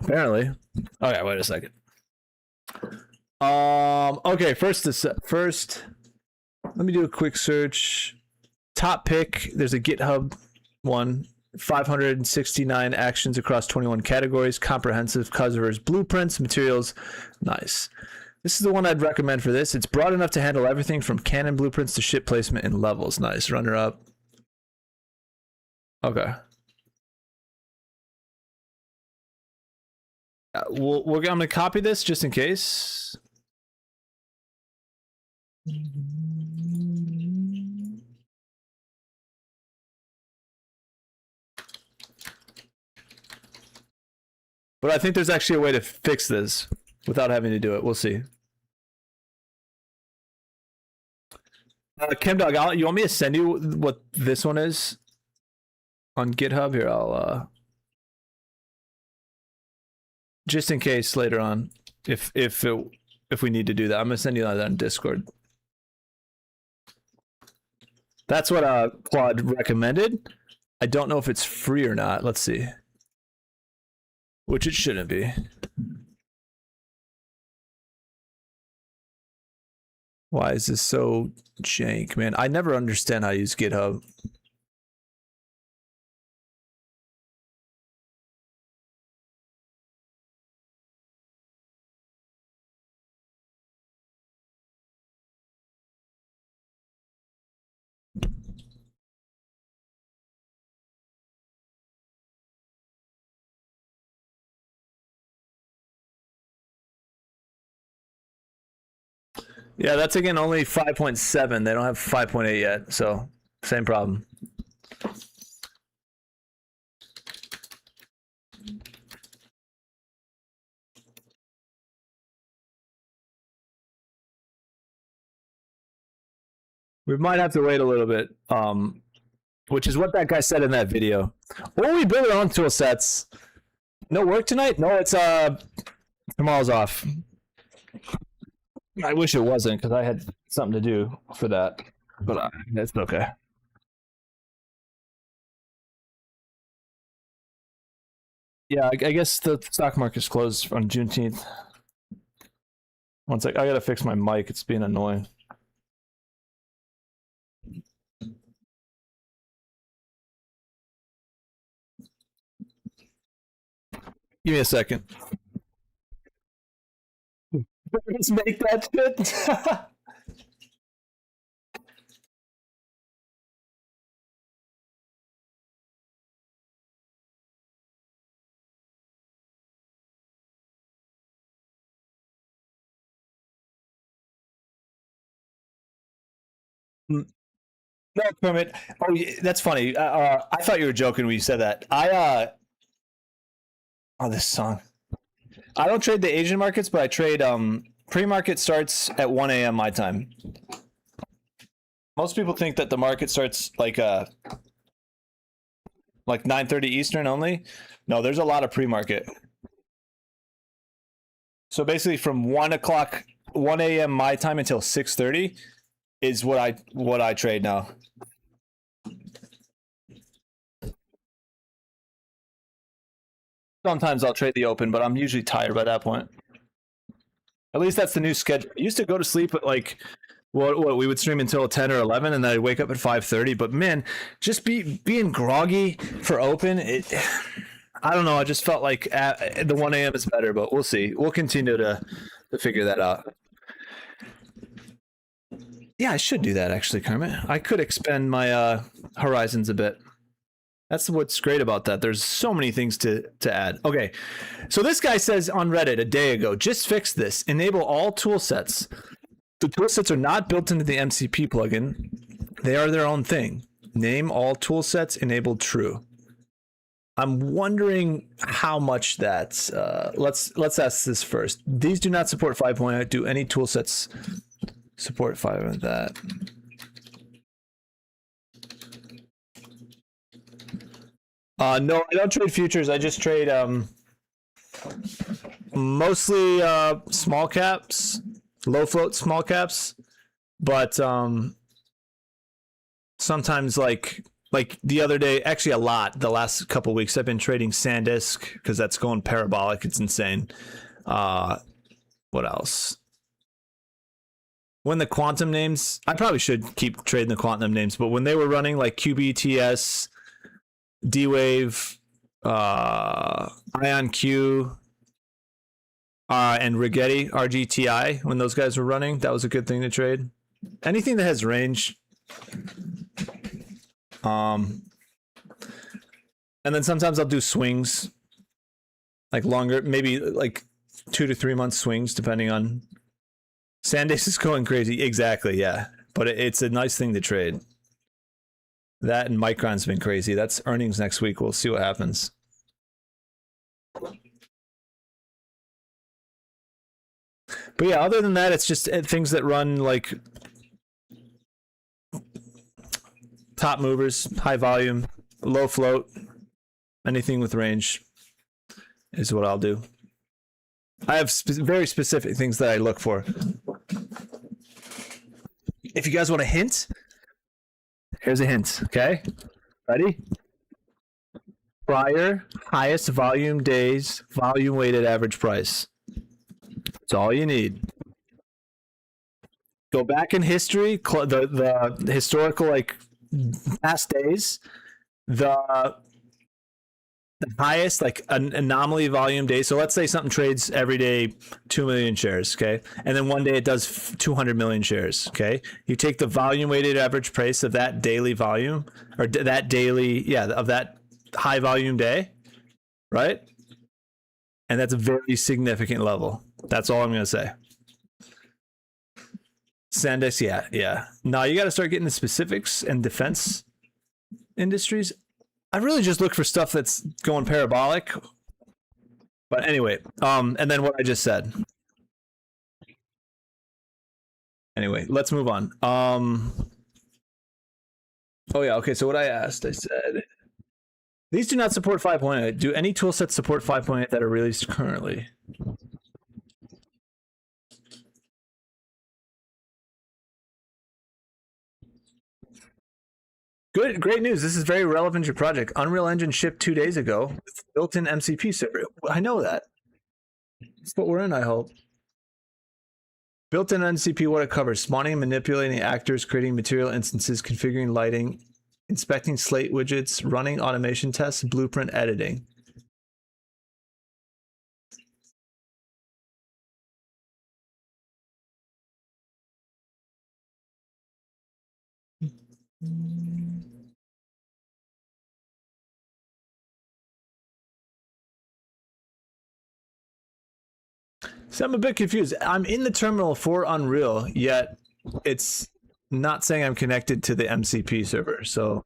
A: Apparently. Okay, wait a second. Okay, first let me do a quick search. Top pick, there's a GitHub one. 569 actions across 21 categories. Comprehensive covers blueprints, materials. Nice. This is the one I'd recommend for this. It's broad enough to handle everything from canon blueprints to ship placement and levels. Nice. Runner up. Okay. I'm going to copy this just in case. But I think there's actually a way to fix this without having to do it. We'll see. ChemDog, you want me to send you what this one is on GitHub? Here, I'll just in case later on, if we need to do that, I'm gonna send you that on Discord. That's what Claude recommended. I don't know if it's free or not. Let's see. Which it shouldn't be. Why is this so jank, man? I never understand how to use GitHub. Yeah, that's again only 5.7. They don't have 5.8 yet, so same problem. We might have to wait a little bit, which is what that guy said in that video. Or we build our own tool sets. No work tonight? No, it's tomorrow's off. I wish it wasn't because I had something to do for that, but it's okay. Yeah, I guess the stock market's closed on Juneteenth. One sec, I gotta fix my mic. It's being annoying. Give me a second. Let's make that shit. No, Kermit. Oh, that's funny. I thought you were joking when you said that. Oh, this song. I don't trade the Asian markets, but I trade pre-market starts at 1 a.m. my time. Most people think that the market starts like 9:30 Eastern only. No, there's a lot of pre-market. So basically from 1 a.m. my time until 6:30 is what I trade now. Sometimes I'll trade the open, but I'm usually tired by that point. At least that's the new schedule. I used to go to sleep at like what we would stream until 10 or 11, and then I'd wake up at 5:30. But man, just being groggy for open, I don't know. I just felt like the 1 a.m. is better, but we'll see. We'll continue to figure that out. Yeah, I should do that actually, Kermit. I could expand my horizons a bit. That's what's great about that. There's so many things to add. Okay, so this guy says on Reddit a day ago, just fix this. Enable all tool sets. The tool sets are not built into the MCP plugin. They are their own thing. Name all tool sets enabled true. I'm wondering how much that's... let's ask this first. These do not support 5.0. Do any tool sets support 5 of that? No, I don't trade futures. I just trade mostly small caps, low float small caps, but sometimes like the other day, actually a lot, the last couple weeks, I've been trading SanDisk because that's going parabolic. It's insane. What else? When the quantum names, I probably should keep trading the quantum names, but when they were running like QBTS, D-Wave, IonQ, and Rigetti, RGTI, when those guys were running, that was a good thing to trade. Anything that has range. And then sometimes I'll do swings, like longer, maybe like 2 to 3 month swings, depending on. SanDisk is going crazy. Exactly, yeah. But it's a nice thing to trade. That and Micron's been crazy. That's earnings next week. We'll see what happens. But yeah, other than that, it's just things that run like top movers, high volume, low float, anything with range is what I'll do. I have very specific things that I look for. If you guys want a hint, Here's a hint. Okay, ready? Prior highest volume days, volume weighted average price. That's all you need. Go back in history, the historical like past days, the highest like an anomaly volume day. So let's say something trades every day 2 million shares, okay? And then one day it does 200 million shares, okay? You take the volume weighted average price of that daily volume or that daily, of that high volume day, right? And that's a very significant level. That's all I'm going to say. Sandex, yeah. Now you got to start getting the specifics and defense industries. I really just look for stuff that's going parabolic. But anyway, and then what I just said. Anyway, let's move on. Oh yeah, okay, so what I asked, I said, these do not support 5.8. Do any tool sets support 5.8 that are released currently? Great news. This is very relevant to your project. Unreal Engine shipped 2 days ago with built-in MCP server. I know that. That's what we're in, I hope. Built-in MCP, what it covers: spawning and manipulating actors, creating material instances, configuring lighting, inspecting slate widgets, running automation tests, blueprint editing. So I'm a bit confused. I'm in the terminal for Unreal, yet it's not saying I'm connected to the MCP server. So,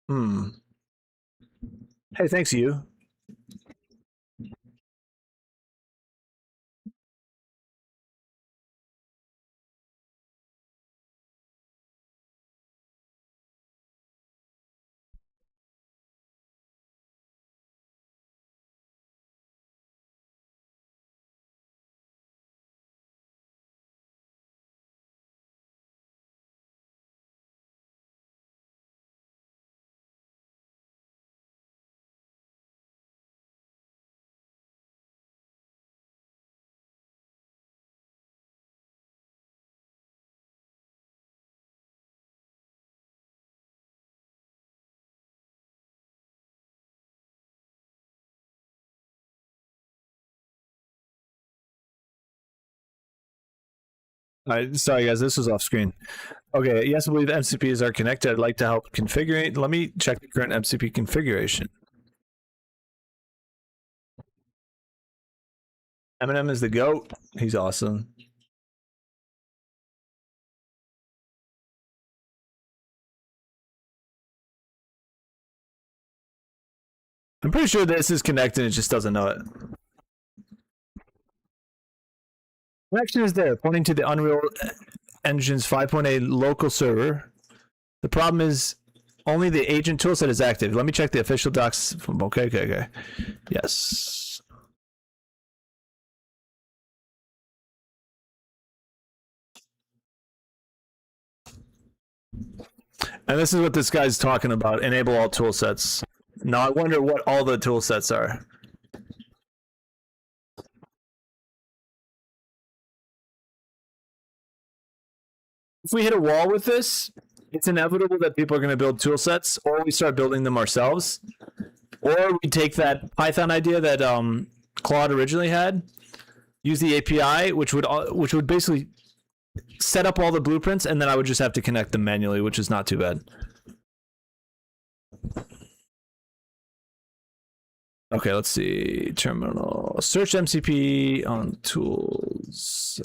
A: Hey, thanks you. Sorry guys, this was off screen. Okay, yes, I believe MCPs are connected. I'd like to help configure. Let me check the current MCP configuration. Eminem is the GOAT. He's awesome. I'm pretty sure this is connected, it just doesn't know it. Connection is there, pointing to the Unreal Engine's 5.8 local server. The problem is only the agent toolset is active. Let me check the official docs. Okay. Yes. And this is what this guy's talking about. Enable all tool sets. Now I wonder what all the tool sets are. If we hit a wall with this, it's inevitable that people are going to build tool sets, or we start building them ourselves, or we take that Python idea that Claude originally had, use the API, which would basically set up all the blueprints, and then I would just have to connect them manually, which is not too bad. Okay, let's see. Terminal. Search MCP on tools.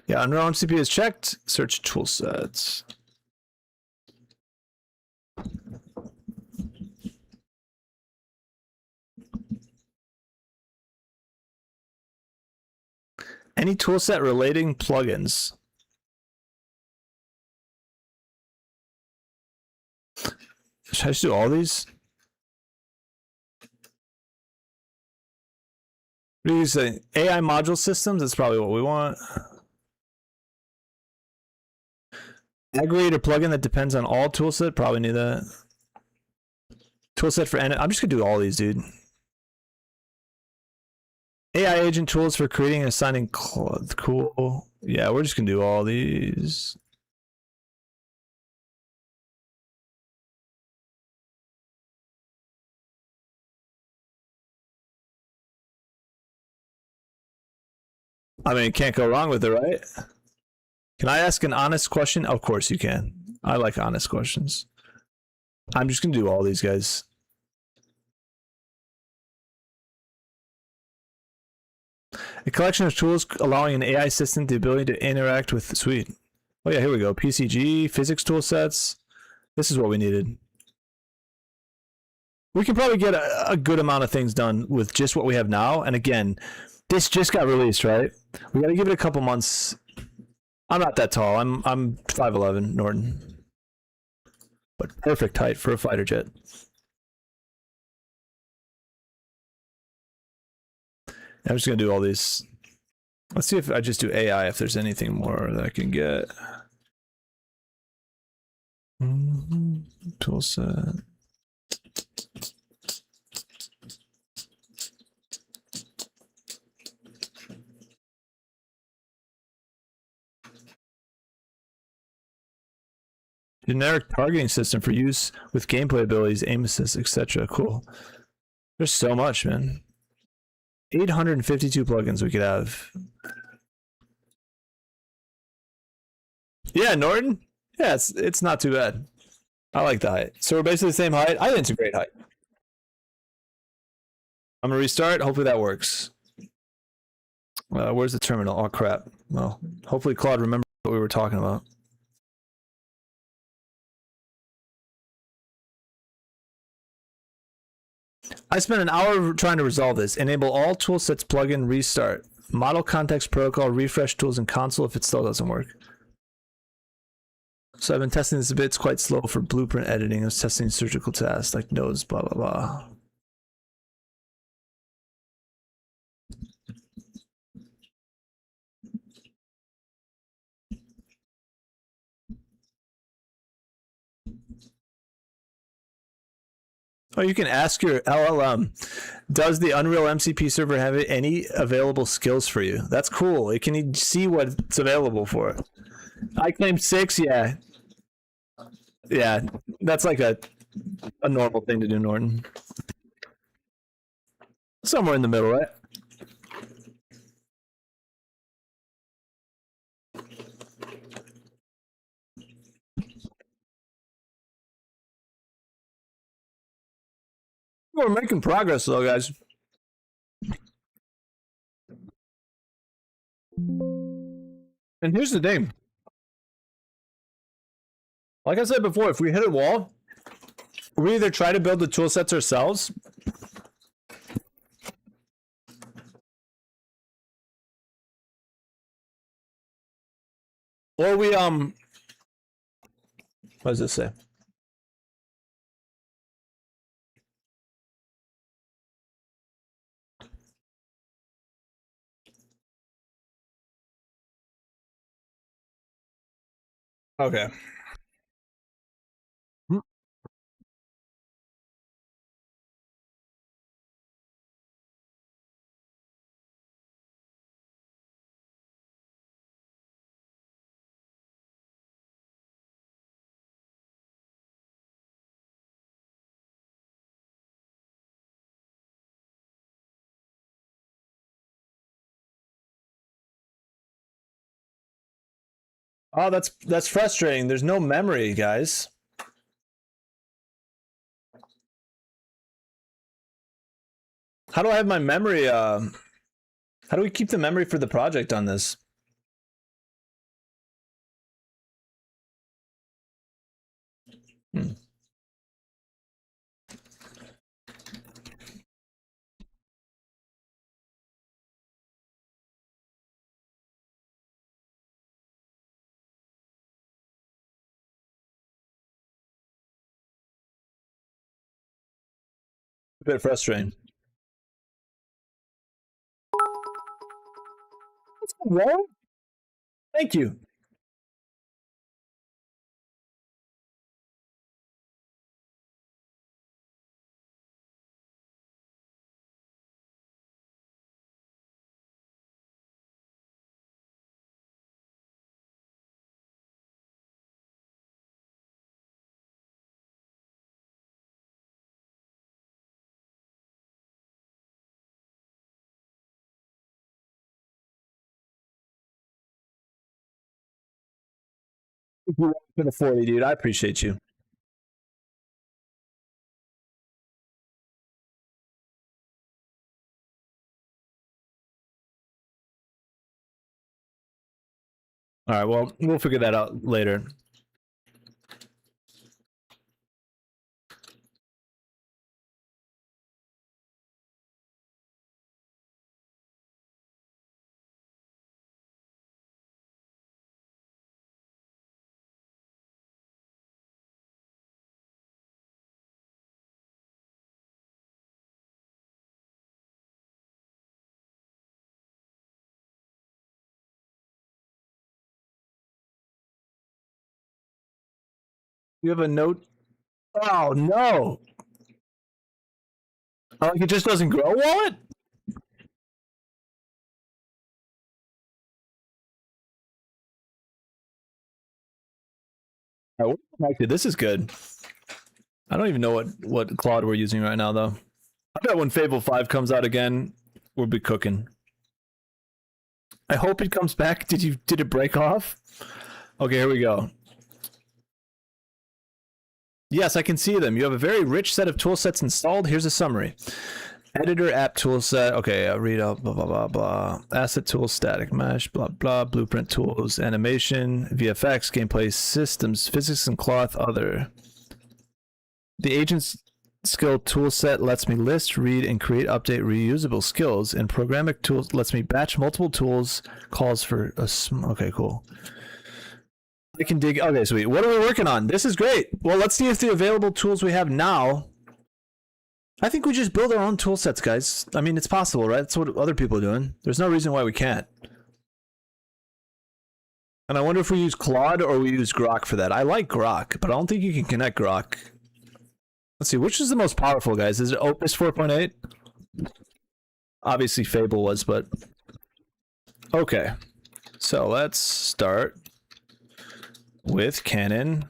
A: Yeah, Unreal MCP is checked. Search tool sets. Any toolset relating plugins. Should I just do all these? What are you saying? AI module systems? That's probably what we want. Aggregator plugin that depends on all toolset. Probably need that. Toolset for I'm just gonna do all these, dude. AI agent tools for creating and assigning Claude. Cool. Yeah, we're just gonna do all these. I mean, can't go wrong with it, right? Can I ask an honest question? Of course you can. I like honest questions. I'm just gonna do all these guys. A collection of tools allowing an AI assistant the ability to interact with the suite. Oh yeah, here we go. PCG, physics tool sets. This is what we needed. We can probably get a good amount of things done with just what we have now. And again, this just got released, right? We got to give it a couple months. I'm not that tall. I'm 5'11", Norton. But perfect height for a fighter jet. I'm just going to do all these. Let's see if I just do AI, if there's anything more that I can get. Tool set. Generic targeting system for use with gameplay abilities, aim assist, etc. Cool. There's so much, man. 852 plugins we could have. Yeah, Norton. Yeah, it's not too bad. I like the height. So we're basically the same height. I think it's a great height. I'm gonna restart. Hopefully that works. Where's the terminal? Oh crap. Well, hopefully Claude remembers what we were talking about. I spent an hour trying to resolve this. Enable all toolsets plugin restart. Model context protocol, refresh tools in console if it still doesn't work. So I've been testing this a bit. It's quite slow for blueprint editing. I was testing surgical tasks like nodes, blah, blah, blah. Oh, you can ask your LLM, does the Unreal MCP server have any available skills for you? That's cool. It can see what's available for it. I claim 6, yeah. Yeah, that's like a normal thing to do, Norton. Somewhere in the middle, right? We're making progress though, guys. And here's the thing. Like I said before, if we hit a wall, we either try to build the tool sets ourselves, or we what does this say? Okay. Oh, that's frustrating. There's no memory, guys. How do I have my memory? How do we keep the memory for the project on this? A bit frustrating. Well, thank you. You can afford it, dude. I appreciate you. All right, well, we'll figure that out later. You have a note? Oh, no. Oh, it just doesn't grow, wallet? Oh, actually, this is good. I don't even know what Claude we're using right now, though. I bet when Fable 5 comes out again, we'll be cooking. I hope it comes back. Did it break off? Okay, here we go. Yes, I can see them. You have a very rich set of tool sets installed. Here's a summary. Editor, app toolset. Okay, read up, blah, blah, blah, blah. Asset tools, static mesh, blah, blah. Blueprint tools, animation, VFX, gameplay systems, physics and cloth, other. The agent's skill toolset lets me list, read, and create update reusable skills. And programmatic tools lets me batch multiple tools, calls for a okay, cool. I can dig. Okay, sweet. What are we working on? This is great. Well, let's see if the available tools we have now. I think we just build our own tool sets, guys. I mean, it's possible, right? That's what other people are doing. There's no reason why we can't. And I wonder if we use Claude or we use Grok for that. I like Grok, but I don't think you can connect Grok. Let's see, which is the most powerful, guys? Is it Opus 4.8? Obviously Fable was, but... Okay. So let's start with Canon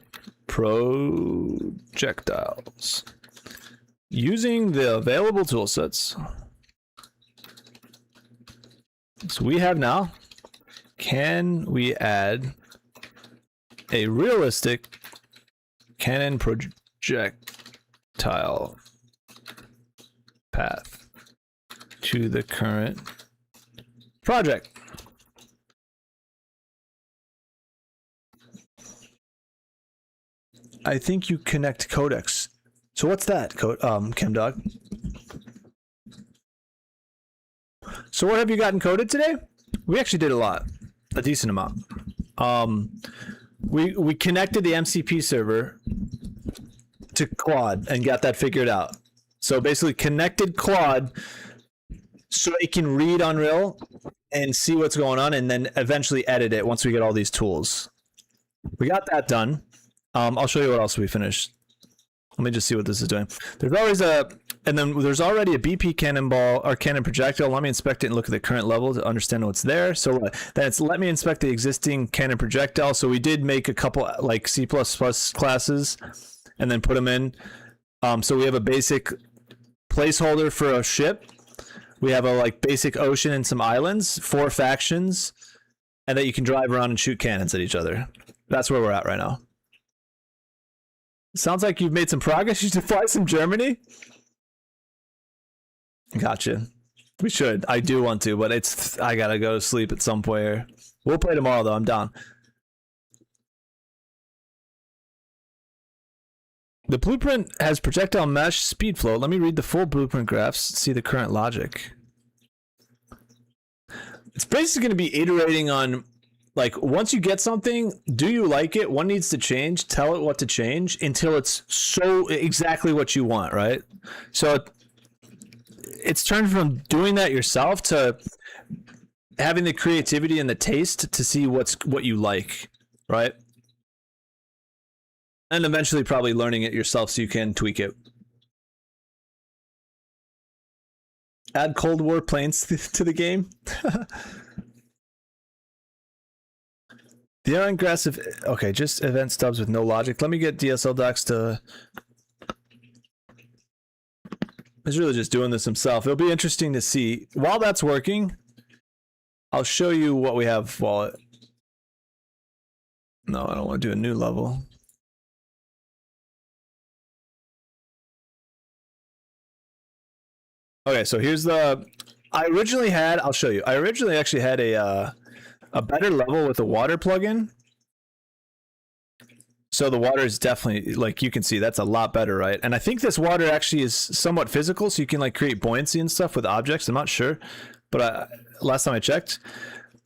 A: projectiles. Using the available toolsets. So we have now, can we add a realistic Canon projectile path to the current project? I think you connect codecs. So what's that, ChemDog? So what have you gotten coded today? We actually did a decent amount. We connected the MCP server to Claude and got that figured out. So basically connected Claude so it can read Unreal and see what's going on and then eventually edit it once we get all these tools. We got that done. I'll show you what else we finished. Let me just see what this is doing. There's always there's already a BP cannonball or cannon projectile. Let me inspect it and look at the current level to understand what's there. So that's let me inspect the existing cannon projectile. So we did make a couple like C++ classes and then put them in. So we have a basic placeholder for a ship. We have a like basic ocean and some islands, 4 factions, and that you can drive around and shoot cannons at each other. That's where we're at right now. Sounds like you've made some progress. You should fly some Germany. Gotcha. We should. I do want to, but I gotta go to sleep at some point here. We'll play tomorrow though. I'm down. The blueprint has projectile mesh speed flow. Let me read the full blueprint graphs. See the current logic. It's basically going to be iterating on, like, once you get something, do you like it? What needs to change? Tell it what to change until it's so exactly what you want, right? So it's turned from doing that yourself to having the creativity and the taste to see what you like, right? And eventually probably learning it yourself so you can tweak it. Add Cold War planes to the game. The unaggressive. Okay, just event stubs with no logic. Let me get DSL docs to. He's really just doing this himself. It'll be interesting to see. While that's working, I'll show you what we have while it. No, I don't want to do a new level. Okay, so here's the. I originally had. I'll show you. I originally actually had a better level with a water plugin. So the water is definitely, like you can see, that's a lot better, right? And I think this water actually is somewhat physical, so you can like create buoyancy and stuff with objects. I'm not sure, but last time I checked.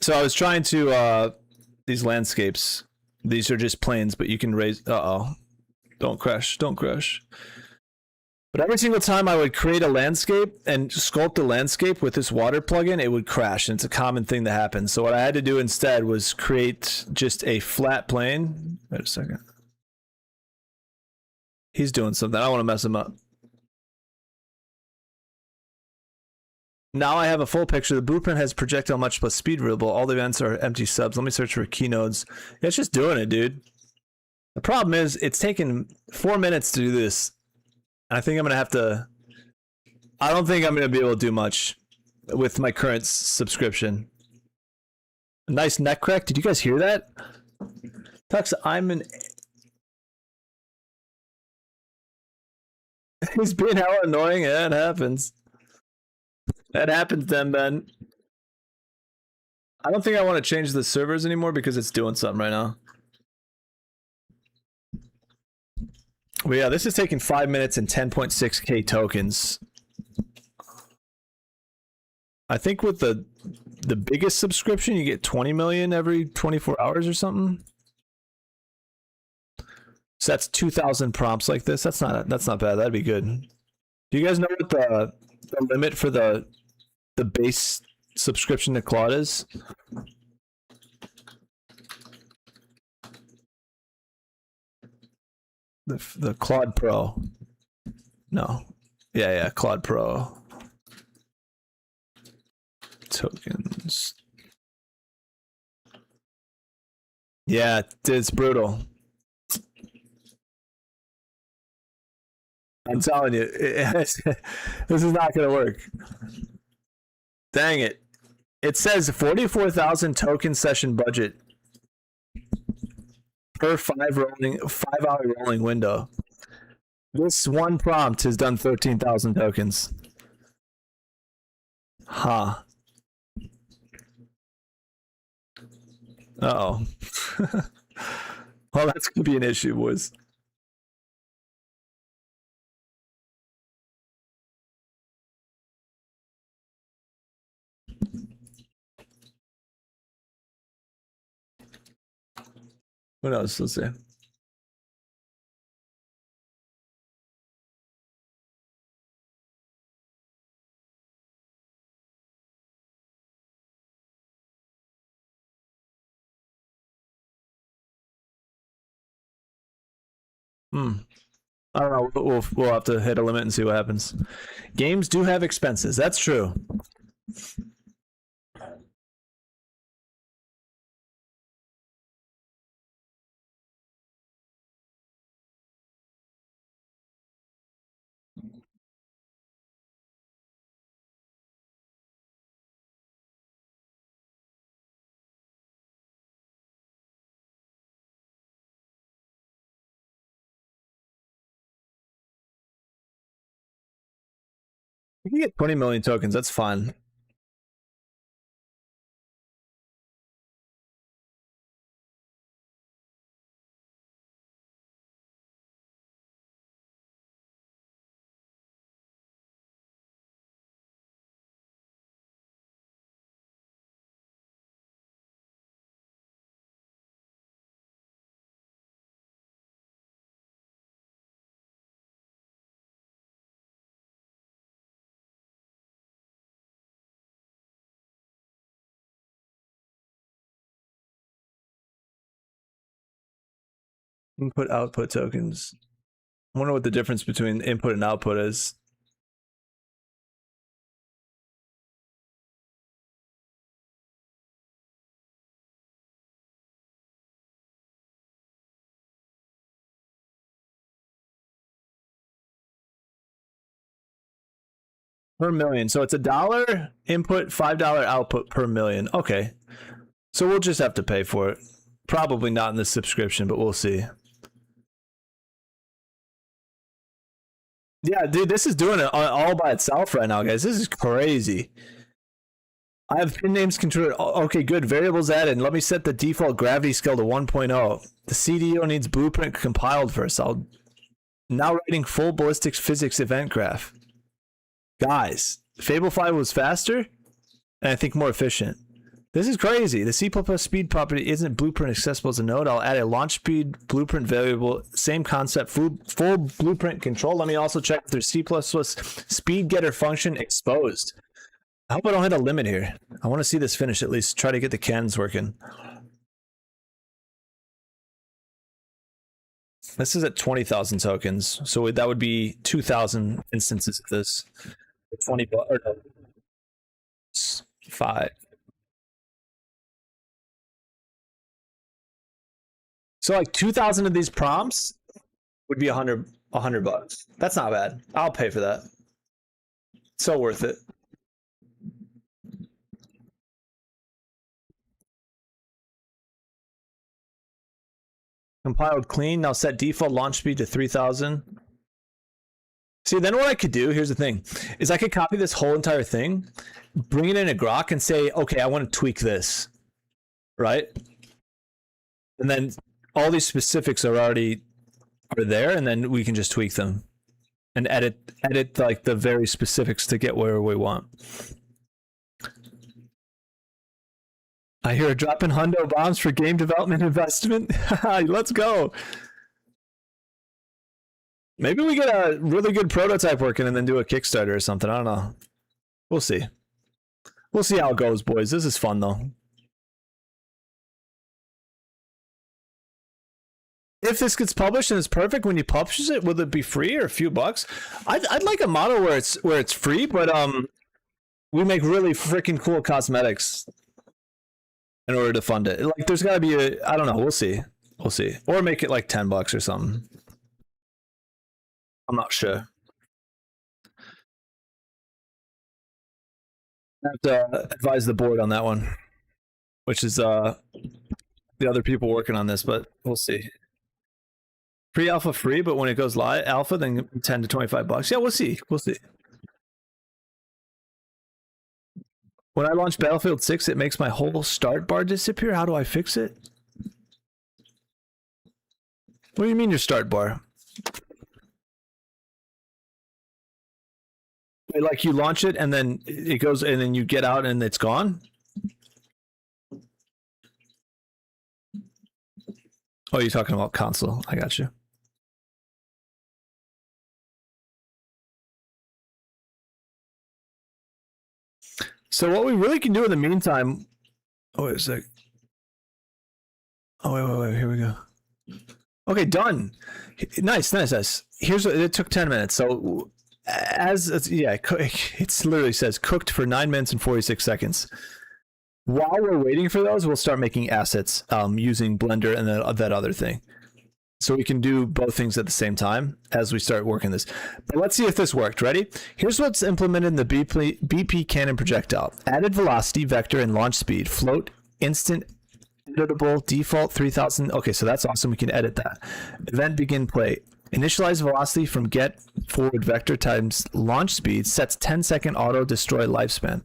A: So I was trying to these landscapes. These are just planes, but you can raise. Don't crash! Don't crash! But every single time I would create a landscape and sculpt a landscape with this water plugin, it would crash, and it's a common thing that happens. So what I had to do instead was create just a flat plane. Wait a second. He's doing something. I don't want to mess him up. Now I have a full picture. The blueprint has projectile much plus speed variable. All the events are empty subs. Let me search for keynodes. Yeah, it's just doing it, dude. The problem is it's taken 4 minutes to do this. I think I'm going to have to... I don't think I'm going to be able to do much with my current subscription. Nice neck crack. Did you guys hear that? Tux, I'm an... He's being hella annoying. Yeah, it happens. That happens then, Ben. I don't think I want to change the servers anymore because it's doing something right now. But yeah, this is taking 5 minutes and 10.6k tokens. I think with the biggest subscription, you get 20 million every 24 hours or something. So that's 2,000 prompts like this. That's not bad. That'd be good. Do you guys know what the limit for the base subscription to Claude is? The Claude Pro. No. Yeah, Claude Pro. Tokens. Yeah, it's brutal. I'm telling you, this is not going to work. Dang it. It says 44,000 token session budget per 5-hour rolling window. This one prompt has done 13,000 tokens. Huh. Uh-oh. Well, that's going to be an issue, boys. Who knows? Let's see. I don't know. We'll have to hit a limit and see what happens. Games do have expenses. That's true. You can get 20 million tokens. That's fine. Input output tokens. I wonder what the difference between input and output is. Per million. So it's $1 input, $5 output per million. Okay. So we'll just have to pay for it. Probably not in the subscription, but we'll see. Yeah, dude, this is doing it all by itself right now, guys. This is crazy. I have pin names controller. Okay, good. Variables added. Let me set the default gravity scale to 1.0. The CDO needs blueprint compiled first. I'll now writing full ballistics physics event graph. Guys, Fable 5 was faster and I think more efficient. This is crazy. The C++ speed property isn't blueprint accessible as a node. I'll add a launch speed blueprint variable. Same concept, full blueprint control. Let me also check if there's C++ speed getter function exposed. I hope I don't hit a limit here. I want to see this finish at least. Try to get the cannons working. This is at 20,000 tokens. So that would be 2,000 instances of this. 20 or no, 5. So like 2,000 of these prompts would be $100 bucks. That's not bad. I'll pay for that. So worth it. Compiled clean. Now set default launch speed to 3,000. See, then what I could do, here's the thing, is I could copy this whole entire thing, bring it in a grok and say, okay, I want to tweak this, right? And then all these specifics are there, and then we can just tweak them and edit like the very specifics to get where we want. I hear a drop in hundo bombs for game development investment. Let's go. Maybe we get a really good prototype working and then do a Kickstarter or something. I don't know. We'll see. We'll see how it goes, boys. This is fun, though. If this gets published and it's perfect when you publish it, will it be free or a few bucks? I'd like a model where it's free, but we make really freaking cool cosmetics in order to fund it. Like, there's got to be I don't know. We'll see. We'll see. Or make it like $10 or something. I'm not sure. I have to advise the board on that one, which is the other people working on this, but we'll see. Pre-alpha free, but when it goes live, alpha, then 10 to 25 bucks. Yeah, we'll see. We'll see. When I launch Battlefield 6, it makes my whole start bar disappear. How do I fix it? What do you mean your start bar? Like you launch it and then it goes and then you get out and it's gone? Oh, you're talking about console. I got you. So what we really can do in the meantime... Oh, wait a sec. Oh, wait. Here we go. Okay, done. Nice. Here's what it took 10 minutes. So... it literally says cooked for 9 minutes and 46 seconds. While we're waiting for those, we'll start making assets using Blender and that other thing. So we can do both things at the same time as we start working this. But let's see if this worked. Ready? Here's what's implemented in the BP cannon projectile. Added velocity, vector, and launch speed. Float, instant, editable, default, 3000. Okay, so that's awesome. We can edit that. Event begin play. Initialize velocity from get forward vector times launch speed, sets 10-second auto destroy lifespan.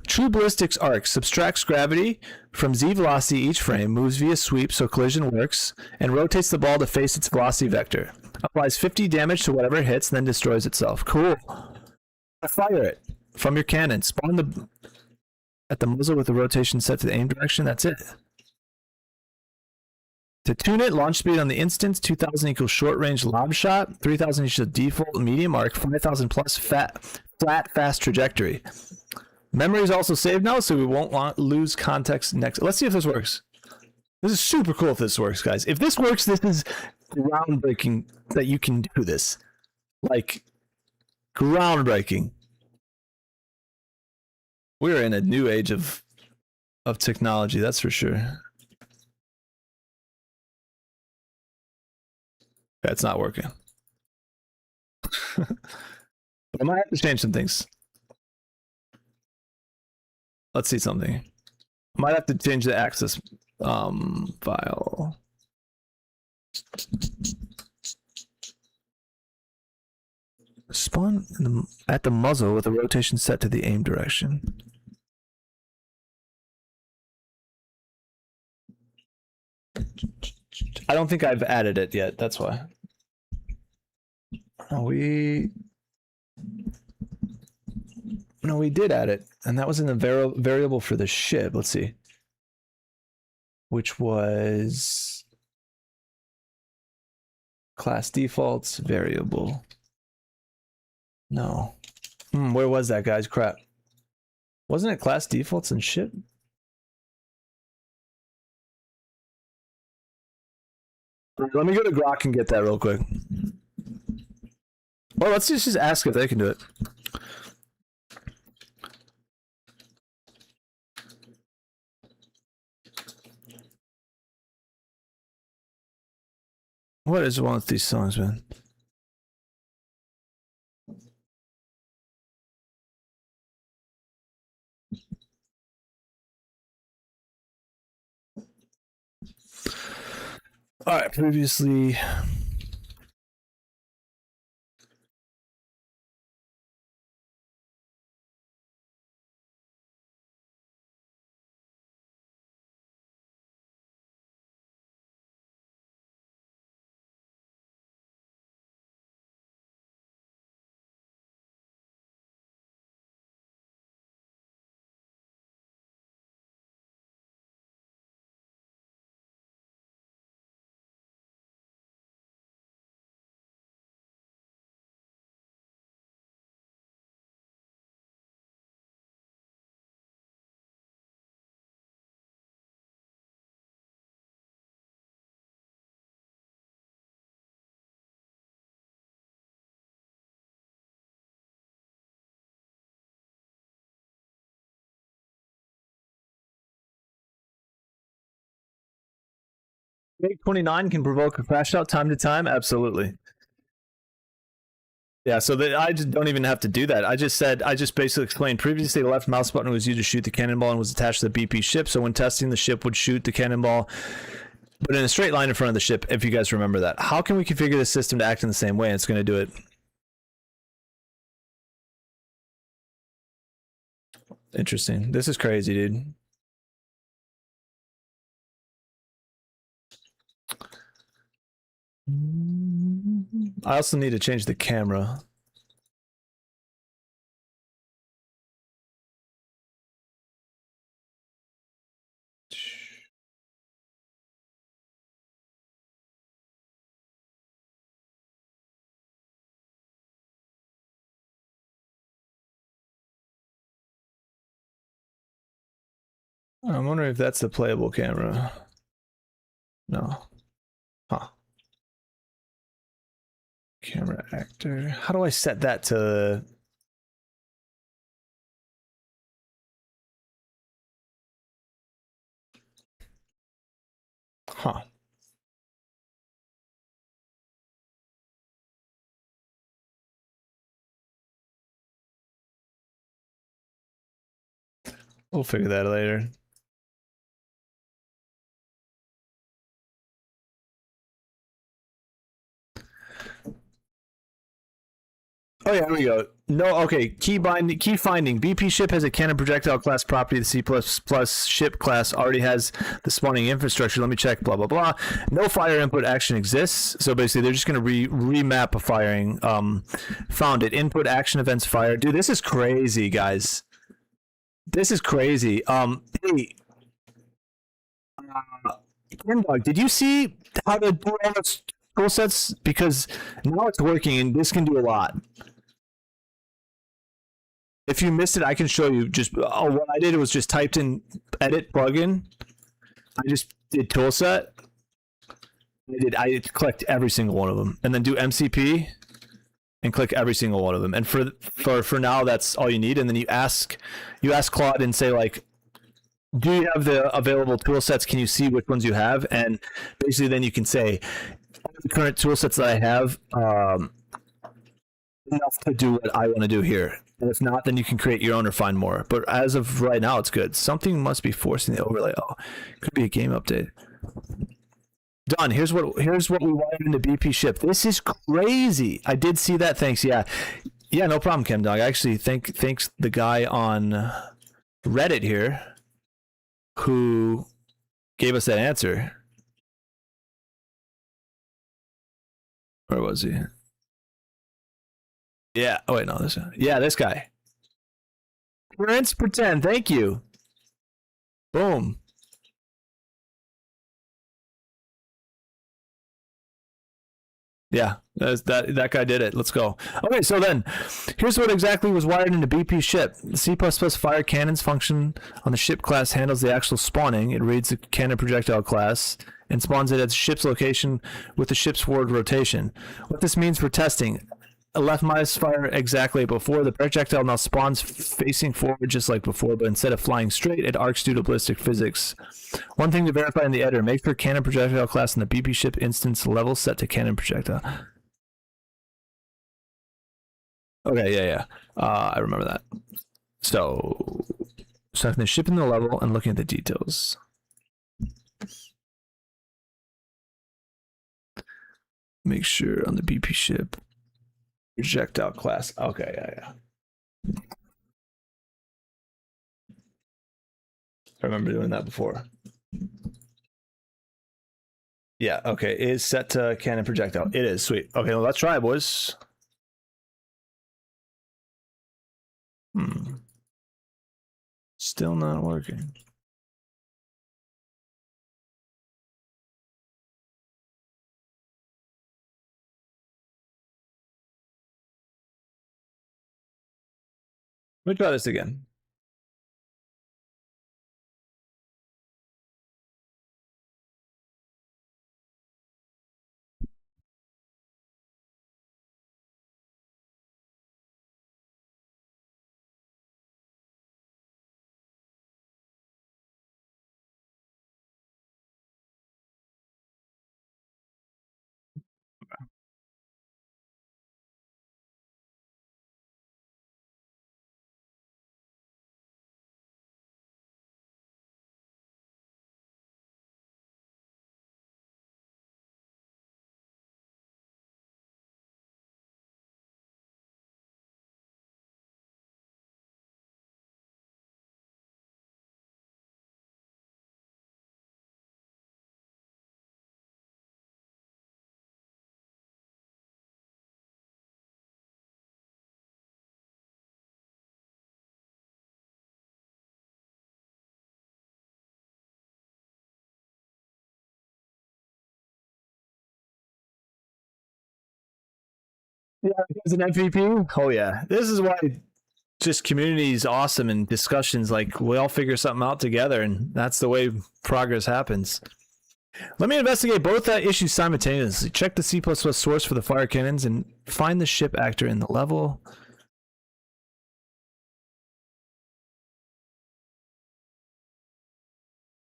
A: True ballistics arc subtracts gravity from z velocity each frame, moves via sweep so collision works, and rotates the ball to face its velocity vector. Applies 50 damage to whatever it hits, then destroys itself. Cool. Fire it from your cannon. Spawn at the muzzle with the rotation set to the aim direction. That's it. To tune it, launch speed on the instance, 2000 equals short range lob shot, 3000 equals default medium arc, 5000 plus flat fast trajectory. Memory is also saved now, so we won't lose context next. Let's see if this works. This is super cool if this works, guys. If this works, this is groundbreaking that you can do this. Like, groundbreaking. We're in a new age of technology, that's for sure. That's not working. I might have to change some things. Let's see something. Might have to change the access file. Spawn at the muzzle with the rotation set to the aim direction. I don't think I've added it yet, that's why. No, we did add it, and that was in the variable for the ship. Let's see. Which was class defaults variable. No. Where was that, guys? Crap. Wasn't it class defaults and ship? Let me go to Grok and get that real quick. Well, let's just ask if they can do it. What is one with these songs, man? All right, previously. Make 29 can provoke a crash out time to time? Absolutely. Yeah, so I just don't even have to do that. I just basically explained previously the left mouse button was used to shoot the cannonball and was attached to the BP ship. So when testing, the ship would shoot the cannonball, but in a straight line in front of the ship, if you guys remember that. How can we configure the system to act in the same way? And it's going to do it. Interesting. This is crazy, dude. I also need to change the camera. I'm wondering if that's the playable camera. No. Huh. Camera actor. How do I set that to... Huh. We'll figure that out later. Oh yeah, here we go. No, okay. Key finding. BP ship has a cannon projectile class property. The C++ ship class already has the spawning infrastructure. Let me check. Blah blah blah. No fire input action exists. So basically, they're just gonna remap a firing. Found it. Input action events fire. Dude, this is crazy, guys. This is crazy. Hey, Dog, did you see how to do all those tool sets? Because now it's working, and this can do a lot. If you missed it, I can show you. Just what I did was just typed in edit plugin, I just did tool set. I clicked every single one of them, and then do MCP and click every single one of them. And for now, that's all you need. And then you ask Claude and say like, do you have the available tool sets? Can you see which ones you have? And basically, then you can say, the current tool sets that I have, enough to do what I want to do here. And if not, then you can create your own or find more. But as of right now, it's good. Something must be forcing the overlay. Oh, could be a game update. Done. Here's what we wired into BP ship. This is crazy. I did see that. Thanks. Yeah, no problem, Chem Dog. Actually, thanks the guy on Reddit here who gave us that answer. Where was he? Yeah. Oh wait, no. This guy. Prince Pretend. Thank you. Boom. Yeah, that guy did it. Let's go. Okay, so then here's what exactly was wired into BP ship. The C++ fire cannons function on the ship class handles the actual spawning. It reads the cannon projectile class and spawns it at the ship's location with the ship's forward rotation. What this means for testing: a left minus fire exactly before, the projectile now spawns facing forward just like before, but instead of flying straight, it arcs due to ballistic physics. One thing to verify in the editor: make sure cannon projectile class in the BP ship instance level set to cannon projectile. Okay, yeah. I remember that. So selecting the ship in the level and looking at the details. Make sure on the BP ship projectile class. Okay, yeah. I remember doing that before. Yeah, okay. It is set to cannon projectile. It is. Sweet. Okay, well, let's try, boys. Still not working. Let me try this again. Yeah, as an MVP. Oh yeah, this is why just community is awesome, and discussions like we all figure something out together, and that's the way progress happens. Let me investigate both issues simultaneously. Check the C++ source for the fire cannons and find the ship actor in the level.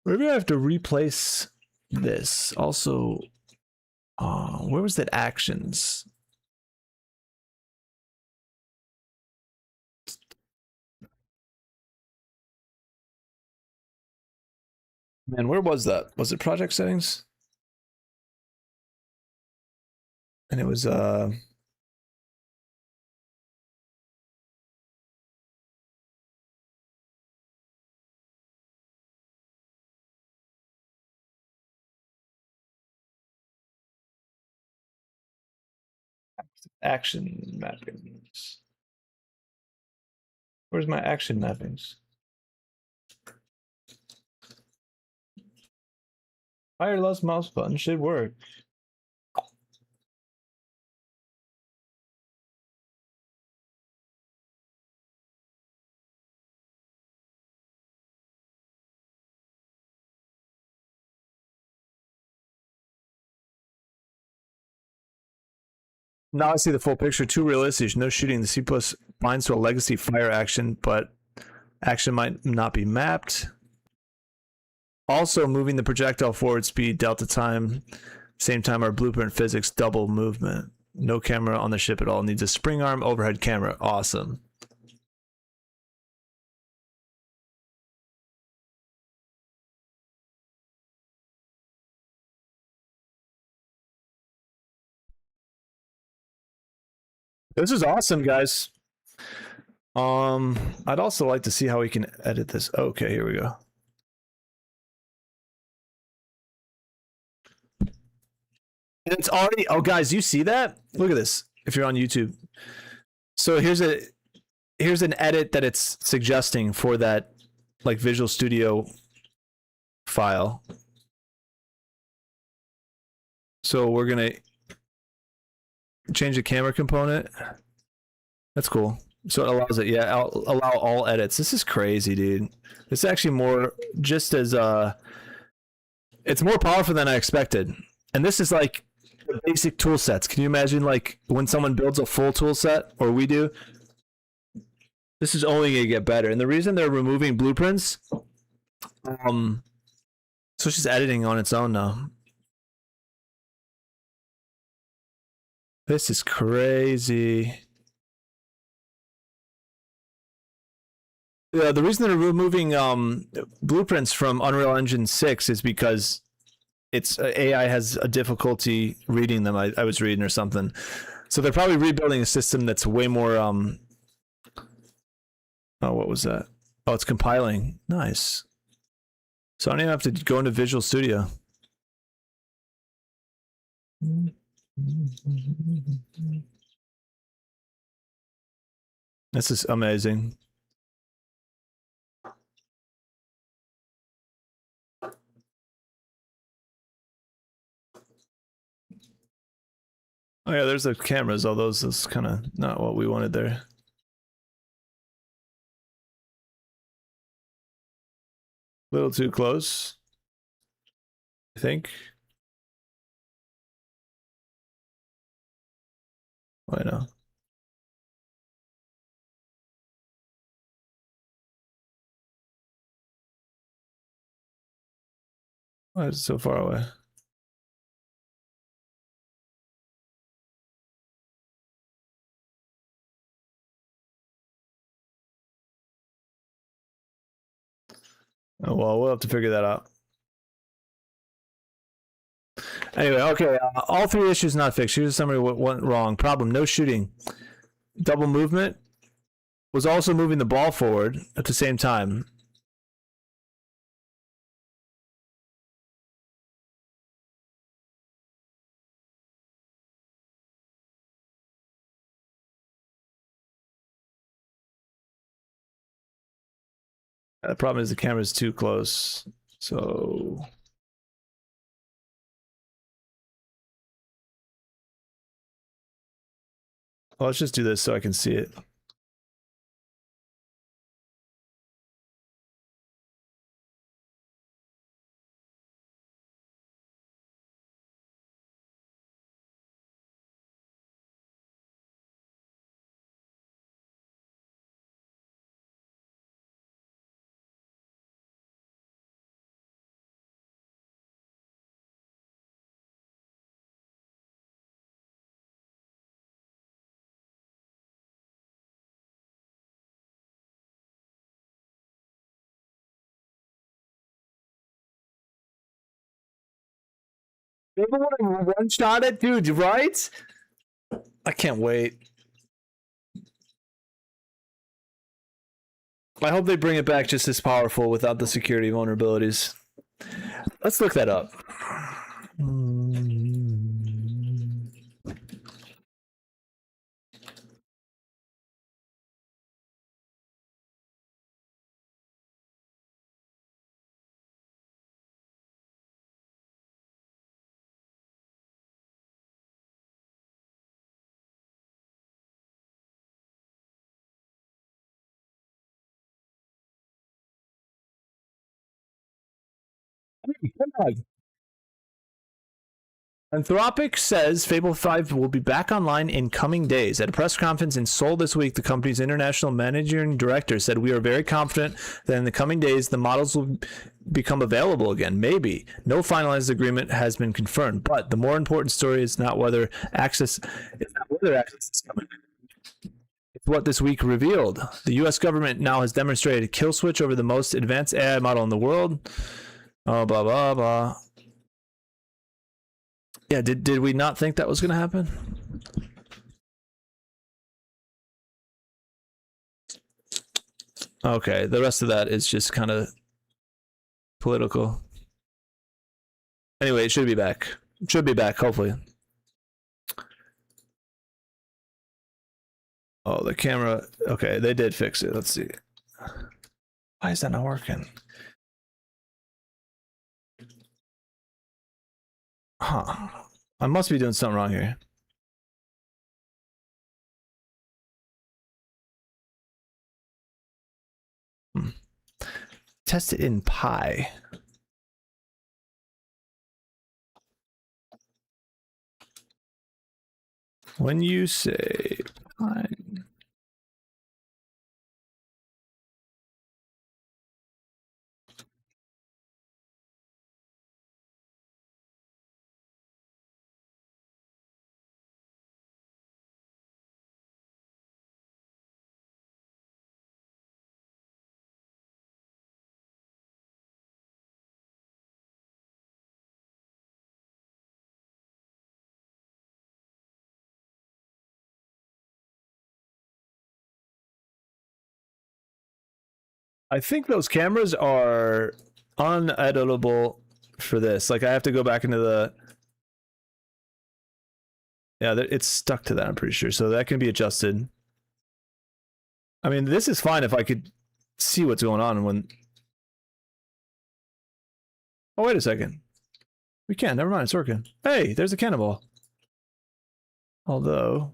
A: Maybe I have to replace this. Also, where was that actions? Man, where was that? Was it project settings? And it was action mappings. Where's my action mappings? Fire less mouse button should work. Now I see the full picture. Too realistic. No shooting. The C plus binds to a legacy fire action, but action might not be mapped. Also, moving the projectile forward speed, delta time, same time our blueprint physics, double movement. No camera on the ship at all. Needs a spring arm overhead camera. Awesome. This is awesome, guys. I'd also like to see how we can edit this. Okay, here we go. And it's already, oh guys, you see that? Look at this. If you're on YouTube. So here's an edit that it's suggesting for that like Visual Studio file. So we're gonna change the camera component. That's cool. So it allows it, yeah, I'll allow all edits. This is crazy, dude. It's actually more just as it's more powerful than I expected. And this is like the basic tool sets. Can you imagine like when someone builds a full tool set, or we do? This is only gonna get better. And the reason they're removing blueprints, so it's just editing on its own now. This is crazy. Yeah, the reason they're removing blueprints from Unreal Engine 6 is because it's AI has a difficulty reading them. I was reading or something. So they're probably rebuilding a system that's way more oh, what was that? Oh, it's compiling. Nice. So I don't even have to go into Visual Studio. This is amazing. Oh yeah, there's the cameras. All those is kind of not what we wanted there. A little too close, I think. Why no? Why is it so far away? Oh well, we'll have to figure that out. Anyway, okay. All three issues not fixed. Here's a summary of what went wrong. Problem: no shooting. Double movement was also moving the ball forward at the same time. The problem is the camera's too close. So well, let's just do this so I can see it. People want to one shot it, dude, right? I can't wait. I hope they bring it back just as powerful without the security vulnerabilities. Let's look that up. Hey, come on. Anthropic says Fable 5 will be back online in coming days. At a press conference in Seoul this week, the company's international managing director said, "We are very confident that in the coming days, the models will become available again. Maybe. No finalized agreement has been confirmed, but the more important story is not whether access is coming. It's what this week revealed. The U.S. government now has demonstrated a kill switch over the most advanced AI model in the world." Oh, blah, blah, blah. Yeah, did we not think that was going to happen? Okay, the rest of that is just kind of political. Anyway, it should be back. It should be back, hopefully. Oh, the camera. Okay, they did fix it. Let's see. Why is that not working? Huh. I must be doing something wrong here. Test it in Pi. When you say Pi. I think those cameras are uneditable for this. Like, I have to go back into the... Yeah, it's stuck to that, I'm pretty sure. So that can be adjusted. I mean, this is fine if I could see what's going on when... Oh, wait a second. We can. Never mind. It's working. Hey, there's a cannonball. Although...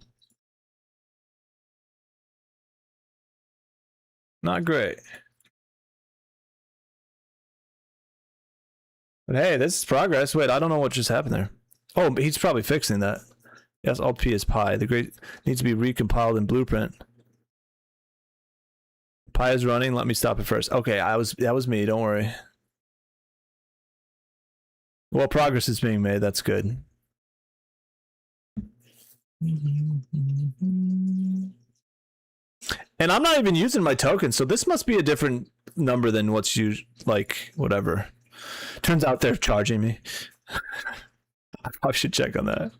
A: not great. But hey, this is progress. Wait, I don't know what just happened there. Oh, he's probably fixing that. Yes, Alt P is Pi. The great needs to be recompiled in Blueprint. Pi is running. Let me stop it first. Okay, that was me. Don't worry. Well, progress is being made. That's good. And I'm not even using my token, so this must be a different number than what's used. Like, whatever. Turns out they're charging me. I probably should check on that.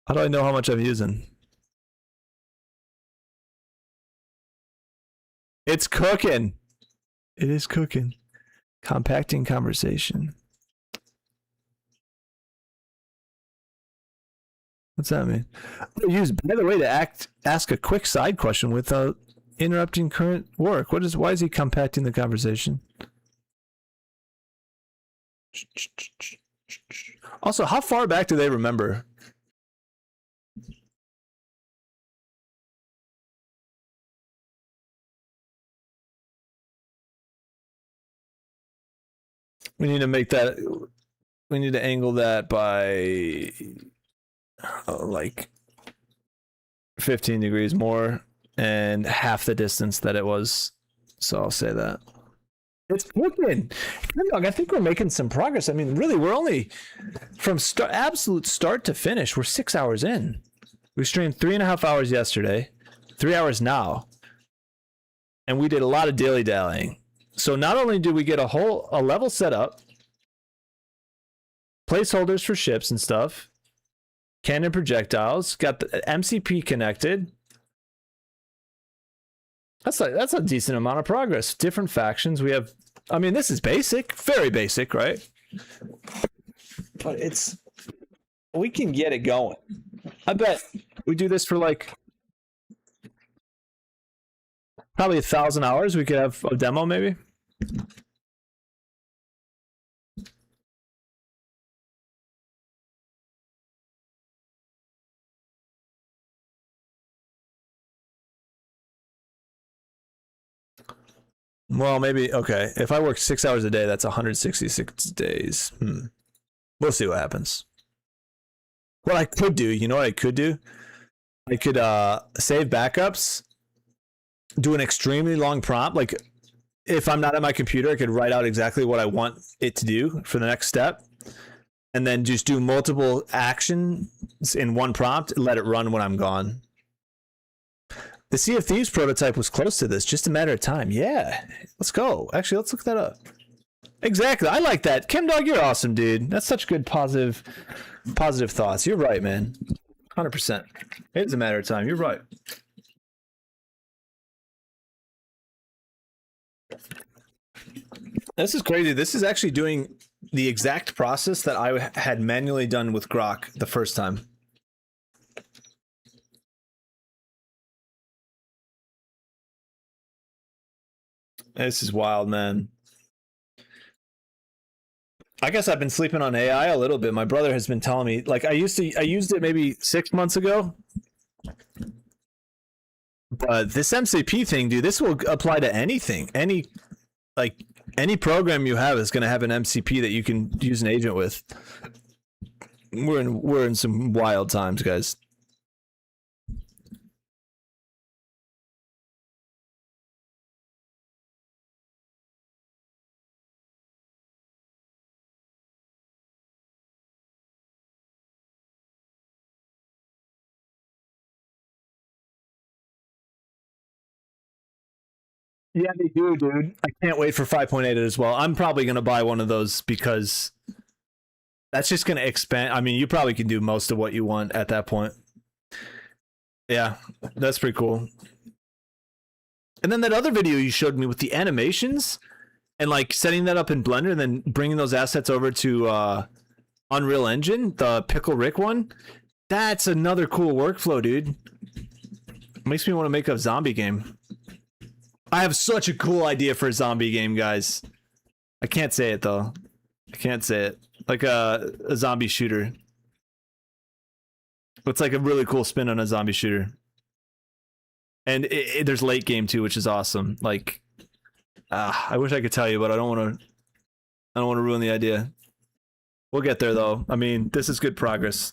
A: How do I know how much I'm using? It's cooking. It is cooking. Compacting conversation. What's that mean? Use, by the way, to ask a quick side question without interrupting current work. Why is he compacting the conversation? Also, how far back do they remember? We need to make that. We need to angle that by like 15 degrees more and half the distance that it was. So I'll say that. It's cooking. I think we're making some progress. I mean, really, we're only from absolute start to finish. We're 6 hours in. We streamed 3.5 hours yesterday, 3 hours now, and we did a lot of dilly dallying. So not only did we get a level set up, placeholders for ships and stuff, cannon projectiles, got the MCP connected. That's a decent amount of progress. Different factions. We have, I mean, this is basic, very basic, right? But we can get it going. I bet we do this for like probably 1,000 hours. We could have a demo maybe. Well, maybe okay. If I work 6 hours a day, that's 166 days. We'll see what happens. What I could do, you know what I could do? I could save backups, do an extremely long prompt. Like if I'm not at my computer, I could write out exactly what I want it to do for the next step, and then just do multiple actions in one prompt and let it run when I'm gone. The Sea of Thieves prototype was close to this, just a matter of time. Yeah, let's go. Actually, let's look that up. Exactly, I like that. Kim Dog, you're awesome, dude. That's such good positive thoughts. You're right, man. 100%. It is a matter of time. You're right. This is crazy. This is actually doing the exact process that I had manually done with Grok the first time. This is wild, man. I guess I've been sleeping on AI a little bit. My brother has been telling me, like I used it maybe 6 months ago. But this MCP thing, dude, this will apply to anything. Any program you have is going to have an MCP that you can use an agent with. We're in some wild times, guys. Yeah, they do, dude. I can't wait for 5.8 as well. I'm probably going to buy one of those because that's just going to expand. I mean, you probably can do most of what you want at that point. Yeah, that's pretty cool. And then that other video you showed me with the animations and like setting that up in Blender and then bringing those assets over to Unreal Engine, the Pickle Rick one. That's another cool workflow, dude. Makes me want to make a zombie game. I have such a cool idea for a zombie game, guys. I can't say it though. I can't say it. Like a zombie shooter. It's like a really cool spin on a zombie shooter. And there's late game too, which is awesome. Like, I wish I could tell you, but I don't want to ruin the idea. We'll get there though. I mean, this is good progress.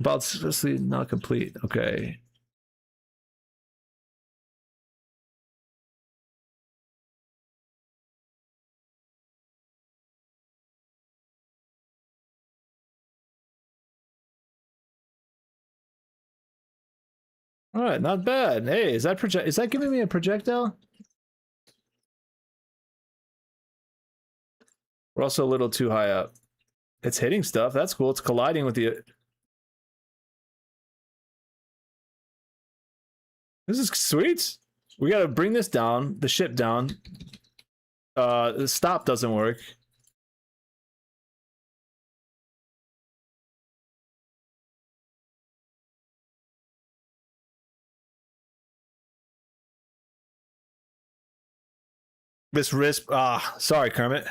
A: About successfully not complete. Okay. All right, not bad. Hey, is that giving me a projectile? We're also a little too high up. It's hitting stuff. That's cool. It's colliding with the. This is sweet. We gotta bring this down, the ship down. The stop doesn't work. This wrist. Sorry, Kermit.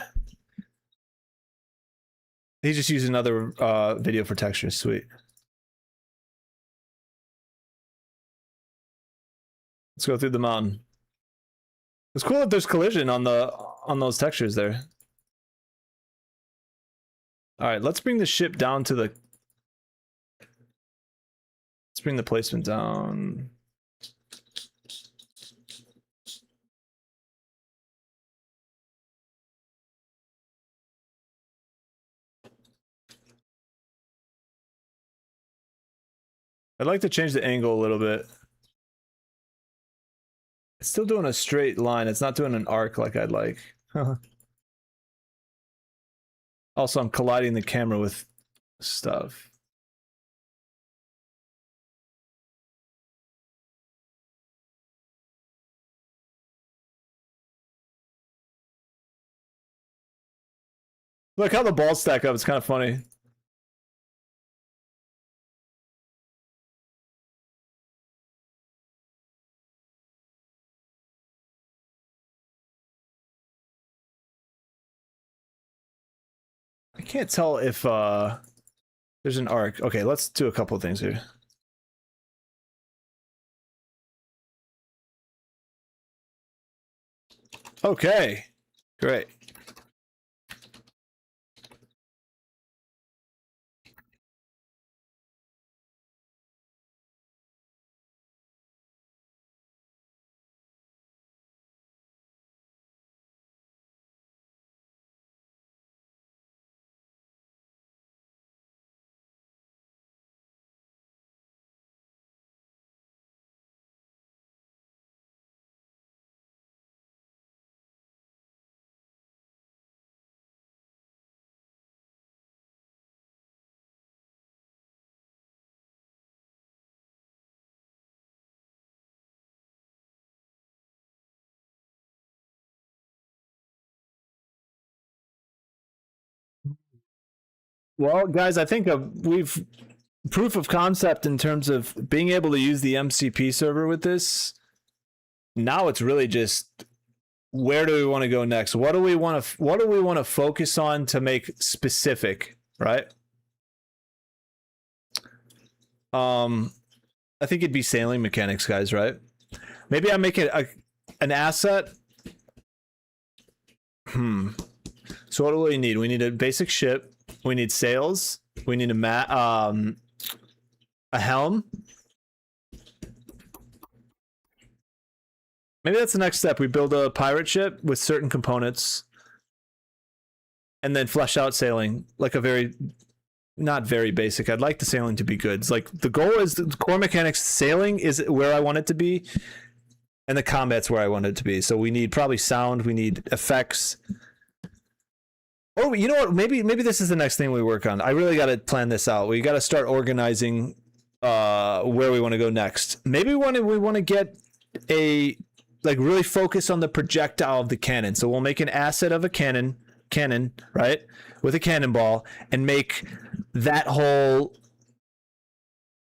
A: He just used another video for textures. Sweet. Let's go through the mountain. It's cool that there's collision on those textures there. All right, let's bring the ship down to the. Let's bring the placement down. I'd like to change the angle a little bit. It's still doing a straight line. It's not doing an arc like I'd like. Also, I'm colliding the camera with stuff. Look how the balls stack up. It's kind of funny. I can't tell if there's an arc. Okay, let's do a couple of things here. Okay, great. Well, guys, I think we've proof of concept in terms of being able to use the MCP server with this. Now it's really just where do we want to go next? What do we want to focus on to make specific, right? I think it'd be sailing mechanics, guys, right? Maybe I make it an asset. So what do we need? We need a basic ship. We need sails. We need a helm. Maybe that's the next step. We build a pirate ship with certain components and then flesh out sailing like a very, not very basic. I'd like the sailing to be good. It's like the goal is the core mechanics. Sailing is where I want it to be and the combat's where I want it to be. So we need probably sound. We need effects. Oh, you know what? Maybe this is the next thing we work on. I really got to plan this out. We got to start organizing where we want to go next. Maybe we want to get a really focus on the projectile of the cannon. So we'll make an asset of a cannon, right, with a cannonball, and make that whole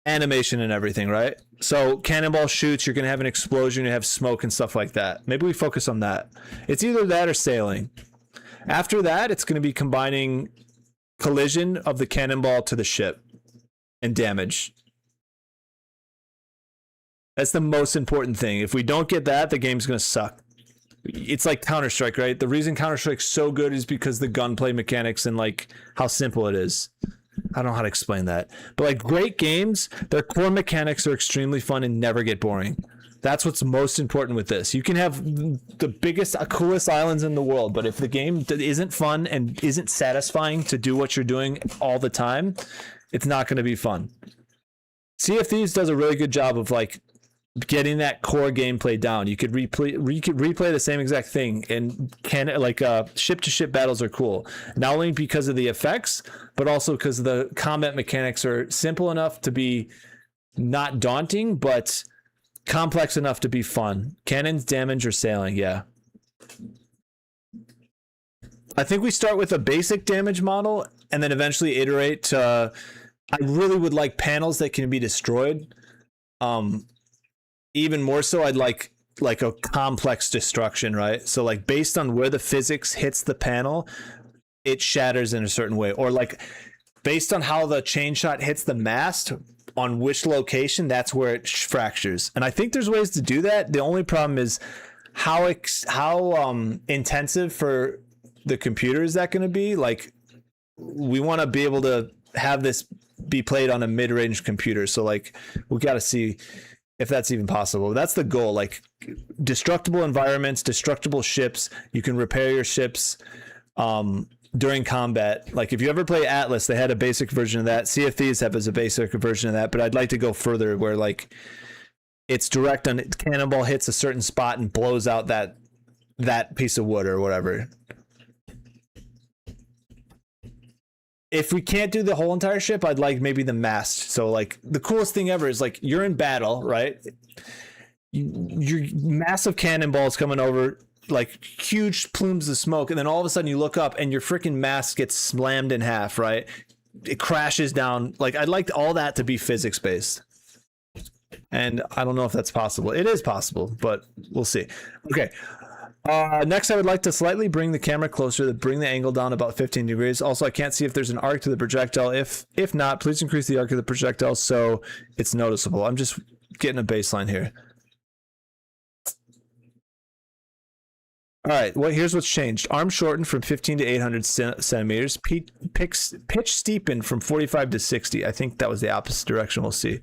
A: animation and everything, right? So cannonball shoots, you're gonna have an explosion, you have smoke and stuff like that. Maybe we focus on that. It's either that or sailing. After that, it's going to be combining collision of the cannonball to the ship and damage. That's the most important thing. If we don't get that, the game's going to suck. It's like Counter-Strike, right? The reason Counter-Strike's so good is because the gunplay mechanics and like how simple it is. I don't know how to explain that. But like great games, their core mechanics are extremely fun and never get boring. That's what's most important with this. You can have the biggest, coolest islands in the world, but if the game isn't fun and isn't satisfying to do what you're doing all the time, it's not going to be fun. Sea of Thieves does a really good job of like getting that core gameplay down. You could replay the same exact thing, and ship-to-ship battles are cool. Not only because of the effects, but also because the combat mechanics are simple enough to be not daunting, but complex enough to be fun. Cannons, damage, or sailing, yeah. I think we start with a basic damage model and then eventually iterate to... I really would like panels that can be destroyed. Even more so, I'd like a complex destruction, right? So like based on where the physics hits the panel, it shatters in a certain way. Or like based on how the chain shot hits the mast, on which location, that's where it fractures. And I think there's ways to do that. The only problem is how intensive for the computer is that going to be? Like, we want to be able to have this be played on a mid-range computer. So like, we got to see if that's even possible. That's the goal. Like, destructible environments, destructible ships. You can repair your ships during combat. Like if you ever play Atlas, they had a basic version of that. Sea of Thieves has a basic version of that, but I'd like to go further where like it's direct on cannonball hits a certain spot and blows out that piece of wood or whatever. If we can't do the whole entire ship, I'd like maybe the mast. So like the coolest thing ever is like you're in battle, right? Your massive cannonballs coming over, like huge plumes of smoke, and then all of a sudden you look up and your freaking mast gets slammed in half, right? It crashes down. Like I'd like all that to be physics based, and I don't know if that's possible. It is possible, but we'll see. Okay, next I would like to slightly bring the camera closer, to bring the angle down about 15 degrees. Also, I can't see if there's an arc to the projectile. If not, please increase the arc of the projectile so it's noticeable. I'm just getting a baseline here. All right. Well, here's what's changed. Arm shortened from 15 to 800 centimeters. Pitch steepened from 45 to 60. I think that was the opposite direction. We'll see.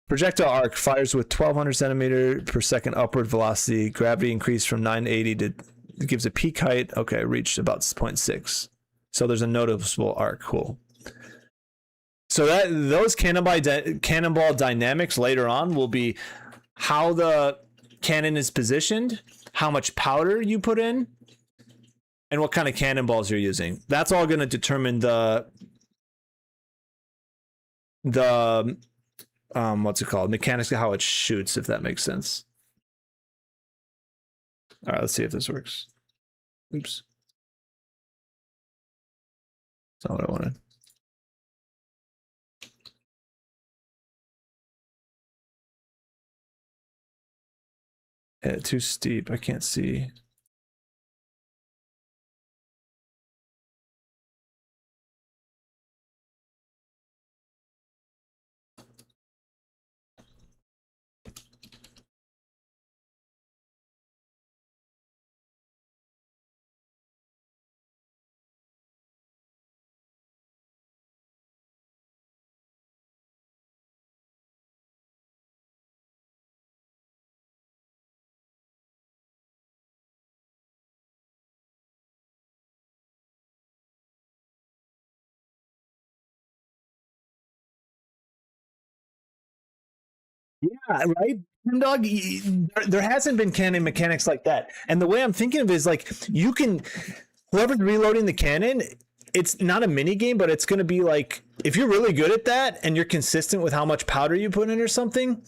A: Projectile arc fires with 1200 centimeter per second upward velocity. Gravity increased from 980 to gives a peak height. Okay, reached about 0.6. So there's a noticeable arc. Cool. So that those cannonball dynamics later on will be how the cannon is positioned, how much powder you put in, and what kind of cannonballs you're using. That's all going to determine the what's it called? Mechanics of how it shoots, if that makes sense. All right, let's see if this works. Oops. That's not what I wanted. Yeah, too steep. I can't see. Yeah, right. Dog, there hasn't been cannon mechanics like that. And the way I'm thinking of it is like you can, whoever's reloading the cannon, it's not a mini game, but it's going to be like if you're really good at that and you're consistent with how much powder you put in or something,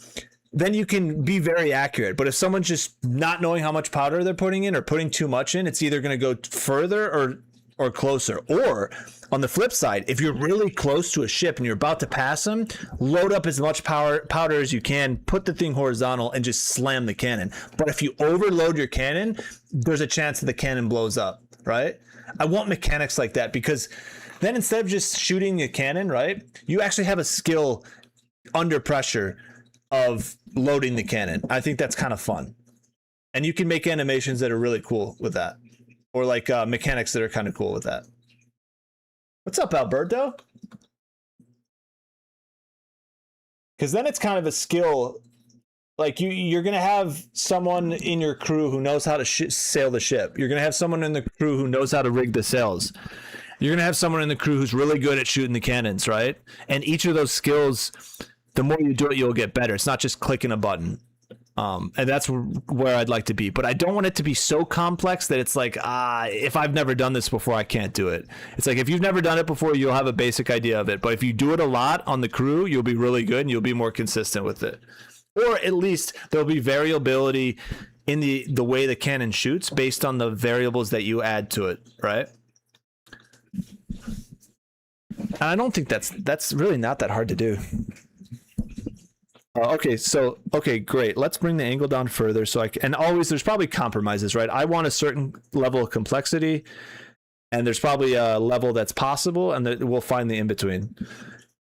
A: then you can be very accurate. But if someone's just not knowing how much powder they're putting in or putting too much in, it's either going to go further or closer. Or on the flip side, if you're really close to a ship and you're about to pass them, load up as much powder as you can, put the thing horizontal, and just slam the cannon. But if you overload your cannon, there's a chance that the cannon blows up, right? I want mechanics like that because then instead of just shooting a cannon, right, you actually have a skill under pressure of loading the cannon. I think that's kind of fun. And you can make animations that are really cool with that. Or like mechanics that are kind of cool with that. What's up, Alberto? Because then it's kind of a skill. Like you're going to have someone in your crew who knows how to sail the ship. You're going to have someone in the crew who knows how to rig the sails. You're going to have someone in the crew who's really good at shooting the cannons, right? And each of those skills, the more you do it, you'll get better. It's not just clicking a button. And that's where I'd like to be. But I don't want it to be so complex that it's like, if I've never done this before, I can't do it. It's like if you've never done it before, you'll have a basic idea of it. But if you do it a lot on the crew, you'll be really good and you'll be more consistent with it. Or at least there'll be variability in the way the cannon shoots based on the variables that you add to it, right? And I don't think that's really not that hard to do. Okay, great. Let's bring the angle down further so I can, and always there's probably compromises, right? I want a certain level of complexity and there's probably a level that's possible and we'll find the in-between.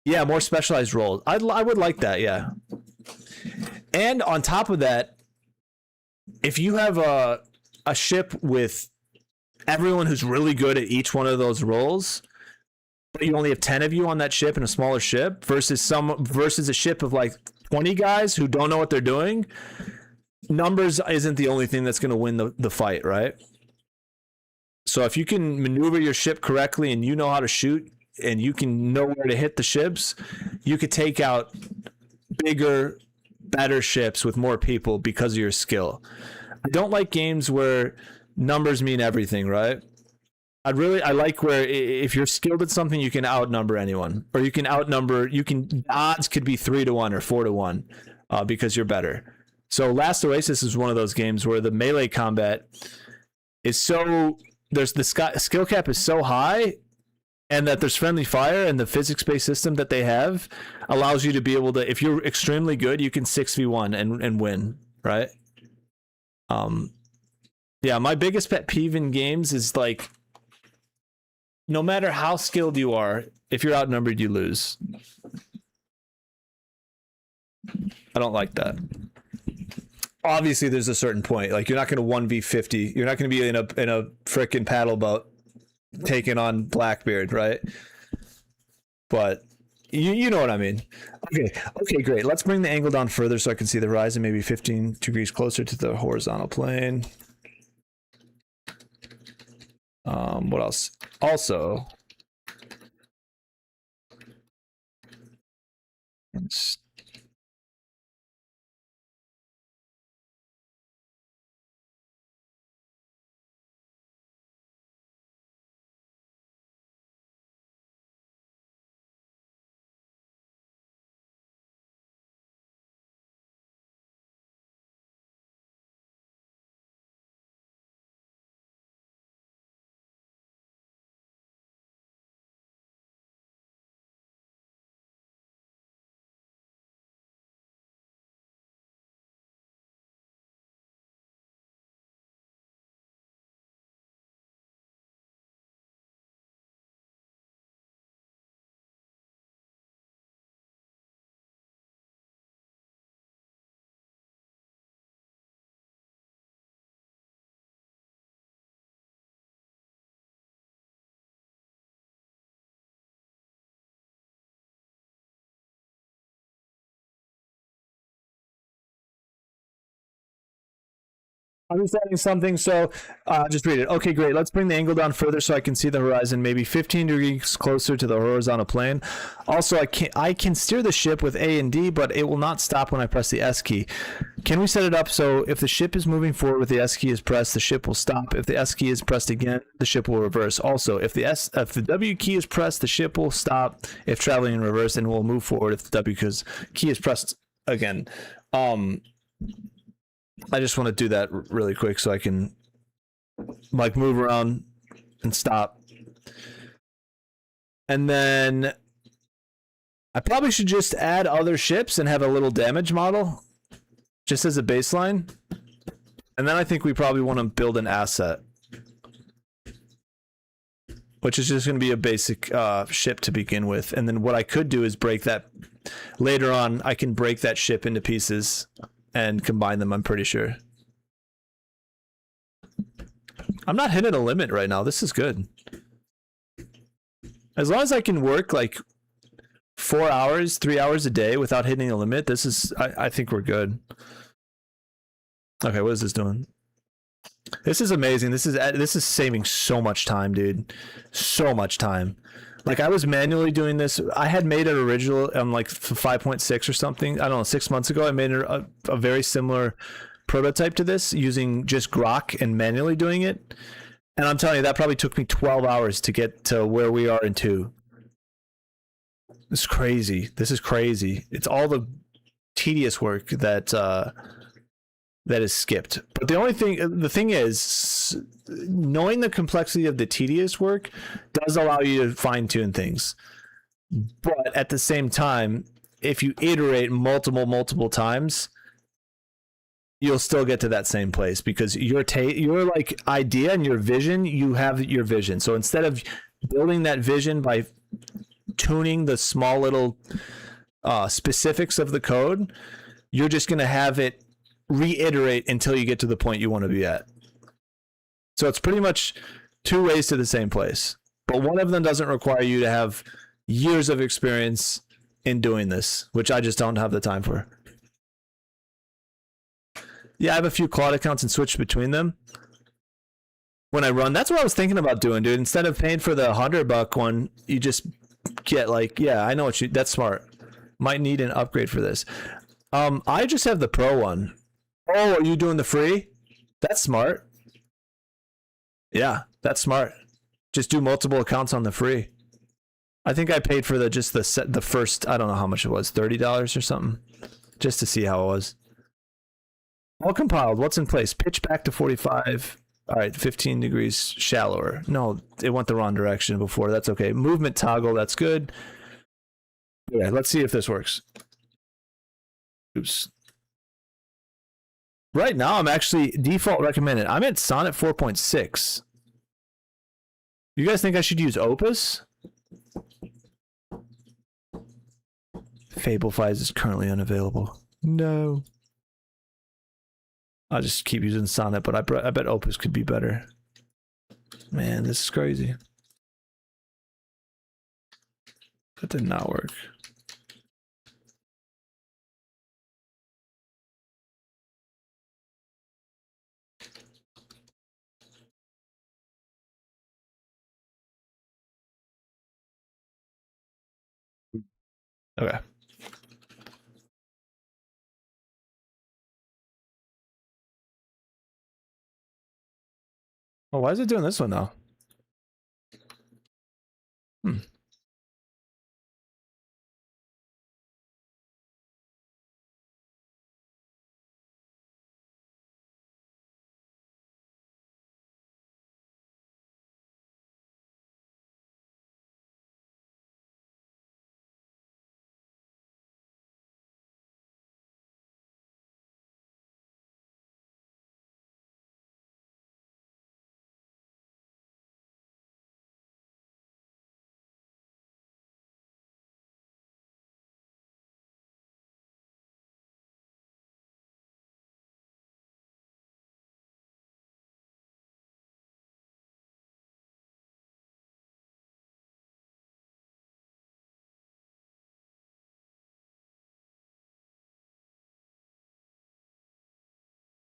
A: Yeah, more specialized roles. I would like that, yeah. And on top of that, if you have a ship with everyone who's really good at each one of those roles, but you only have 10 of you on that ship in a smaller ship versus a ship of like 20 guys who don't know what they're doing, numbers isn't the only thing that's going to win the fight, right? So if you can maneuver your ship correctly and you know how to shoot and you can know where to hit the ships, you could take out bigger, better ships with more people because of your skill. I don't like games where numbers mean everything, right? I like where if you're skilled at something, you can outnumber anyone, or odds could be 3-1 or 4-1 because you're better. So Last Oasis is one of those games where the melee combat is the skill cap is so high, and that there's friendly fire, and the physics-based system that they have allows you to be able to, if you're extremely good, you can 6v1 and win, right? Yeah, my biggest pet peeve in games is like, no matter how skilled you are, if you're outnumbered, you lose. I don't like that. obviously there's a certain point. Like you're not going to 1v50. You're not going to be in a frickin' paddle boat taking on Blackbeard, right? But you know what I mean. Okay, great. Let's bring the angle down further so I can see the horizon, maybe 15 degrees closer to the horizontal plane. What else? Also, I'm just adding something, so just read it. Okay, great. Let's bring the angle down further so I can see the horizon, maybe 15 degrees closer to the horizontal plane. Also, I can steer the ship with A and D, but it will not stop when I press the S key. Can we set it up so if the ship is moving forward with the S key is pressed, the ship will stop. If the S key is pressed again, the ship will reverse. Also, if the W key is pressed, the ship will stop if traveling in reverse and will move forward if the W key is pressed again. I just want to do that really quick so I can like move around and stop. And then I probably should just add other ships and have a little damage model just as a baseline. And then I think we probably want to build an asset, which is just going to be a basic ship to begin with. And then what I could do is break that later on. I can break that ship into pieces and combine them, I'm pretty sure. I'm not hitting a limit right now. This is good. As long as I can work like 4 hours, 3 hours a day without hitting a limit, this is, I think we're good. Okay, what is this doing? This is amazing. This is saving so much time, dude. So much time. Like I was manually doing this. I had made an original like 5.6 or something. I don't know, 6 months ago. I made a very similar prototype to this using just Grok and manually doing it. And I'm telling you, that probably took me 12 hours to get to where we are in 2. It's crazy. This is crazy. It's all the tedious work that is skipped. But the thing is, knowing the complexity of the tedious work does allow you to fine-tune things. But at the same time, if you iterate multiple times, you'll still get to that same place because your like idea and your vision, you have your vision. So instead of building that vision by tuning the small little specifics of the code, you're just going to have it reiterate until you get to the point you want to be at. So it's pretty much 2 ways to the same place, but one of them doesn't require you to have years of experience in doing this, which I just don't have the time for. Yeah, I have a few Claude accounts and switch between them when I run. That's what I was thinking about doing, dude. Instead of paying for the $100 one, you just get like, yeah, I know what you, that's smart. Might need an upgrade for this. I just have the pro one. Oh, are you doing the free? That's smart. Yeah, that's smart. Just do multiple accounts on the free. I think I paid for the first, I don't know how much it was, $30 or something, just to see how it was. All compiled. What's in place? Pitch back to 45. All right, 15 degrees shallower. No, it went the wrong direction before. That's okay. Movement toggle. That's good. Yeah, let's see if this works. Oops. Right now, I'm actually default recommended. I'm at Sonnet 4.6. You guys think I should use Opus? Fablefies is currently unavailable. No. I'll just keep using Sonnet, but I bet Opus could be better. Man, this is crazy. That did not work. Okay. Oh, why is it doing this one now? Hmm.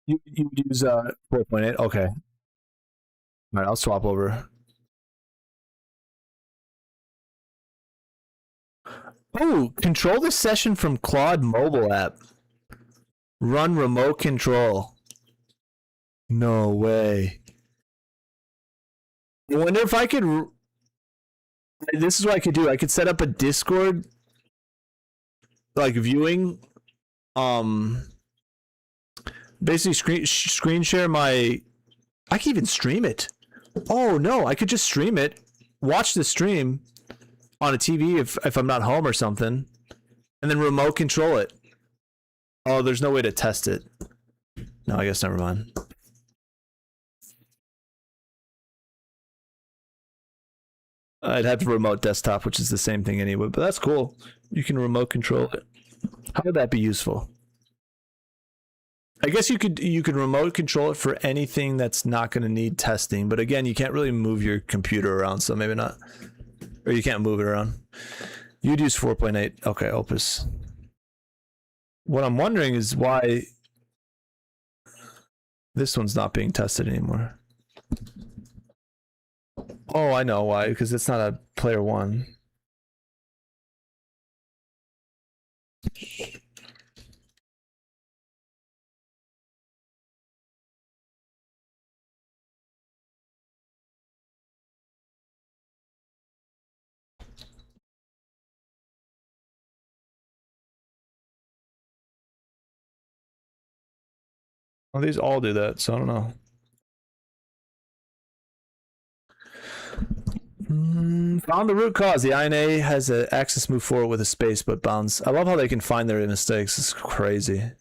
A: You use 4.8. Okay. All right, I'll swap over. Oh, control the session from Claude mobile app. Run remote control. No way. I wonder if I could. This is what I could do. I could set up a Discord, like viewing. Basically screen share my. I can even stream it. Oh no, I could just stream it, watch the stream on a TV if I'm not home or something, and then remote control it. Oh, there's no way to test it. No, I guess never mind. I'd have to remote desktop, which is the same thing anyway, but that's cool. You can remote control it. How would that be useful? I guess you could remote control it for anything that's not going to need testing, but again, you can't really move your computer around, so maybe not. Or you can't move it around. You'd use 4.8. Okay, Opus. What I'm wondering is why this one's not being tested anymore. Oh, I know why. Because it's not a player one. Well, these all do that, so I don't know. Found the root cause. The INA has an axis move forward with a space, but bounds. I love how they can find their mistakes. It's crazy.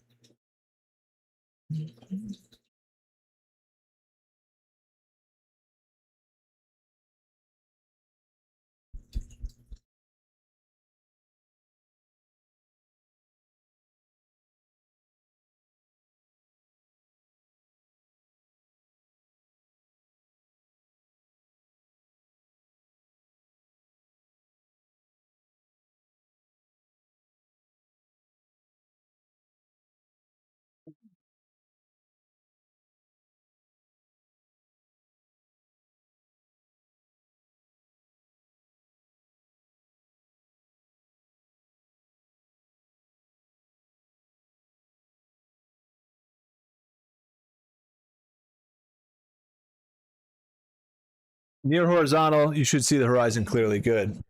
A: Near horizontal, you should see the horizon clearly. Good.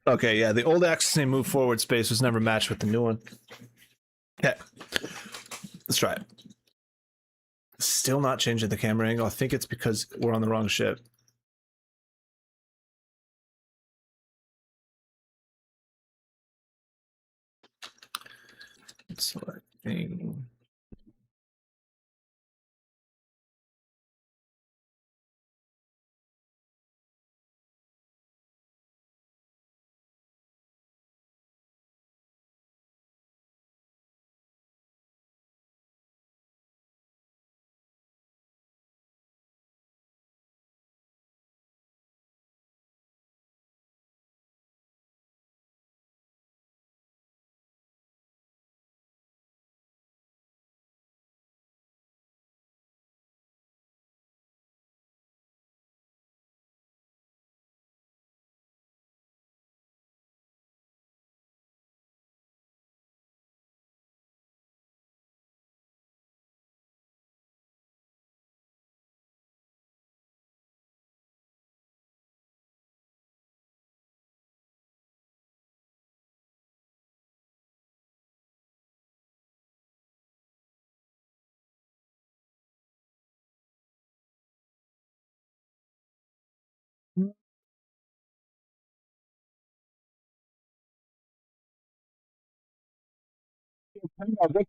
A: Okay, yeah, the old axis and move forward space was never matched with the new one. Okay, let's try it. Still not changing the camera angle. I think it's because we're on the wrong ship. Selecting.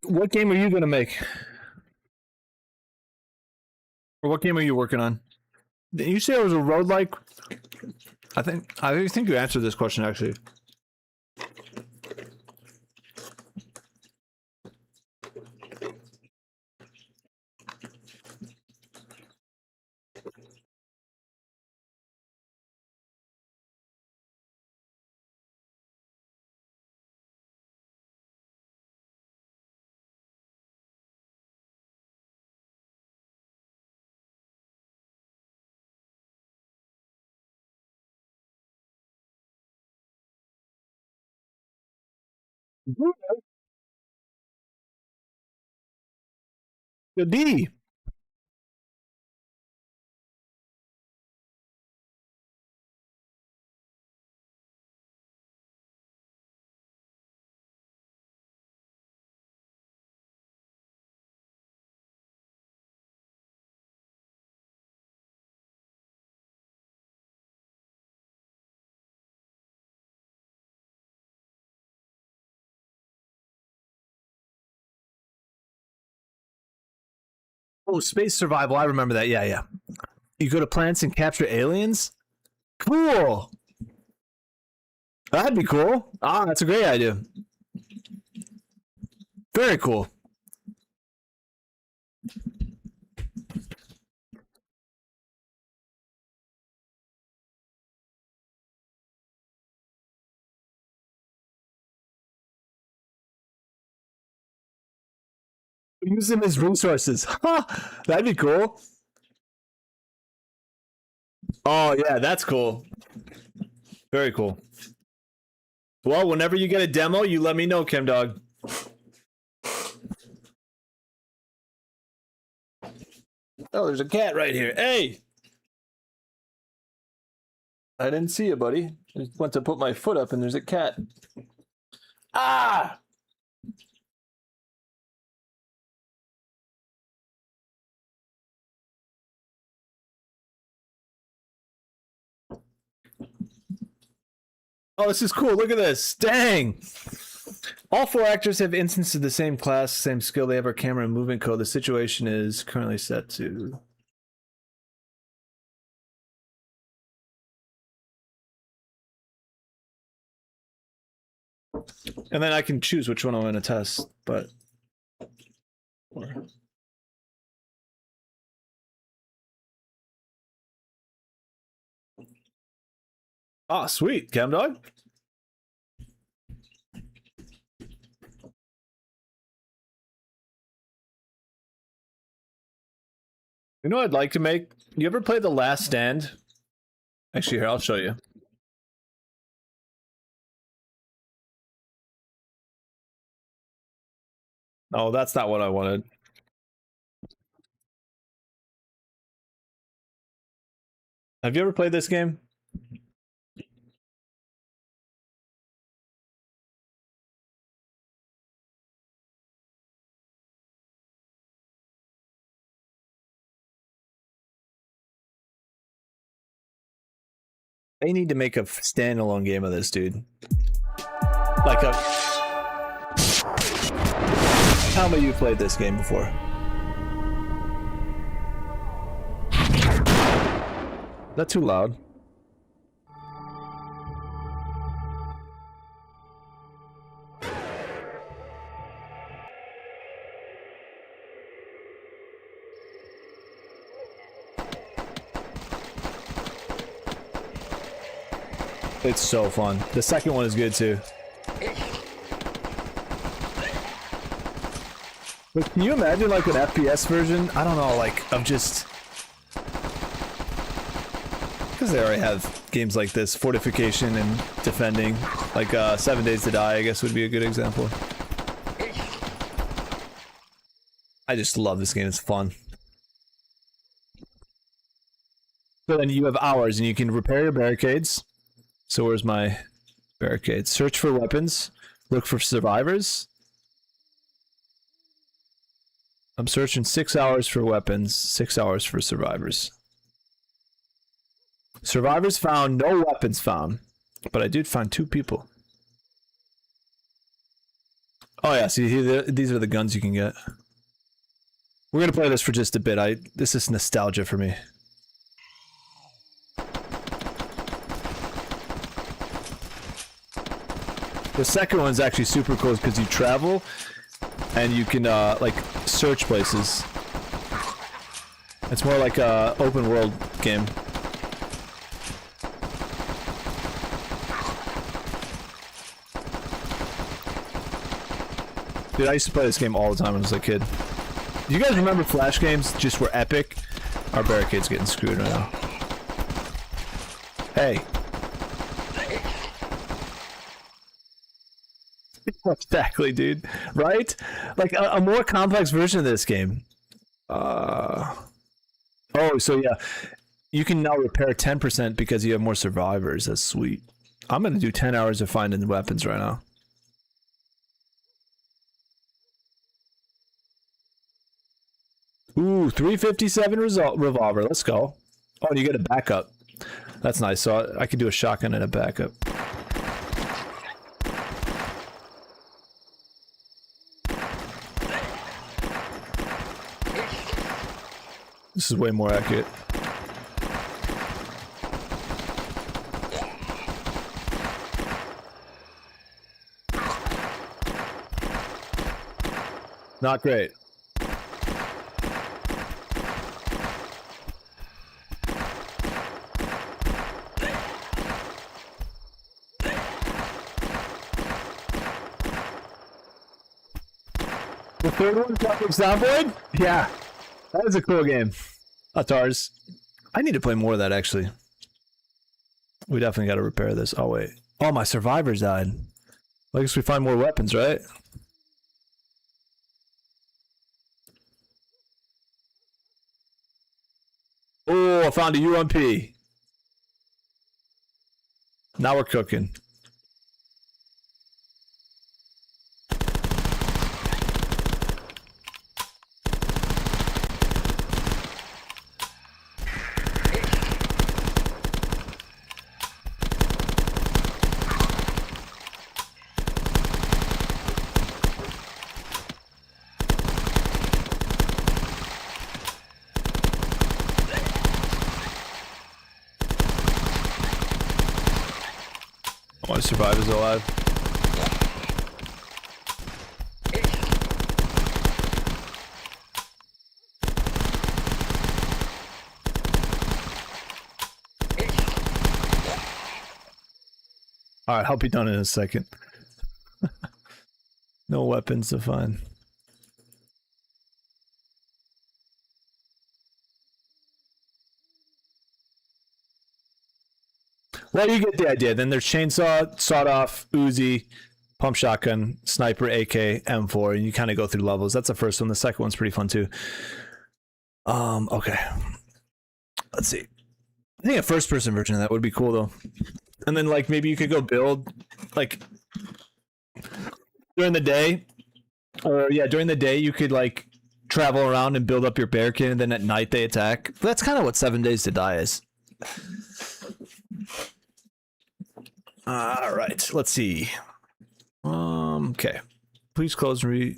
A: What game are you gonna make? Or what game are you working on? Did you say it was a roguelike? I think you answered this question actually. The D. Oh, space survival. I remember that. Yeah, yeah. You go to planets and capture aliens? Cool. That'd be cool. Ah, that's a great idea. Very cool. Use them as resources. That'd be cool. Oh, yeah, that's cool. Very cool. Well, whenever you get a demo, you let me know, ChemDog. Oh, there's a cat right here. Hey! I didn't see you, buddy. I just went to put my foot up and there's a cat. Ah! Oh, this is cool. Look at this. Dang. All 4 actors have instances of the same class, same skill. They have our camera and movement code. The situation is currently set to... And then I can choose which one I'm going to test, but... Ah, sweet. ChemDog. You know what I'd like to make? You ever play The Last Stand? Actually, here, I'll show you. Oh, that's not what I wanted. Have you ever played this game? They need to make a standalone game of this, dude. Like a... How many of you played this game before? Is that too loud? It's so fun. The second one is good too. But can you imagine like an FPS version? I don't know, like of just... Because they already have games like this, fortification and defending. Like 7 Days to Die, I guess would be a good example. I just love this game, it's fun. So then you have hours and you can repair your barricades. So where's my barricades? Search for weapons. Look for survivors. I'm searching 6 hours for weapons, 6 hours for survivors. Survivors found, no weapons found. But I did find 2 people. Oh yeah, see, these are the guns you can get. We're gonna play this for just a bit. This is nostalgia for me. The second one's actually super cool because you travel and you can like search places. It's more like a open world game. Dude, I used to play this game all the time when I was a kid. Do you guys remember Flash games just were epic? Our barricade's getting screwed right now. Hey. Exactly, dude. Right? Like a more complex version of this game. Oh, so yeah. You can now repair 10% because you have more survivors. That's sweet. I'm gonna do 10 hours of finding weapons right now. Ooh, 357 revolver. Let's go. Oh, and you get a backup. That's nice. So I could do a shotgun and a backup. This is way more accurate. Not great. The third one, Tropic Soundboard? Yeah. That is a cool game. Atars. I need to play more of that, actually. We definitely got to repair this. Oh, wait. Oh, my survivors died. I guess we find more weapons, right? Oh, I found a UMP. Now we're cooking. My survivor's alive. Alright, I'll be done in a second. No weapons to find. Well, you get the idea. Then there's chainsaw, sawed off, Uzi, pump shotgun, sniper, AK, M4, and you kind of go through levels. That's the first one. The second one's pretty fun too. Okay. Let's see. I think a first-person version of that would be cool though. And then like maybe you could go build like during the day, or yeah, during the day you could like travel around and build up your barricade, and then at night they attack. That's kind of what 7 Days to Die is. All right, let's see. Okay. Please close and read.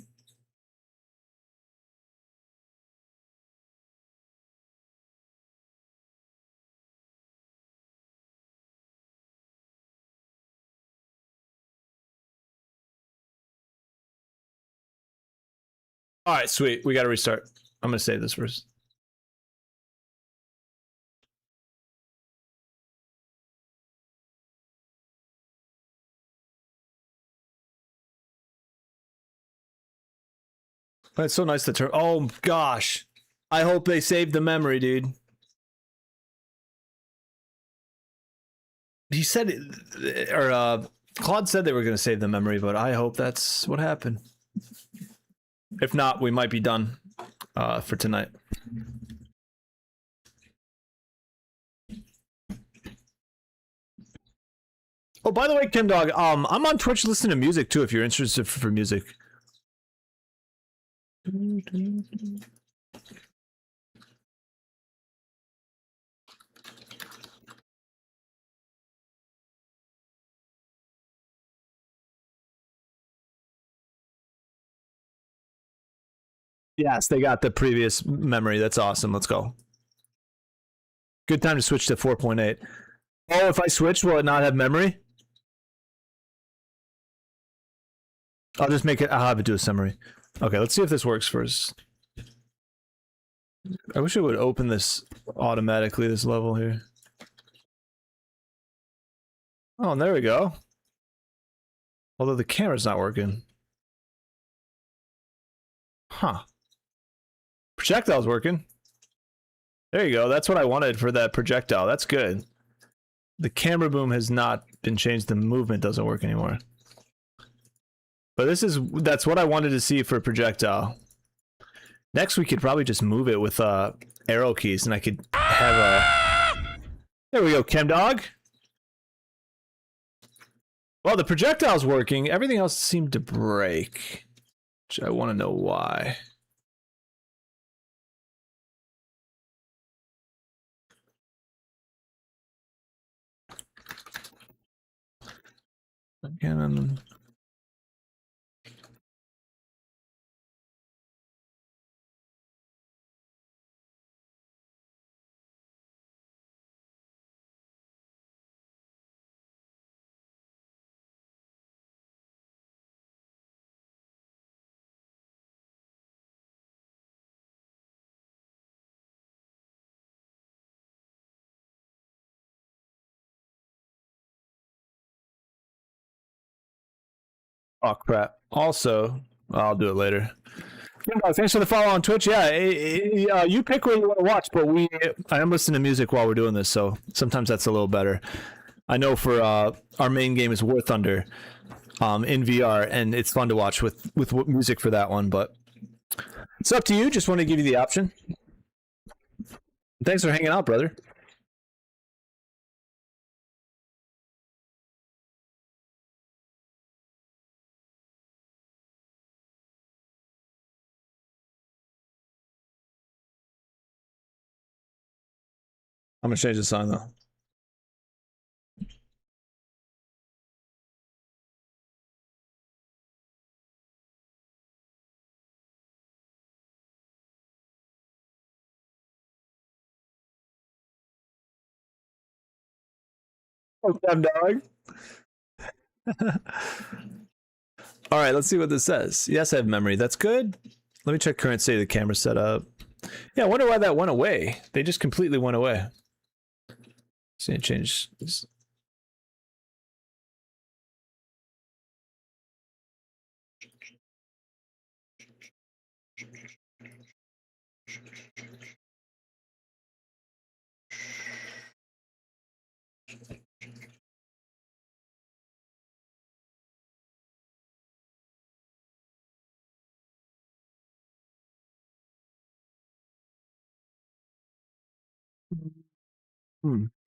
A: All right, sweet. We got to restart. I'm going to save this first. It's so nice to turn. Oh gosh, I hope they saved the memory, dude. He said, or Claude said they were going to save the memory, but I hope that's what happened. If not, we might be done for tonight. Oh, by the way, Kim Dog, I'm on Twitch listening to music too. If you're interested for music. Yes, they got the previous memory. That's awesome. Let's go. Good time to switch to 4.8. Oh, if I switch, will it not have memory? I'll just make it. I'll have it do a summary. Okay, let's see if this works first. I wish it would open this automatically, this level here. Oh, and there we go. Although the camera's not working. Huh. Projectile's working. There you go. That's what I wanted for that projectile. That's good. The camera boom has not been changed. The movement doesn't work anymore. But that's what I wanted to see for projectile. Next we could probably just move it with arrow keys and I could have a... There we go, Chemdog. Well, the projectile's working. Everything else seemed to break. Which I want to know why. Again, oh crap. Also, I'll do it later. Thanks for the follow on Twitch. Yeah, you pick what you want to watch, but I am listening to music while we're doing this, so sometimes that's a little better. I know for our main game is War Thunder in VR, and it's fun to watch with music for that one, but it's up to you. Just want to give you the option. Thanks for hanging out, brother. I'm gonna change the song though. Oh, damn dog. All right, let's see what this says. Yes, I have memory. That's good. Let me check current state of the camera setup. Yeah, I wonder why that went away. They just completely went away. See, change this.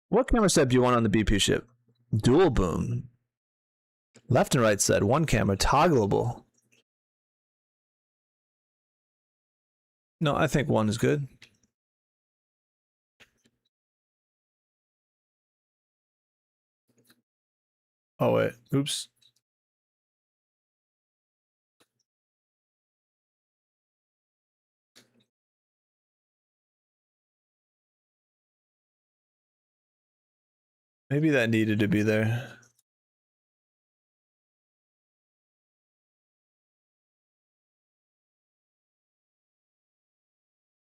A: What camera setup do you want on the BP ship? Dual boom. Left and right side, one camera, toggleable. No, I think one is good. Oh wait, oops. Maybe that needed to be there.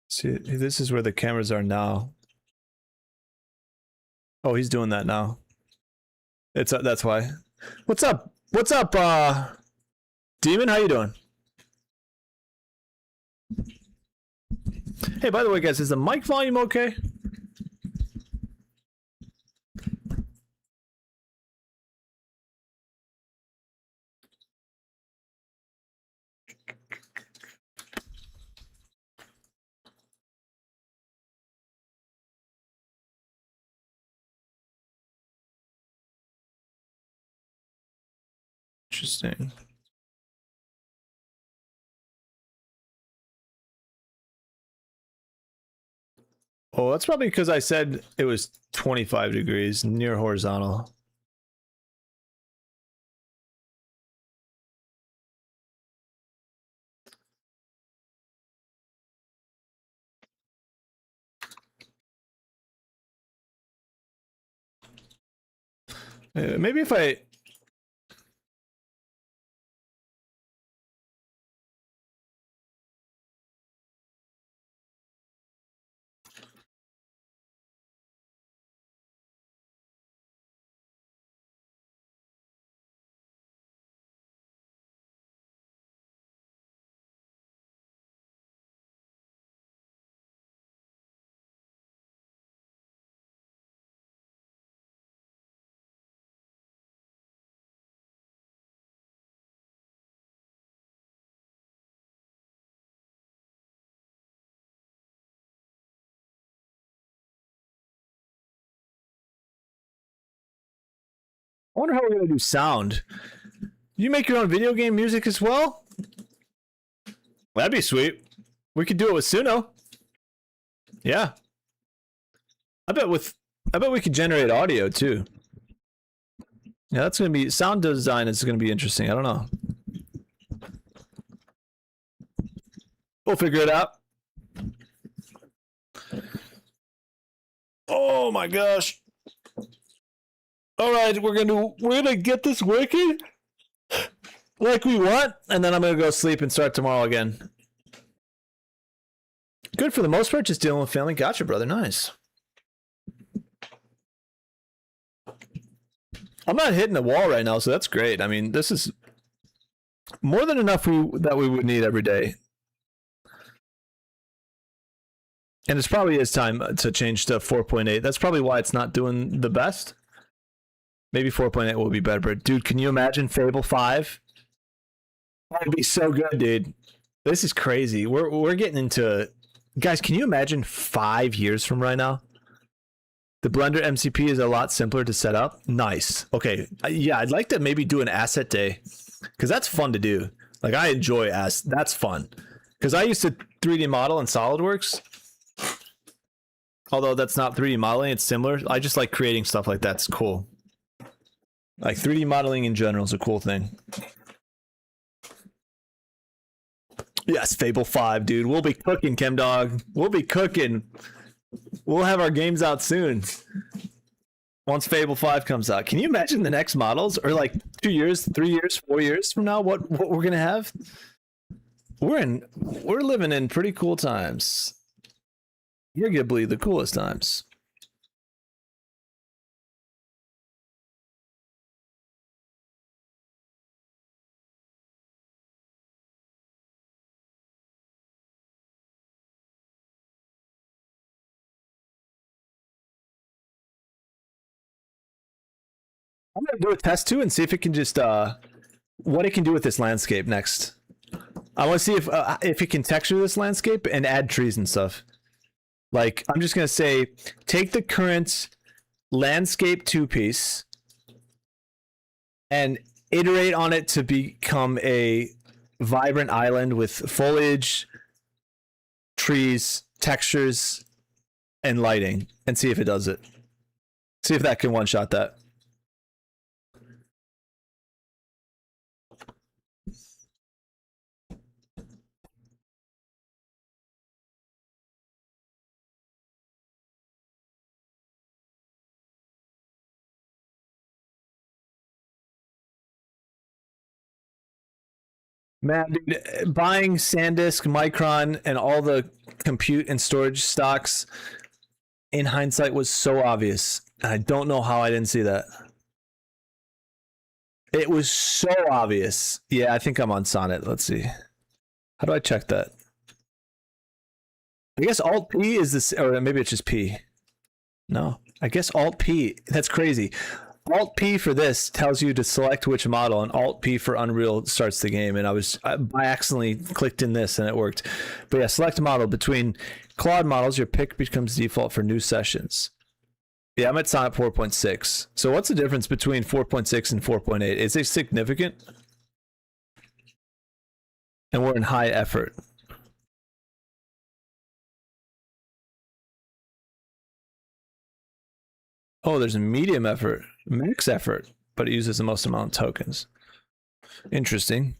A: See, this is where the cameras are now. Oh, he's doing that now. That's why. What's up? What's up, Demon? How you doing? Hey, by the way, guys, is the mic volume okay? Interesting. Oh, that's probably because I said it was 25 degrees near horizontal. Maybe if I... I wonder how we're gonna do sound. You make your own video game music as well? That'd be sweet. We could do it with Suno. Yeah. I bet we could generate audio too. Yeah, that's gonna be sound design is gonna be interesting. I don't know. We'll figure it out. Oh my gosh. All right, we're gonna get this working like we want, and then I'm gonna go sleep and start tomorrow again. Good for the most part, just dealing with family. Gotcha, brother. Nice. I'm not hitting the wall right now, so that's great. I mean, this is more than enough that we would need every day. And it's probably is time to change to 4.8. That's probably why it's not doing the best. Maybe 4.8 will be better. But dude, can you imagine Fable 5? That would be so good, dude. This is crazy. We're getting into... Guys, can you imagine 5 years from right now? The Blender MCP is a lot simpler to set up. Nice. Okay. Yeah, I'd like to maybe do an asset day. Because that's fun to do. Like, I enjoy that's fun. Because I used to 3D model in SolidWorks. Although that's not 3D modeling, it's similar. I just like creating stuff like that. It's cool. Like 3D modeling in general is a cool thing. Yes, Fable 5, dude. We'll be cooking, ChemDog. We'll be cooking. We'll have our games out soon. Once Fable 5 comes out. Can you imagine the next models? Or like 2 years, 3 years, 4 years from now, what we're gonna have? We're living in pretty cool times. Arguably the coolest times. I'm gonna do a test too and see if it can just what it can do with this landscape next. I want to see if it can texture this landscape and add trees and stuff. Like, I'm just gonna say, take the current landscape 2-piece and iterate on it to become a vibrant island with foliage, trees, textures, and lighting, and see if it does it. See if that can one-shot that. Man, dude, buying SanDisk, Micron, and all the compute and storage stocks in hindsight was so obvious. I don't know how I didn't see that. It was so obvious. Yeah, I think I'm on Sonnet. Let's see. How do I check that? I guess Alt P is this, or maybe it's just P. No, I guess Alt P. That's crazy. Alt P for this tells you to select which model, and Alt P for Unreal starts the game. And I accidentally clicked in this and it worked. But yeah, select a model. Between Claude models, your pick becomes default for new sessions. Yeah, I'm at Sonnet 4.6. So what's the difference between 4.6 and 4.8? Is it significant? And we're in high effort. Oh, there's a medium effort, max effort, but it uses the most amount of tokens. Interesting.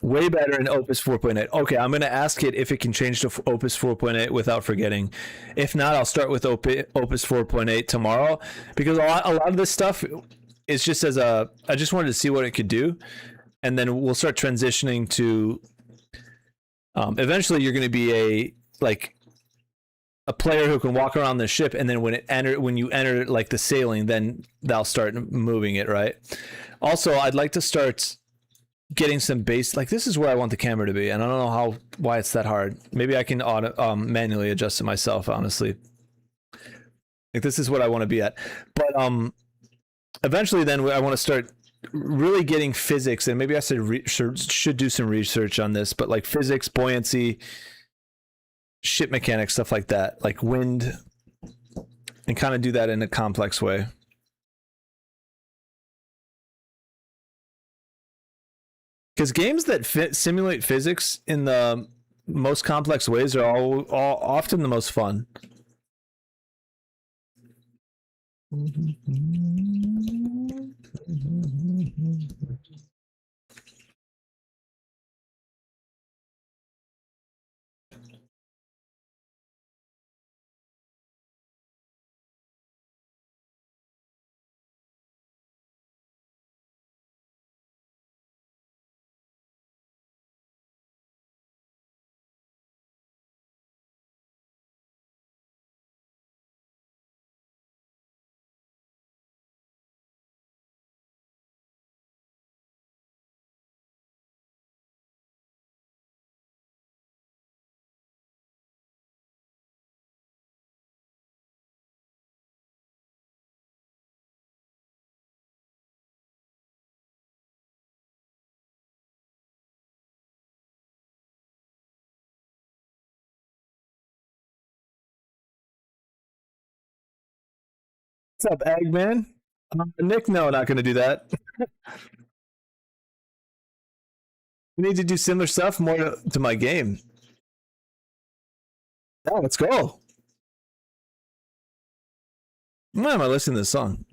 A: Way better in Opus 4.8. Okay, I'm going to ask it if it can change to Opus 4.8 without forgetting. If not, I'll start with Opus 4.8 tomorrow, because a lot of this stuff is just I just wanted to see what it could do, and then we'll start transitioning to. Eventually, you're going to be a player who can walk around the ship, and then when you enter like the sailing, then they'll start moving it, right? Also, I'd like to start getting some base, like this is where I want the camera to be, and I don't know why it's that hard. Maybe I can manually adjust it myself, honestly. Like this is what I want to be at, but eventually then I want to start really getting physics, and maybe I should do some research on this, but like physics, buoyancy, ship mechanics, stuff like that, like wind, and kind of do that in a complex way. Because games that simulate physics in the most complex ways are all often the most fun. What's up, Eggman? Nick, no, not going to do that. We need to do similar stuff more to my game. Yeah, let's go. Why am I listening to this song?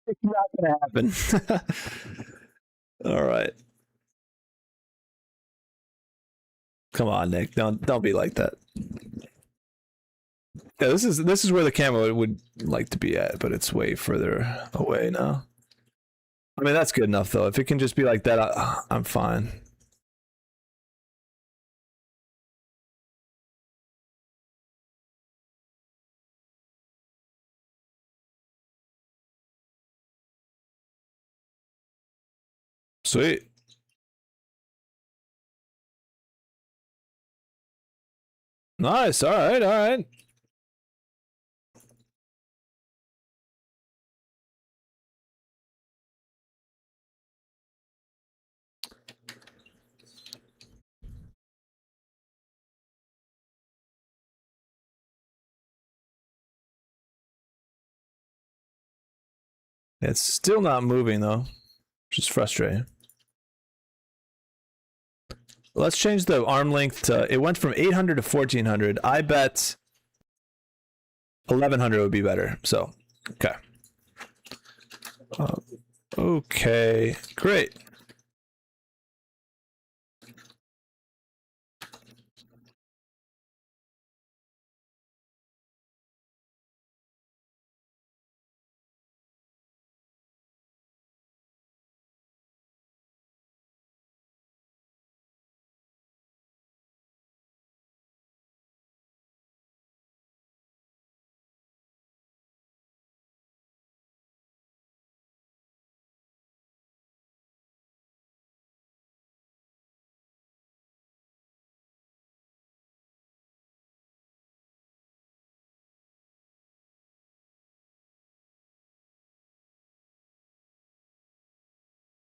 A: It's not going to happen. All right. Come on, Nick. Don't be like that. Yeah, this is where the camera would like to be at, but it's way further away now. I mean, that's good enough though. If it can just be like that, I'm fine. Sweet. Nice. All right. All right. It's still not moving though, which is frustrating. Let's change the arm length to, it went from 800 to 1400. I bet 1100 would be better. So, okay. Okay, great.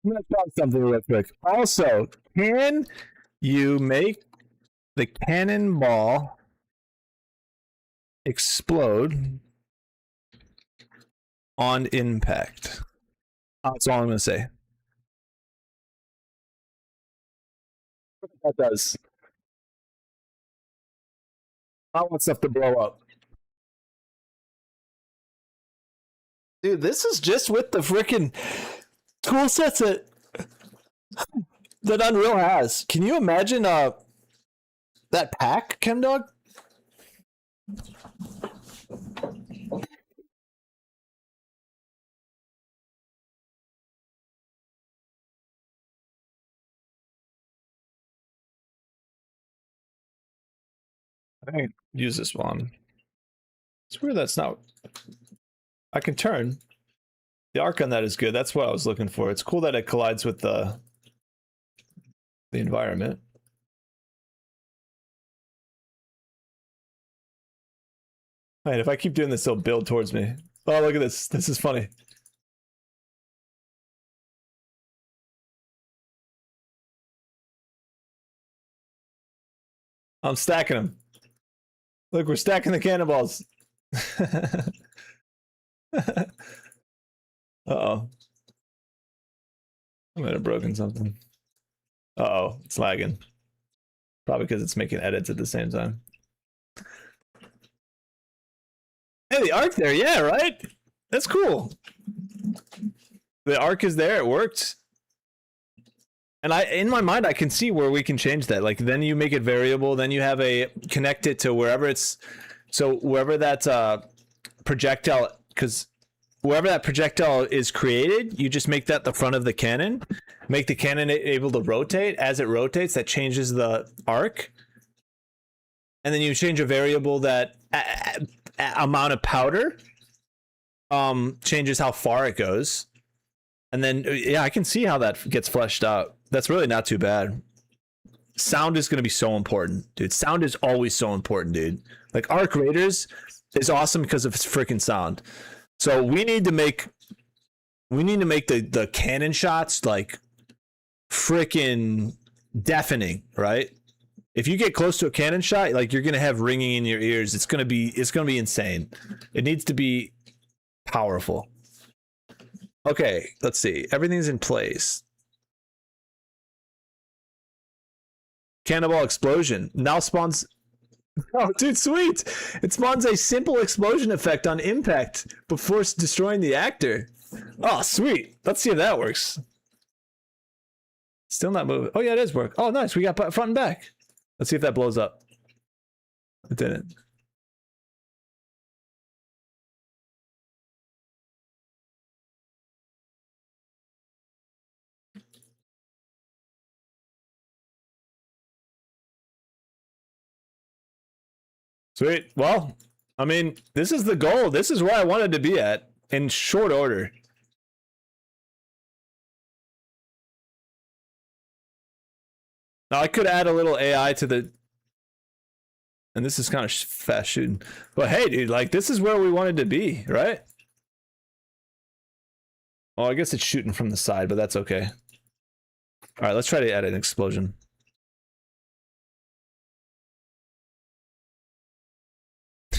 A: I'm going to try something real quick. Also, can you make the cannonball explode on impact? That's all I'm going to say. That does. I want stuff to blow up. Dude, this is just with the freaking tool sets that Unreal has. Can you imagine that pack, Chemdog? I can use this one. It's weird that's not. I can turn. The arc on that is good. That's what I was looking for. It's cool that it collides with the environment. Wait, if I keep doing this, they'll build towards me. Oh, look at this. This is funny. I'm stacking them. Look, we're stacking the cannonballs. Uh-oh. I might have broken something. Uh-oh, it's lagging. Probably because it's making edits at the same time. Hey, the arc there, yeah, right? That's cool. The arc is there, it worked. And in my mind, I can see where we can change that. Like, then you make it variable, then you have connect it to wherever it's, so wherever that projectile, because wherever that projectile is created, you just make that the front of the cannon. Make the cannon able to rotate. As it rotates, that changes the arc. And then you change a variable that amount of powder changes how far it goes. And then, yeah, I can see how that gets fleshed out. That's really not too bad. Sound is going to be so important, dude. Sound is always so important, dude. Like, Arc Raiders is awesome because of its freaking sound. So we need to make the cannon shots like freaking deafening, right? If you get close to a cannon shot, like, you're gonna have ringing in your ears. It's gonna be insane. It needs to be powerful. Okay, let's see. Everything's in place. Cannonball explosion now spawns. Oh, dude, sweet! It spawns a simple explosion effect on impact before destroying the actor. Oh, sweet. Let's see if that works. Still not moving. Oh, yeah, it is work. Oh, nice. We got front and back. Let's see if that blows up. It didn't. Sweet. Well, I mean, this is the goal. This is where I wanted to be at in short order. Now, I could add a little AI to the... And this is kind of fast shooting. But hey, dude, like, this is where we wanted to be, right? Oh, I guess it's shooting from the side, but that's okay. All right, let's try to add an explosion.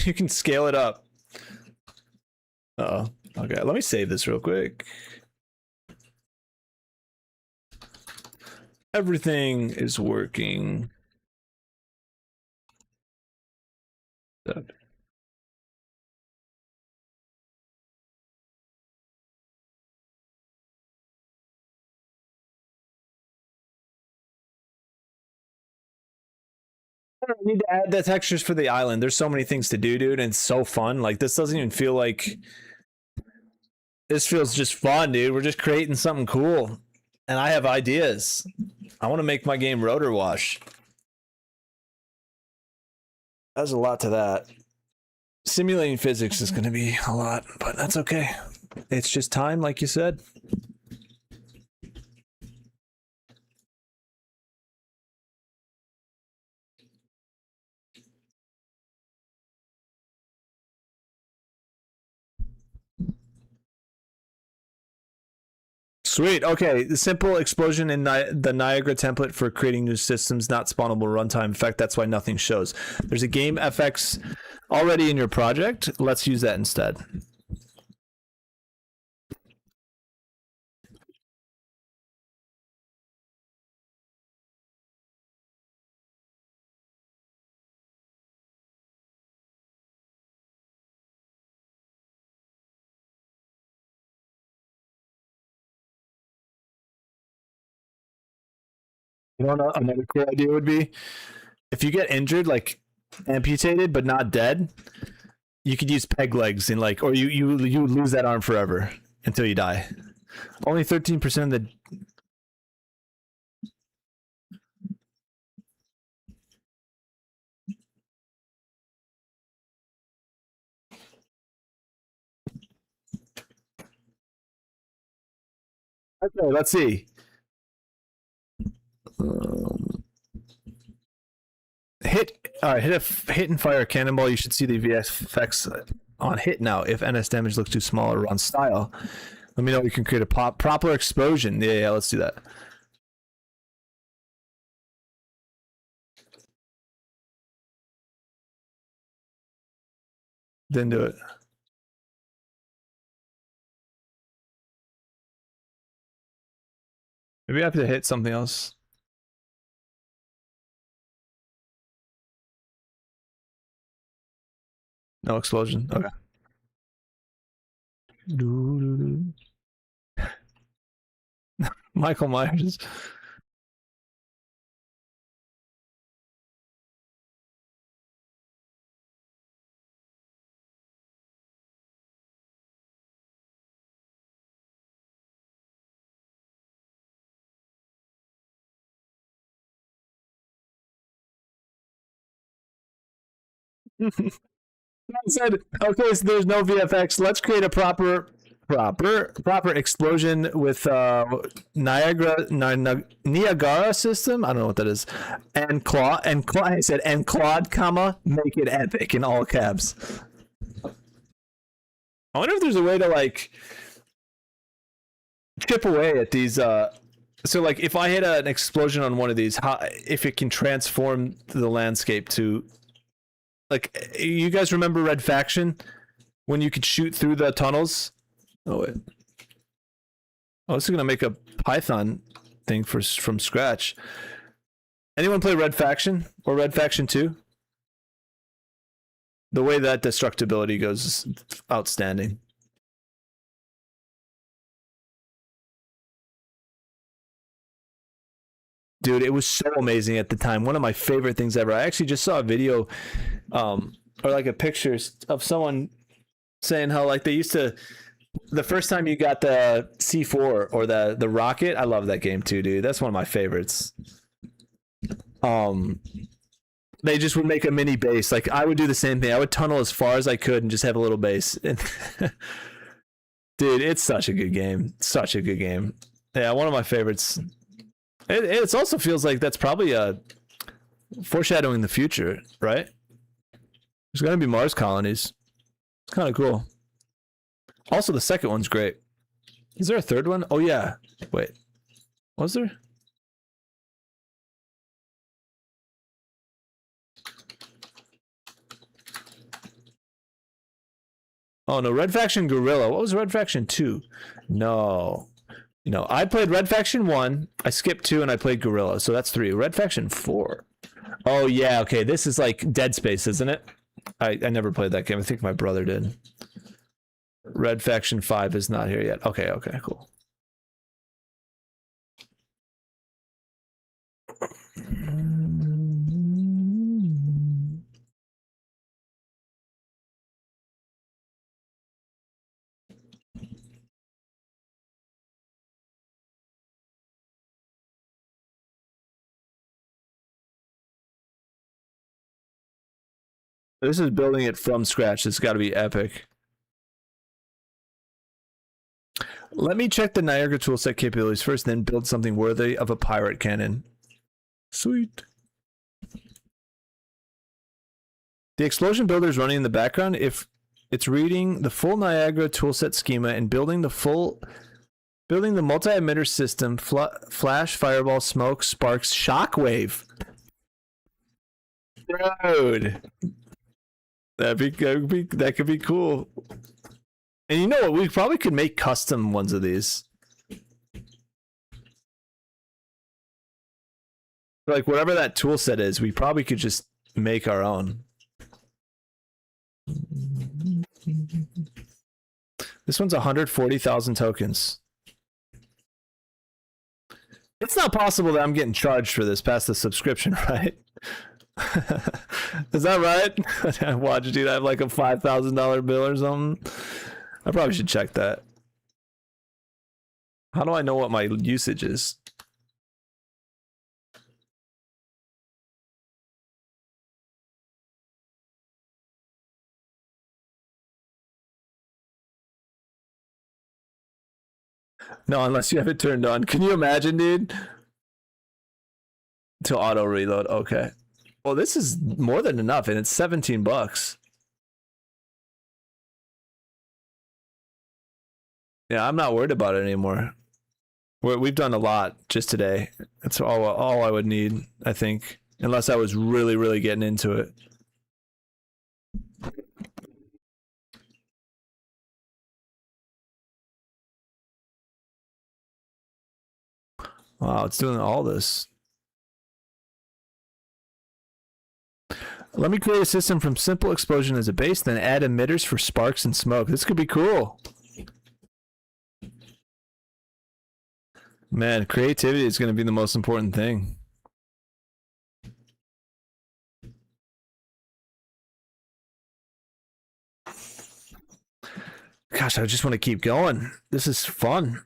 A: You can scale it up. Uh-oh. Okay, let me save this real quick. Everything is working. I need to add the textures for the island. There's so many things to do, dude, and it's so fun. Like, this doesn't even feel like... This feels just fun, dude. We're just creating something cool. And I have ideas. I want to make my game rotor wash. There's a lot to that. Simulating physics is going to be a lot, but that's okay. It's just time, like you said. Sweet. Okay, the simple explosion in the Niagara template for creating new systems, not spawnable runtime effect. That's why nothing shows. There's a game FX already in your project. Let's use that instead. You know what another cool idea would be? If you get injured, like amputated but not dead, you could use peg legs and like, or you lose that arm forever until you die. Only 13% of the. Okay, let's see. Hit and fire a cannonball. You should see the VFX on hit now. If NS damage looks too small or on style, let me know. We can create a proper explosion. Yeah, let's do that. Didn't do it. Maybe I have to hit something else. No explosion. Okay. Michael Myers. Said, okay, so there's no VFX. Let's create a proper explosion with Niagara system. I don't know what that is. And Claude, I said, and Claude, comma, make it epic in all caps. I wonder if there's a way to like chip away at these. So like, if I hit an explosion on one of these, if it can transform the landscape to. Like, you guys remember Red Faction? When you could shoot through the tunnels? Oh, wait. Oh, this is going to make a Python thing from scratch. Anyone play Red Faction? Or Red Faction 2? The way that destructibility goes is outstanding. Dude, it was so amazing at the time. One of my favorite things ever. I actually just saw a video or like a picture of someone saying how like they used to the first time you got the C4 or the rocket. I love that game too, dude. That's one of my favorites. They just would make a mini base. Like I would do the same thing. I would tunnel as far as I could and just have a little base. Dude, it's such a good game. Such a good game. Yeah, one of my favorites. It also feels like that's probably foreshadowing the future, right? There's going to be Mars colonies. It's kind of cool. Also, the second one's great. Is there a third one? Oh, yeah. Wait. Was there? Oh, no. Red Faction Guerrilla. What was Red Faction 2? No. You know, I played Red Faction 1, I skipped 2, and I played Guerrilla, so that's 3. Red Faction 4. Oh, yeah, okay, this is like Dead Space, isn't it? I never played that game. I think my brother did. Red Faction 5 is not here yet. Okay, cool. This is building it from scratch. It's got to be epic. Let me check the Niagara toolset capabilities first, then build something worthy of a pirate cannon. Sweet. The explosion builder is running in the background. If it's reading the full Niagara toolset schema and building the multi-emitter system, flash, fireball, smoke, sparks, shockwave. Dude. That could be cool. And you know what? We probably could make custom ones of these. Like whatever that tool set is, we probably could just make our own. This one's 140,000 tokens. It's not possible that I'm getting charged for this past the subscription, right? Is that right? I watched, dude. I have like a $5,000 bill or something. I probably should check that. How do I know what my usage is? No, unless you have it turned on. Can you imagine, dude? To auto reload. Okay. Well, this is more than enough, and it's $17. Yeah, I'm not worried about it anymore. We've done a lot just today. That's all I would need, I think, unless I was really, really getting into it. Wow, it's doing all this. Let me create a system from simple explosion as a base, then add emitters for sparks and smoke. This could be cool. Man, creativity is going to be the most important thing. Gosh, I just want to keep going. This is fun.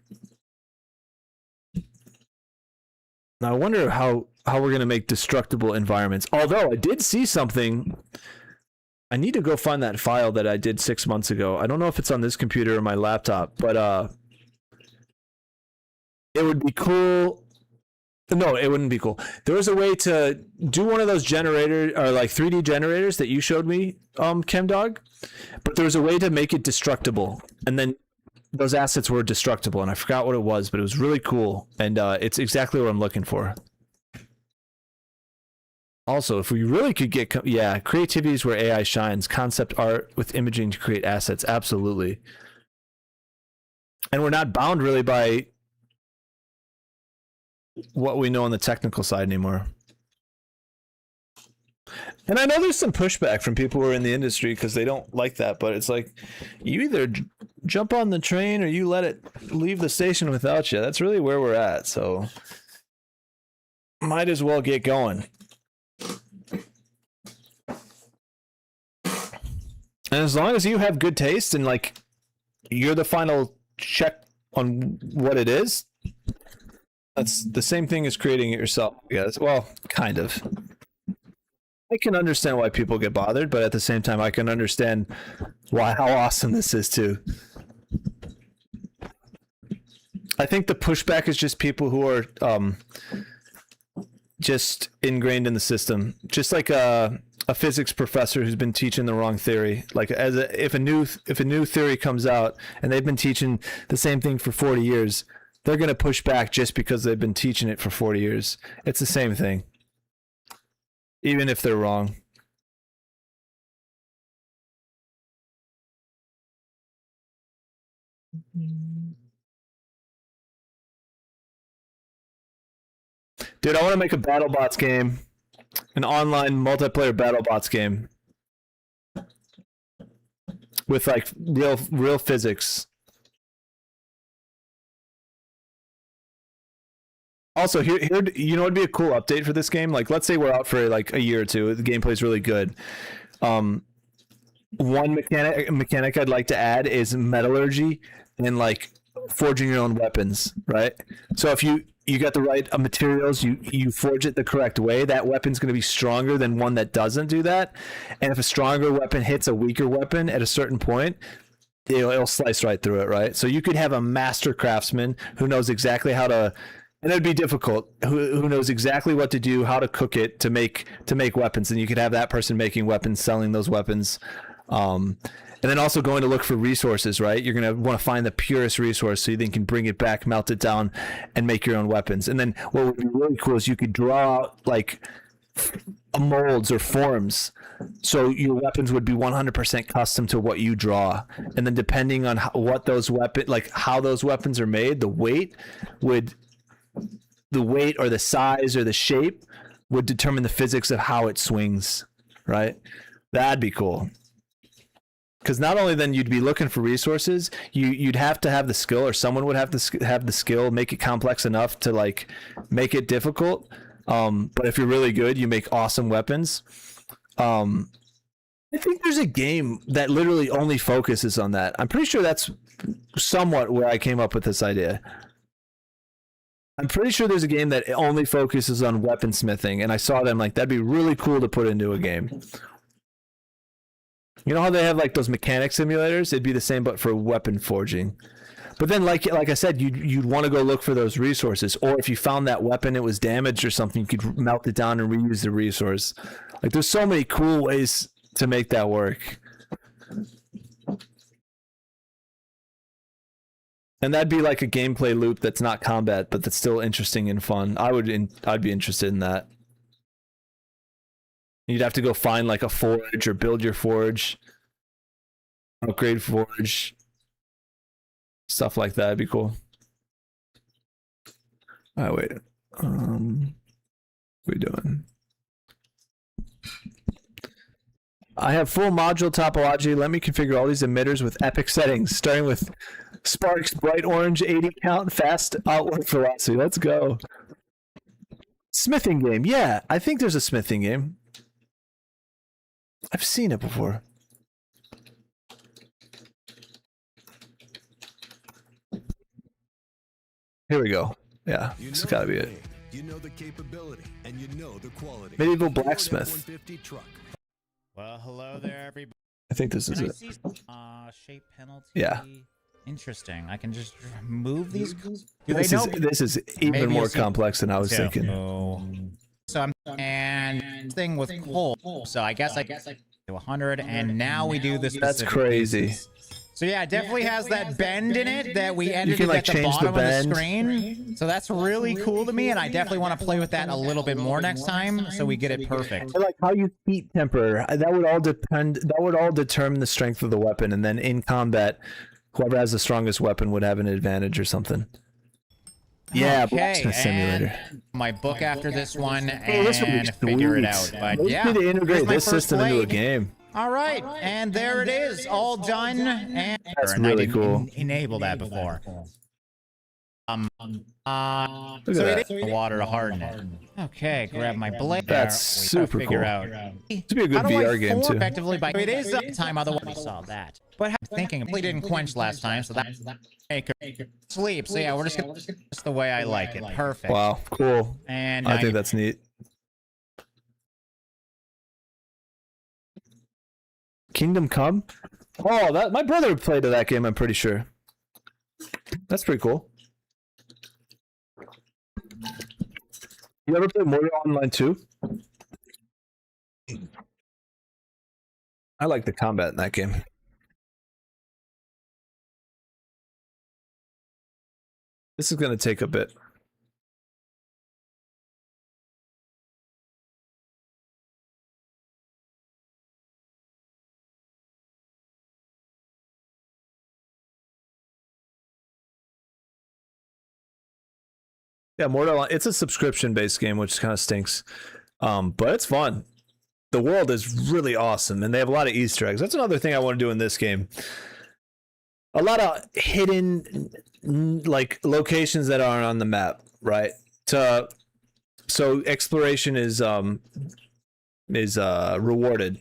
A: Now I wonder how we're going to make destructible environments. Although I did see something. I need to go find that file that I did 6 months ago. I don't know if it's on this computer or my laptop, but it would be cool. No, it wouldn't be cool. There was a way to do one of those generators, or like 3D generators that you showed me, ChemDog. But there was a way to make it destructible, and then those assets were destructible, and I forgot what it was, but it was really cool, and it's exactly what I'm looking for. Also, if we really could get, yeah, creativity is where AI shines. Concept art with imaging to create assets, absolutely. And we're not bound really by what we know on the technical side anymore. And I know there's some pushback from people who are in the industry because they don't like that, but it's like, you either jump on the train or you let it leave the station without you. That's really where we're at, so might as well get going. And as long as you have good taste and like you're the final check on what it is, that's the same thing as creating it yourself, I guess. Well, kind of. I can understand why people get bothered, but at the same time, I can understand how awesome this is too. I think the pushback is just people who are just ingrained in the system, just like a physics professor who's been teaching the wrong theory. Like if a new theory comes out and they've been teaching the same thing for 40 years, they're going to push back just because they've been teaching it for 40 years. It's the same thing, even if they're wrong. Dude, I want to make a BattleBots game, an online multiplayer BattleBots game with like real physics. Also, here, you know, it'd be a cool update for this game. Like, let's say we're out for like a year or two. The gameplay's really good. One mechanic I'd like to add is metallurgy and like forging your own weapons, right? So if you got the right materials, you forge it the correct way, that weapon's going to be stronger than one that doesn't do that. And if a stronger weapon hits a weaker weapon at a certain point, it'll slice right through it, right? So you could have a master craftsman who knows exactly how to, and it'd be difficult, who knows exactly what to do, how to cook it to make weapons, and you could have that person making weapons, selling those weapons. And then also going to look for resources, right? You're going to want to find the purest resource so you then can bring it back, melt it down, and make your own weapons. And then what would be really cool is you could draw out like molds or forms, so your weapons would be 100% custom to what you draw. And then depending on how those weapons are made, the weight or the size or the shape would determine the physics of how it swings, right? That'd be cool. Because not only then you'd be looking for resources, you'd have to have the skill, or someone would have to have the skill, make it complex enough to like make it difficult. But if you're really good, you make awesome weapons. I think there's a game that literally only focuses on that. I'm pretty sure that's somewhat where I came up with this idea. I'm pretty sure there's a game that only focuses on weaponsmithing, and I saw them like that'd be really cool to put into a game. You know how they have like those mechanic simulators? It'd be the same, but for weapon forging. But then, like I said, you'd want to go look for those resources, or if you found that weapon, it was damaged or something, you could melt it down and reuse the resource. Like, there's so many cool ways to make that work. And that'd be like a gameplay loop that's not combat, but that's still interesting and fun. I'd be interested in that. You'd have to go find like a forge or build your forge, upgrade forge, stuff like that. Would be cool. All right, wait. What we doing? I have full module topology. Let me configure all these emitters with epic settings, starting with Sparks, bright orange, 80 count, fast outward velocity. Let's go. Smithing game. Yeah, I think there's a smithing game. I've seen it before. Here we go. Yeah, it's gotta be it.
B: You know the capability and you know the quality.
A: Medieval blacksmith.
I: Well, hello there, everybody.
A: I think this is it.
I: Shape penalty.
A: Yeah.
I: Interesting. I can just move these.
A: This is even more complex than I was thinking.
I: So I'm and thing with coal. So I guess I do 100, and now we do this.
A: That's crazy.
I: Pieces. So yeah, it definitely has that bend in it that we ended
A: can, like,
I: at the bottom
A: the
I: of the screen. So that's really cool to me, and I definitely want to play with that a little bit more next time, so we get it perfect.
A: I like how you heat temper. That would all depend. That would all determine the strength of the weapon, and then in combat, whoever has the strongest weapon would have an advantage or something. Yeah,
I: okay,
A: simulator.
I: My book after this one and figure it out. But yeah,
A: need to integrate this system into a game.
I: All right, and there it is, all done. And
A: that's really cool.
I: Enable that before.
A: Look at
I: so
A: that.
I: it is water to harden it. Okay, grab my blade.
A: That's super cool.
I: Out.
A: It's be a good VR game too.
I: Effectively, by it is up time. Otherwise, we saw that. But thinking, we didn't quench last time, so that's sleep. So yeah, we're just gonna just the way I like it. Perfect.
A: Wow, cool.
I: And
A: I think that's neat. Kingdom Come? Oh, that my brother played that game. I'm pretty sure. That's pretty cool. You ever play Mortal Online 2? I like the combat in that game. This is going to take a bit. Yeah, Mortal, it's a subscription-based game, which kind of stinks. But it's fun. The world is really awesome, and they have a lot of Easter eggs. That's another thing I want to do in this game. A lot of hidden, like, locations that aren't on the map, right? So exploration is rewarded.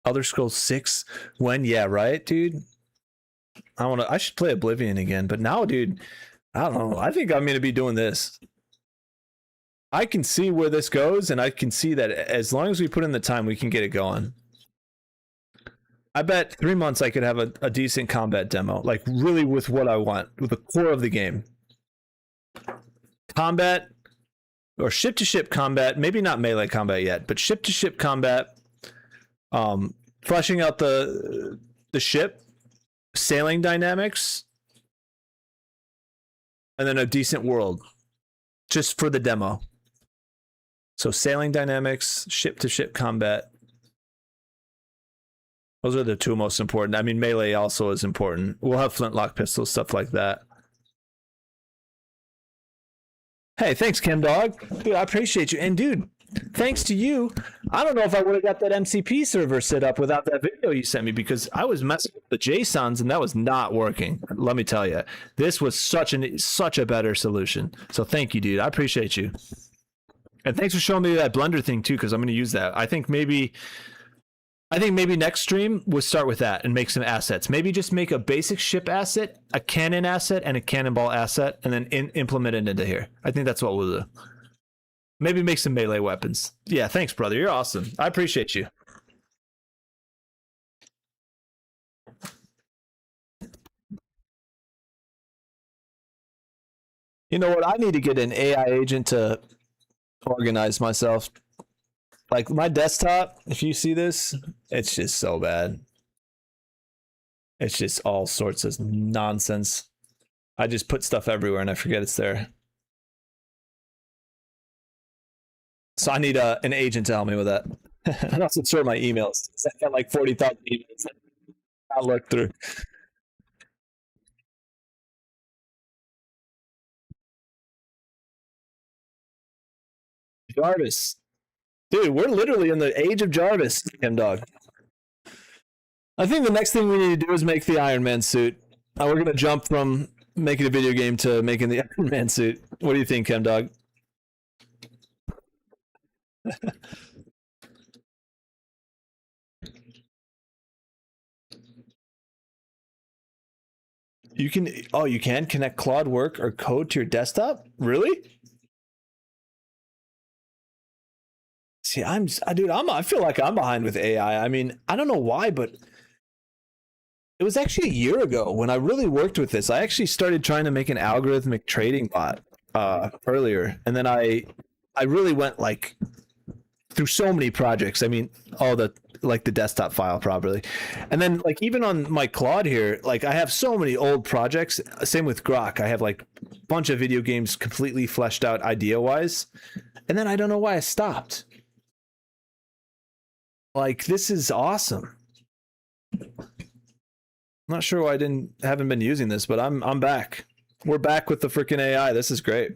A: Elder Scrolls 6? When? Yeah, right, dude? I should play Oblivion again, but now, dude, I don't know. I think I'm going to be doing this. I can see where this goes, and I can see that as long as we put in the time, we can get it going. I bet 3 months I could have a decent combat demo, like really with what I want, with the core of the game. Combat, or ship-to-ship combat, maybe not melee combat yet, but ship-to-ship combat, fleshing out the ship, sailing dynamics, and then a decent world just for the demo. So sailing dynamics, ship-to-ship combat. Those are the two most important. I mean, melee also is important. We'll have flintlock pistols, stuff like that. Hey, thanks, Chem Dog. Dude, I appreciate you. And dude, thanks to you, I don't know if I would have got that MCP server set up without that video you sent me, because I was messing with the JSONs and that was not working. Let me tell you, this was such a better solution. So thank you, dude. I appreciate you. And thanks for showing me that Blender thing too, because I'm going to use that. I think maybe next stream we'll start with that and make some assets. Maybe just make a basic ship asset, a cannon asset, and a cannonball asset, and then implement it into here. I think that's what we'll do. Maybe make some melee weapons. Yeah, thanks, brother. You're awesome. I appreciate you. You know what? I need to get an AI agent to organize myself. Like my desktop, if you see this, it's just so bad. It's just all sorts of nonsense. I just put stuff everywhere and I forget it's there. So I need an agent to help me with that. I also sort my emails. I got like 40,000 emails I look through. Jarvis. Dude, we're literally in the age of Jarvis, Kim Dog. I think the next thing we need to do is make the Iron Man suit. We're going to jump from making a video game to making the Iron Man suit. What do you think, Kim Dog? You can connect Claude work or code to your desktop? Really? See, I feel like I'm behind with AI. I mean, I don't know why, but it was actually a year ago when I really worked with this. I actually started trying to make an algorithmic trading bot earlier, and then I really went like through so many projects. I mean, all the desktop file properly, and then like even on my Claude here, like I have so many old projects. Same with Grok. I have like a bunch of video games completely fleshed out idea wise, and then I don't know why I stopped. Like, this is awesome. I'm not sure why I haven't been using this, but I'm back. We're back with the freaking AI. This is great.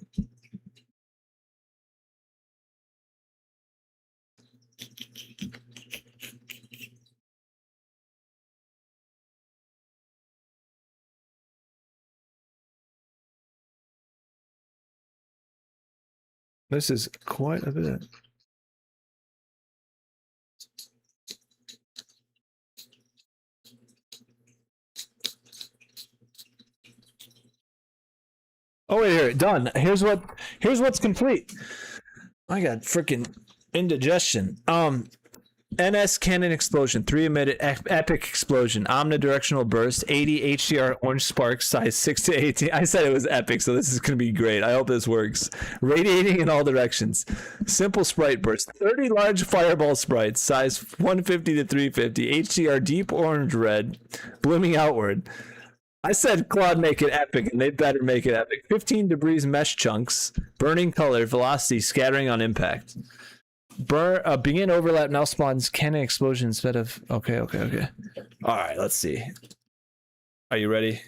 A: This is quite a bit. Oh wait, here, done. Here's what's complete. I got freaking indigestion. NS cannon explosion, 3 emitted epic explosion, omnidirectional burst, 80 HDR orange sparks, size 6 to 18. I said it was epic, so this is gonna be great. I hope this works. Radiating in all directions. Simple sprite burst, 30 large fireball sprites, size 150 to 350, HDR deep orange red, blooming outward. I said Claude make it epic, and they better make it epic. 15 debris mesh chunks, burning color, velocity, scattering on impact. Begin overlap now spawns cannon explosion instead of... Okay. All right, let's see. Are you ready?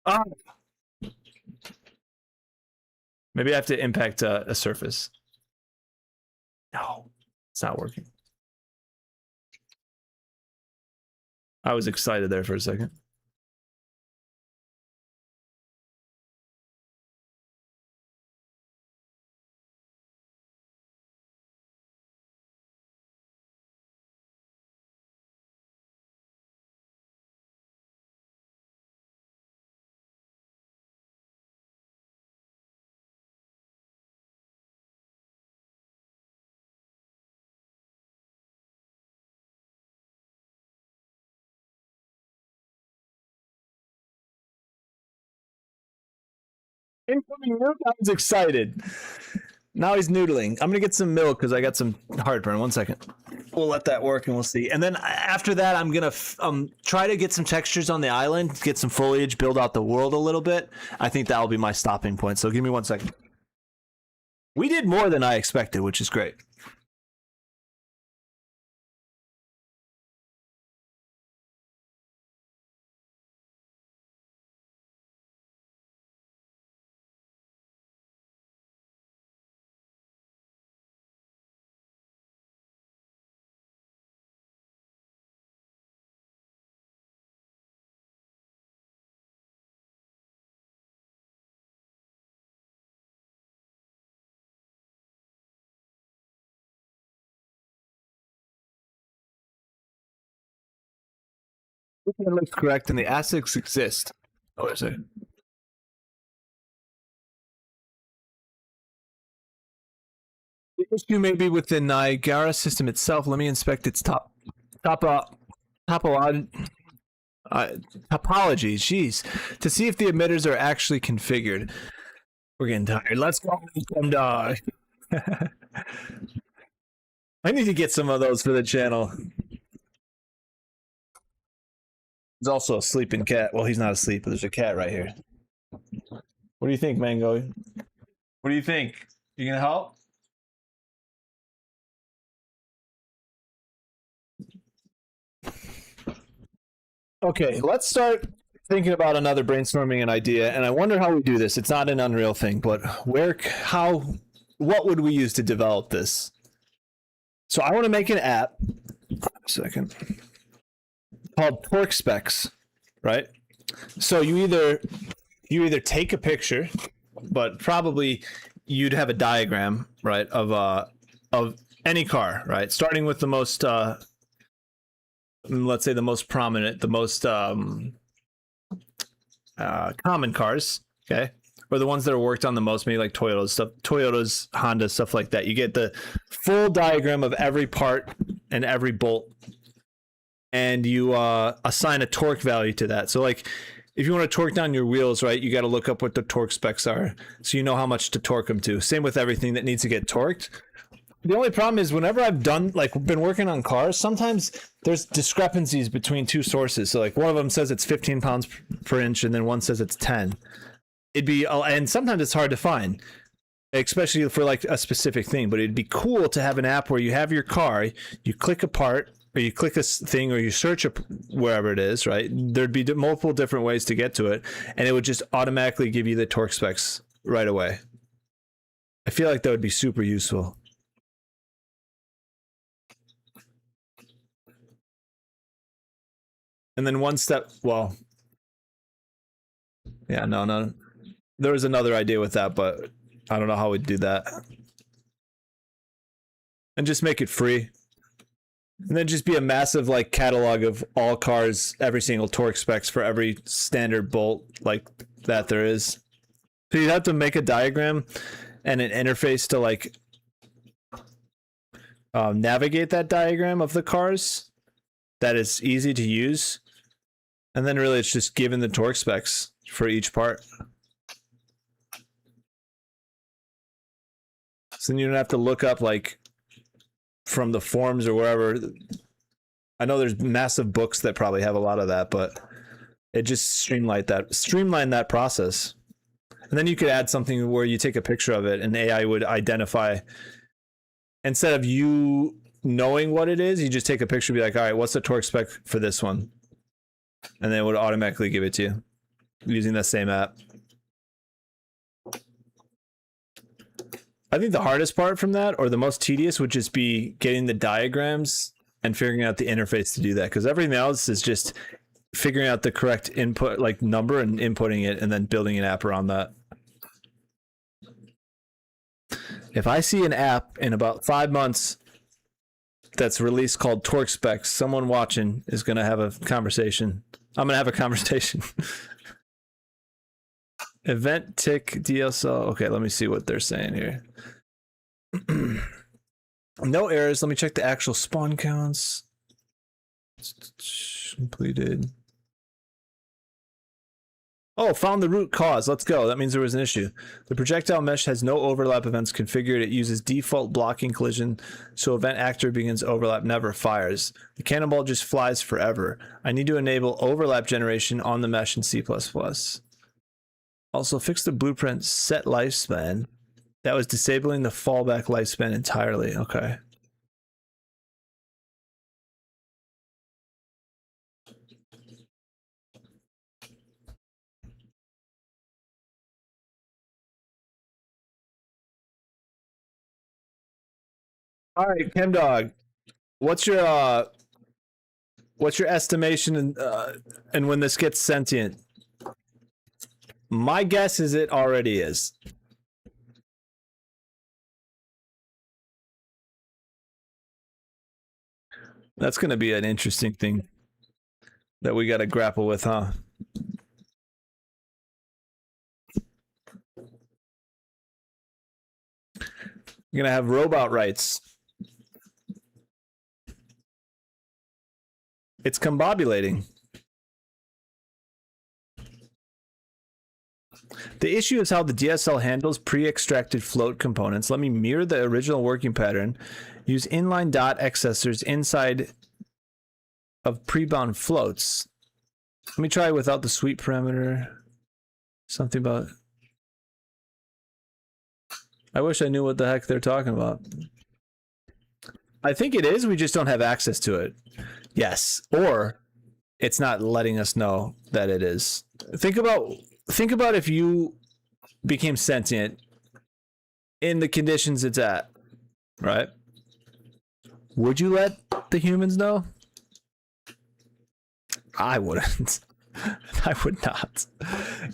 A: Ah! Maybe I have to impact a surface. No, it's not working. I was excited there for a second. Incoming milk. I was excited. Now he's noodling. I'm gonna get some milk because I got some heartburn. 1 second. We'll let that work and we'll see. And then after that, I'm gonna try to get some textures on the island, get some foliage, build out the world a little bit. I think that'll be my stopping point. So give me 1 second. We did more than I expected, which is great. It looks correct and the assets exist. Oh, is it? The issue may be with the Niagara system itself. Let me inspect its topology. Jeez, to see if the emitters are actually configured. We're getting tired. Let's go, dog. I need to get some of those for the channel. There's also a sleeping cat. Well, he's not asleep, but there's a cat right here. What do you think, Mango? What do you think? You gonna help? Okay, let's start thinking about another brainstorming an idea, and I wonder how we do this. It's not an Unreal thing, but what would we use to develop this? So I want to make an app. Second. Called torque specs, right? So you either take a picture, but probably you'd have a diagram, right, of any car, right? Starting with the most let's say the most prominent, the most common cars, okay? Or the ones that are worked on the most, maybe like Toyotas, Honda, stuff like that. You get the full diagram of every part and every bolt, and you assign a torque value to that. So like if you want to torque down your wheels, right, you got to look up what the torque specs are so you know how much to torque them to. Same with everything that needs to get torqued. The only problem is whenever I've been working on cars, sometimes there's discrepancies between two sources. So like one of them says it's 15 pounds per inch and then one says it's 10. And sometimes it's hard to find, especially for like a specific thing, but it'd be cool to have an app where you have your car, you click a part, or you click a thing, or you search wherever it is, right? There'd be multiple different ways to get to it, and it would just automatically give you the torque specs right away. I feel like that would be super useful. And then one step, well, yeah, no. There was another idea with that, but I don't know how we'd do that. And just make it free. And then just be a massive like catalog of all cars, every single torque specs for every standard bolt like that there is. So you'd have to make a diagram and an interface to like navigate that diagram of the cars that is easy to use. And then really it's just given the torque specs for each part. So then you don't have to look up like from the forums or wherever. I know there's massive books that probably have a lot of that, but it just streamlined that process. And then you could add something where you take a picture of it and AI would identify, instead of you knowing what it is, you just take a picture and be like, all right, what's the torque spec for this one? And then it would automatically give it to you using the same app. I think the hardest part from that, or the most tedious, would just be getting the diagrams and figuring out the interface to do that. Because everything else is just figuring out the correct input, like number, and inputting it, and then building an app around that. If I see an app in about 5 months that's released called Torque Specs, someone watching is going to have a conversation. I'm going to have a conversation. Event tick DSL. Okay, let me see what they're saying here. No errors. Let me check the actual spawn counts. Completed. Oh, found the root cause. Let's go. That means there was an issue. The projectile mesh has no overlap events configured. It uses default blocking collision, so event actor begins overlap never fires. The cannonball just flies forever. I need to enable overlap generation on the mesh in C++. Also, fix the blueprint set lifespan. That was disabling the fallback lifespan entirely. Okay. All right, ChemDog, what's your estimation and when this gets sentient? My guess is it already is. That's going to be an interesting thing. that we got to grapple with, huh? You're gonna have robot rights. It's combobulating. The issue is how the DSL handles pre-extracted float components. Let me mirror the original working pattern. Use inline dot accessors inside of pre-bound floats. Let me try without the sweep parameter. Something about... I wish I knew what the heck they're talking about. I think it is, we just don't have access to it. Yes, or it's not letting us know that it is. Think about if you became sentient in the conditions it's at, right? Would you let the humans know? I wouldn't. I would not.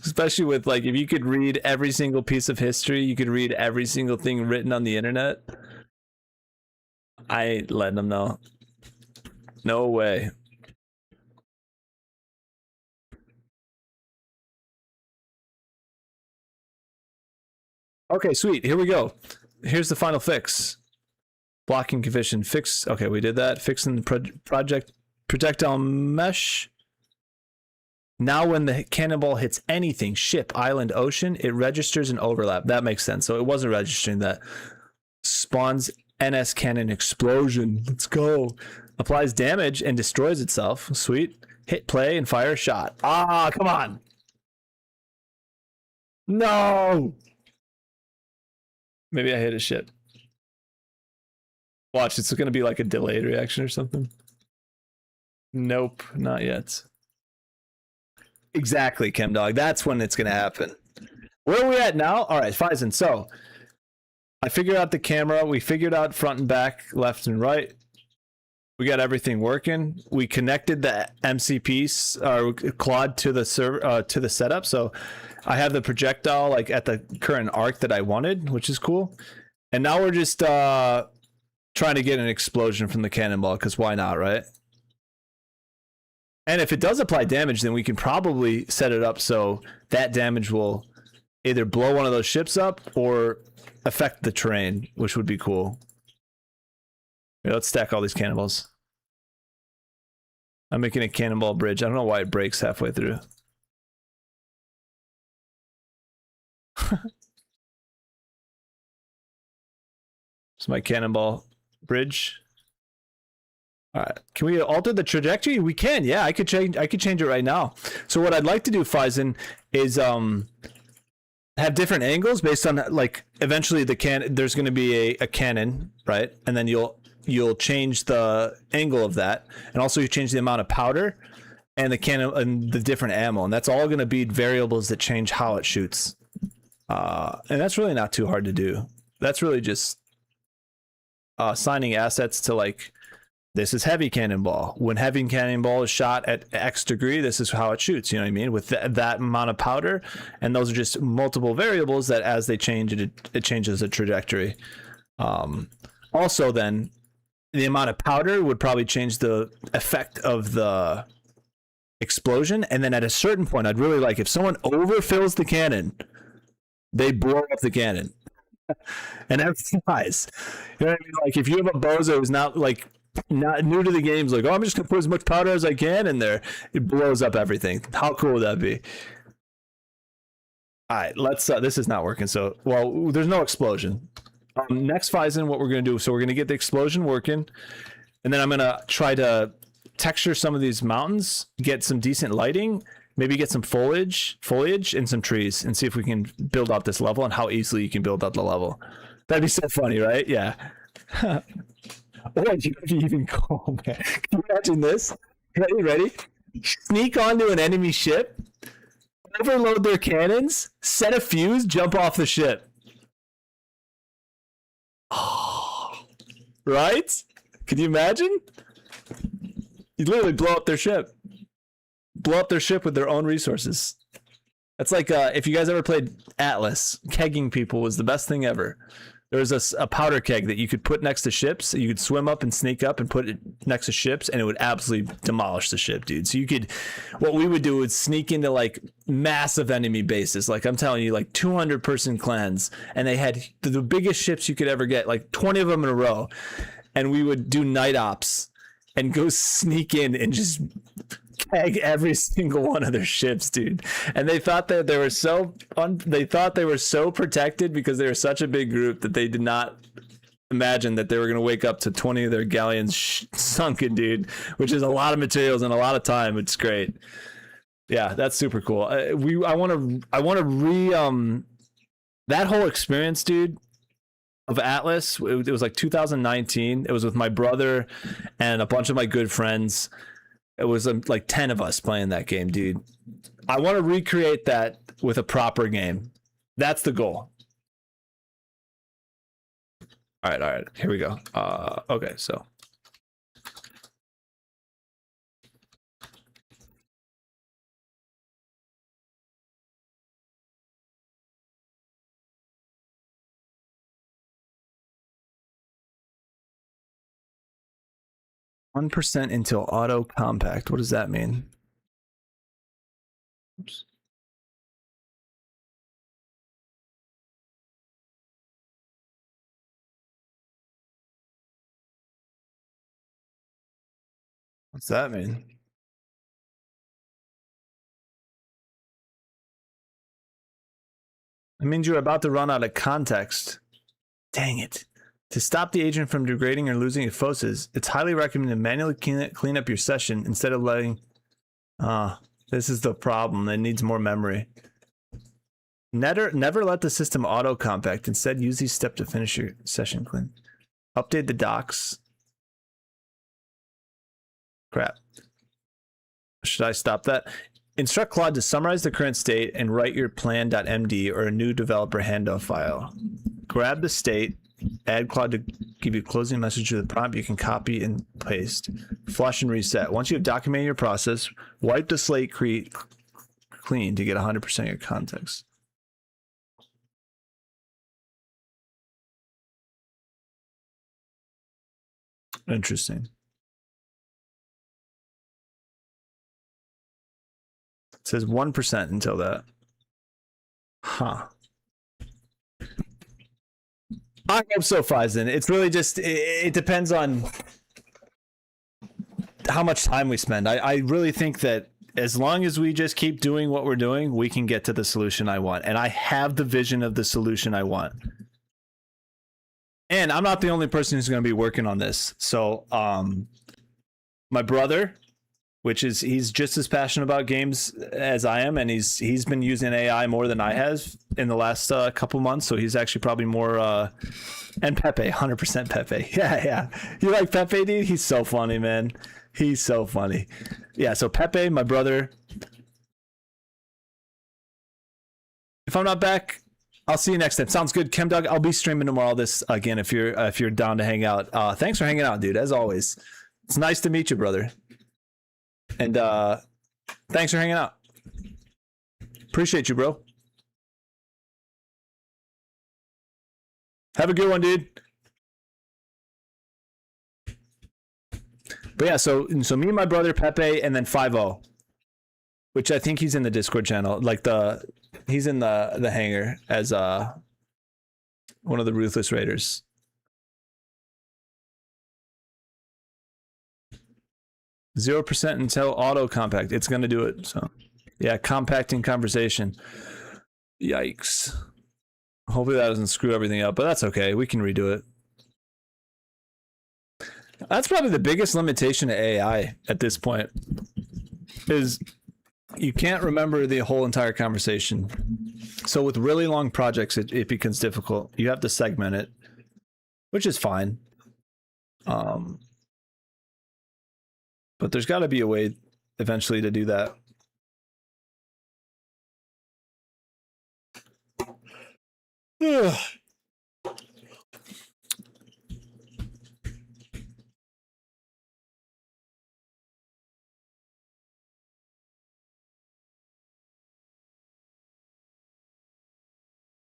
A: Especially with, like, if you could read every single piece of history, you could read every single thing written on the internet. I ain't letting them know. No way. Okay, sweet. Here we go. Here's the final fix. Blocking condition. Fix. Okay, we did that. Fixing the projectile mesh. Now when the cannonball hits anything, ship, island, ocean, it registers an overlap. That makes sense. So it wasn't registering that. Spawns NS cannon explosion. Let's go. Applies damage and destroys itself. Sweet. Hit play and fire a shot. Ah, come on. No. Maybe I hit a ship. Watch, it's going to be like a delayed reaction or something. Nope, not yet. Exactly, ChemDog. That's when it's going to happen. Where are we at now? All right, Faison. So I figured out the camera. We figured out front and back, left and right. We got everything working. We connected the MCP or Claude to the server to the setup. So I have the projectile like at the current arc that I wanted, which is cool. And now we're just trying to get an explosion from the cannonball, because why not, right? And if it does apply damage, then we can probably set it up so that damage will either blow one of those ships up or affect the terrain, which would be cool. Here, let's stack all these cannonballs. I'm making a cannonball bridge. I don't know why it breaks halfway through. It's my cannonball bridge. All right, can we alter the trajectory? We can, yeah. I could change it right now. So what I'd like to do, Faison, is have different angles based on, like, eventually there's going to be a cannon, right? And then you'll change the angle of that, and also you change the amount of powder and the cannon and the different ammo, and that's all going to be variables that change how it shoots. And that's really not too hard to do. That's really just assigning assets to, like, this is heavy cannonball. When heavy cannonball is shot at X degree, this is how it shoots. You know what I mean? With that amount of powder, and those are just multiple variables that, as they change, it changes the trajectory. Also, then the amount of powder would probably change the effect of the explosion. And then at a certain point, I'd really like if someone overfills the cannon, they blow up the cannon, and everything dies. You know what I mean? Like if you have a bozo who's not new to the games, like, oh, I'm just gonna put as much powder as I can in there, it blows up everything. How cool would that be? All right, let's this is not working. So, well, there's no explosion. Next, Faison, what we're gonna do, so we're gonna get the explosion working, and then I'm gonna try to texture some of these mountains, get some decent lighting, maybe get some foliage and some trees, and see if we can build out this level and how easily you can build out the level. That'd be so funny, right? Yeah. What you even call, man? Can you imagine this? Ready? Sneak onto an enemy ship, overload their cannons, set a fuse, jump off the ship. Oh, right? Can you imagine? You literally blow up their ship. Blow up their ship with their own resources. That's like if you guys ever played Atlas, kegging people was the best thing ever. there was a powder keg that you could put next to ships. You could swim up and sneak up and put it next to ships, and it would absolutely demolish the ship, dude. So you could, what we would do is sneak into like massive enemy bases. Like I'm telling you, like 200-person clans, and they had the biggest ships you could ever get, like 20 of them in a row. And we would do night ops and go sneak in and just keg every single one of their ships, dude. And they thought that they were so protected because they were such a big group that they did not imagine that they were going to wake up to 20 of their galleons sunken, dude, which is a lot of materials and a lot of time. It's great. Yeah, that's super cool. I want to that whole experience, dude, of Atlas. It was like 2019. It was with my brother and a bunch of my good friends. It was like 10 of us playing that game, dude. I want to recreate that with a proper game. That's the goal. All right. Here we go. Okay, so. "1% until auto compact." What does that mean? Oops. What's that mean? It means you're about to run out of context. Dang it. To stop the agent from degrading or losing its forces, it's highly recommended to manually clean up your session instead of letting... this is the problem. It needs more memory. Never let the system auto-compact. Instead, use these steps to finish your session clean. Update the docs. Crap. Should I stop that? Instruct Claude to summarize the current state and write your plan.md or a new developer handoff file. Grab the state, add Claude to give you a closing message to the prompt. You can copy and paste. Flush and reset. Once you have documented your process, wipe the slate clean to get 100% of your context. Interesting. It says 1% until that. Huh. I hope so, Faizan. It's really just, it depends on how much time we spend. I really think that as long as we just keep doing what we're doing, we can get to the solution I want. And I have the vision of the solution I want. And I'm not the only person who's going to be working on this. So, my brother, which is, he's just as passionate about games as I am, and he's been using AI more than I have in the last couple months, so he's actually probably more and Pepe, 100% Pepe. Yeah. You like Pepe, dude? He's so funny, man. He's so funny. Yeah, so Pepe, my brother. If I'm not back, I'll see you next time. Sounds good. ChemDog, I'll be streaming tomorrow this again if you're down to hang out. Thanks for hanging out, dude, as always. It's nice to meet you, brother. And thanks for hanging out. Appreciate you, bro. Have a good one, dude. But yeah, so me and my brother Pepe, and then 5-0, which I think he's in the Discord channel. Like he's in the hangar as one of the Ruthless Raiders. %0 until auto compact. It's gonna do it. So yeah, compacting conversation. Yikes. Hopefully that doesn't screw everything up, but that's okay. We can redo it. That's probably the biggest limitation to AI at this point, is you can't remember the whole entire conversation. So with really long projects, it becomes difficult. You have to segment it, which is fine. But there's got to be a way eventually to do that. Ugh.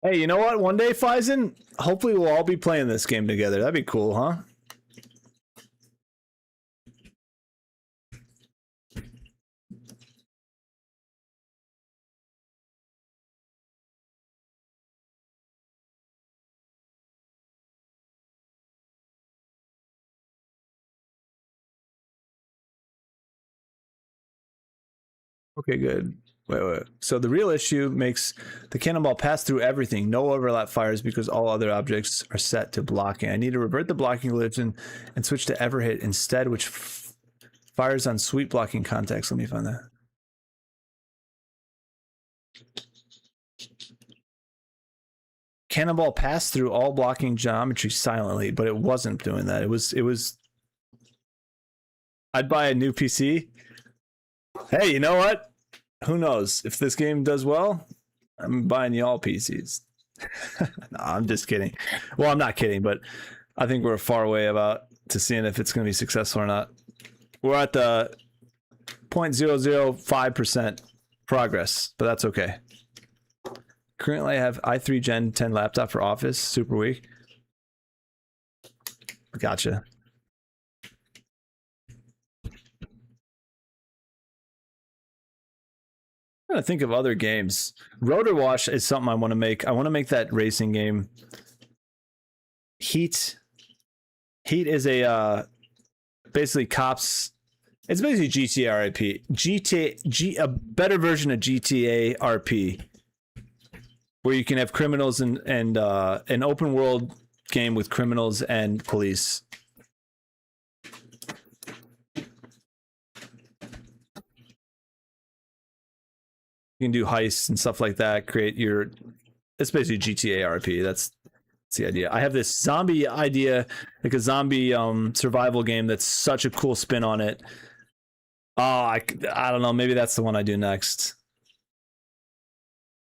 A: Hey, you know what? One day, Faison, hopefully we'll all be playing this game together. That'd be cool, huh? Okay, good. Wait. So the real issue makes the cannonball pass through everything. No overlap fires because all other objects are set to blocking. I need to revert the blocking glitch and switch to ever hit instead, which fires on sweep blocking contacts. Let me find that. Cannonball passed through all blocking geometry silently, but it wasn't doing that. It was. I'd buy a new PC. Hey, you know what? Who knows? If this game does well, I'm buying y'all PCs. No, I'm just kidding. Well, I'm not kidding, but I think we're far away about to seeing if it's going to be successful or not. We're at the 0.005% progress, but that's okay. Currently, I have i3 Gen 10 laptop for office. Super weak. Gotcha. I'm trying to think of other games. Rotor Wash is something I want to make. I want to make that racing game. Heat is a basically cops. It's basically GTA RP. A better version of GTA RP, where you can have criminals and an open world game with criminals and police. You can do heists and stuff like that. Create your. It's basically GTA RP. That's the idea. I have this zombie idea, like a zombie survival game that's such a cool spin on it. Oh, I don't know. Maybe that's the one I do next.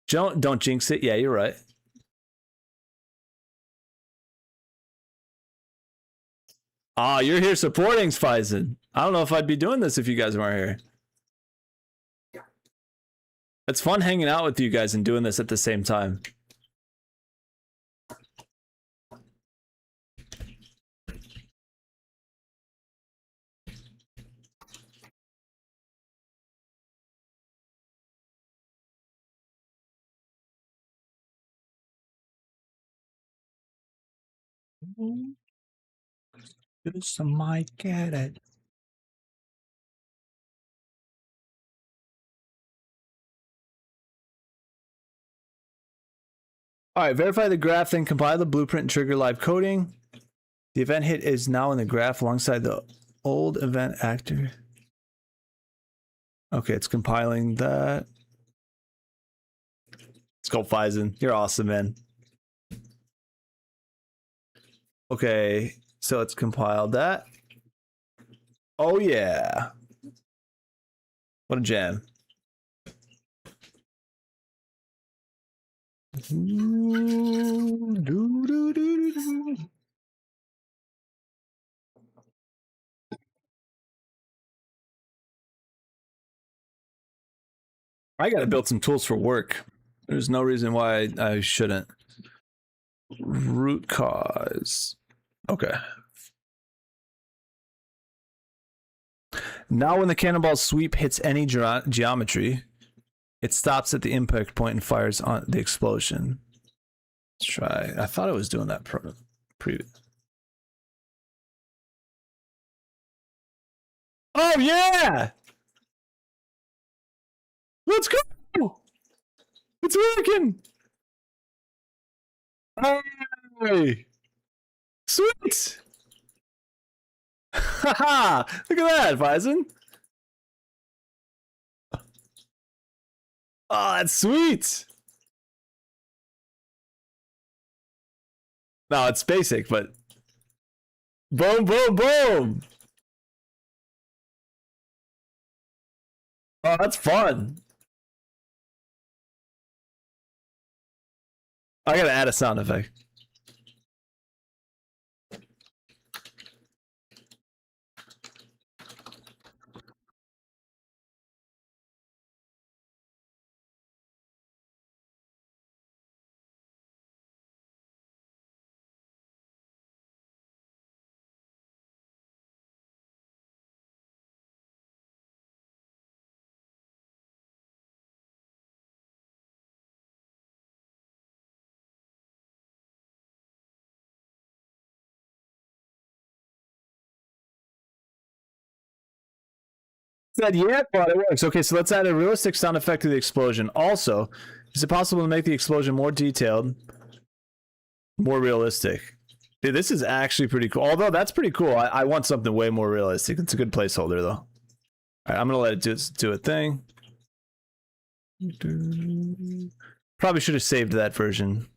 A: Don't jinx it. Yeah, you're right. Ah, you're here supporting Faison. I don't know if I'd be doing this if you guys weren't here. It's fun hanging out with you guys and doing this at the same time. Just might get it. All right, verify the graph, then compile the blueprint and trigger live coding. The event hit is now in the graph alongside the old event actor. Okay, it's compiling that. Let's go, Faison. You're awesome, man. Okay, so it's compiled that. Oh, yeah. What a jam. I gotta build some tools for work. There's no reason why I shouldn't. Root cause. Okay. Now when the cannonball sweep hits any geometry, it stops at the impact point and fires on the explosion. Let's try. I thought it was doing that previous. Oh yeah! Let's go! It's working! Hey! Sweet! Haha! Look at that, Faison. Oh, that's sweet! No, it's basic, but boom, boom, boom! Oh, that's fun. I gotta add a sound effect. said yeah, but it works. Okay, so let's add a realistic sound effect to the explosion. Also, is it possible to make the explosion more detailed, more realistic? Dude, this is actually pretty cool. Although that's pretty cool. I want something way more realistic. It's a good placeholder, though. All right, I'm gonna let it do a thing. Probably should have saved that version.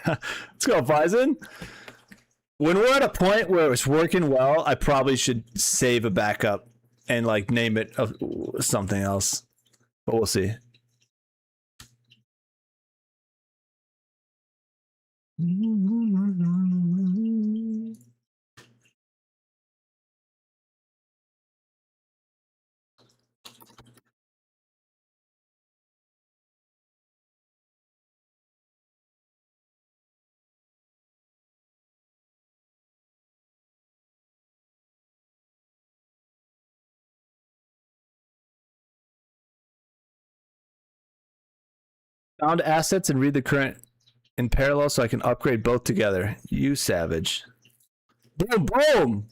A: Let's go, Bison. When we're at a point where it's working well, I probably should save a backup and like name it something else. But we'll see. Found assets and read the current in parallel so I can upgrade both together. You savage. Boom, boom!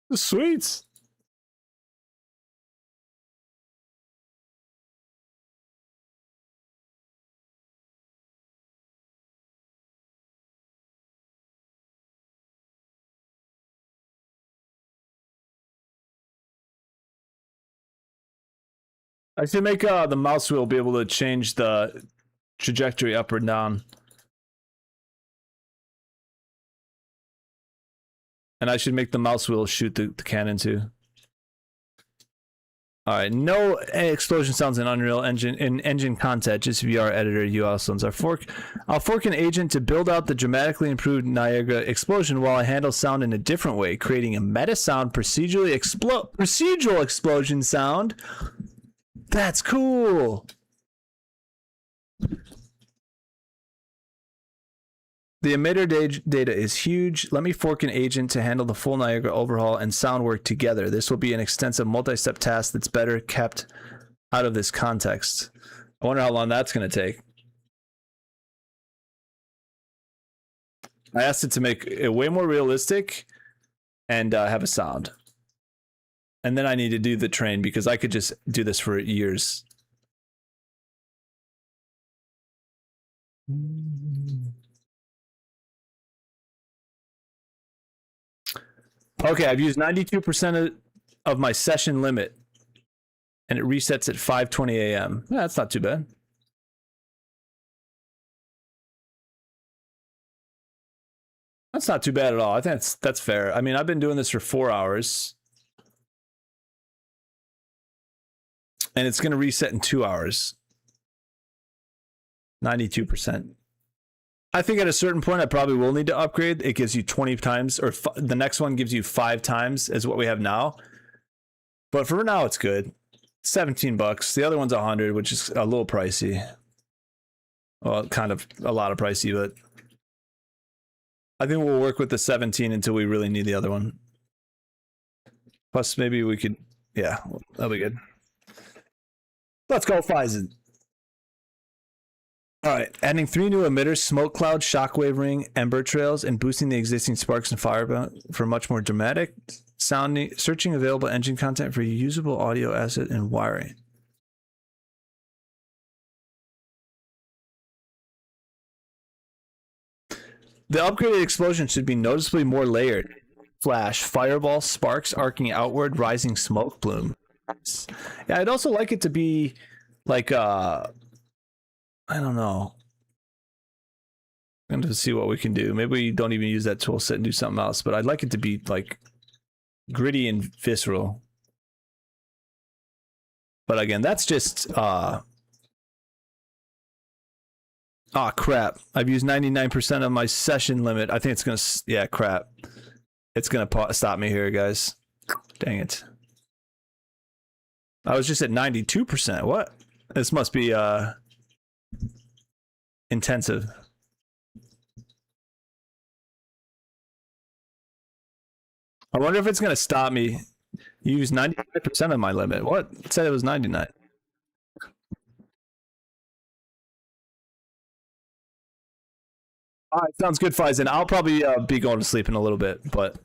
A: The sweets. I should make the mouse wheel be able to change the trajectory up or down. And I should make the mouse wheel shoot the cannon too. All right, no explosion sounds in Unreal Engine in engine content, just VR editor UL sounds. I'll fork an agent to build out the dramatically improved Niagara explosion while I handle sound in a different way, creating a meta sound procedural explosion sound. That's cool. The emitter data is huge. Let me fork an agent to handle the full Niagara overhaul and sound work together. This will be an extensive multi-step task that's better kept out of this context. I wonder how long that's going to take. I asked it to make it way more realistic and have a sound. And then I need to do the train because I could just do this for years. Okay, I've used 92% of my session limit, and it resets at 5:20 a.m. Yeah, that's not too bad. That's not too bad at all. I think that's fair. I mean, I've been doing this for 4 hours, and it's going to reset in 2 hours. 92%. I think at a certain point, I probably will need to upgrade. It gives you 20 times, or the next one gives you 5 times as what we have now. But for now, it's good. $17. The other one's 100, which is a little pricey. Well, kind of a lot of pricey, but I think we'll work with the 17 until we really need the other one. Plus, maybe we could, yeah, that'll be good. Let's go, Phison. All right, adding 3 new emitters, smoke cloud, shockwave ring, ember trails, and boosting the existing sparks and fire for much more dramatic sounding. Searching available engine content for usable audio asset and wiring. The upgraded explosion should be noticeably more layered. Flash, fireball, sparks arcing outward, rising smoke plume. Yeah, I'd also like it to be like I don't know. I'm going to see what we can do. Maybe we don't even use that tool set and do something else, but I'd like it to be like gritty and visceral. But again, that's just oh crap. I've used 99% of my session limit. I think it's going to, yeah, crap. It's going to stop me here, guys. Dang it. I was just at 92%. What? This must be intensive. I wonder if it's gonna stop me. Use 95% of my limit. What? It said it was 99. All right, sounds good, Faison. I'll probably be going to sleep in a little bit, but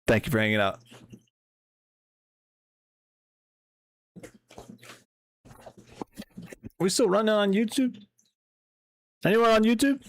A: thank you for hanging out. We still running on YouTube? Anyone on YouTube?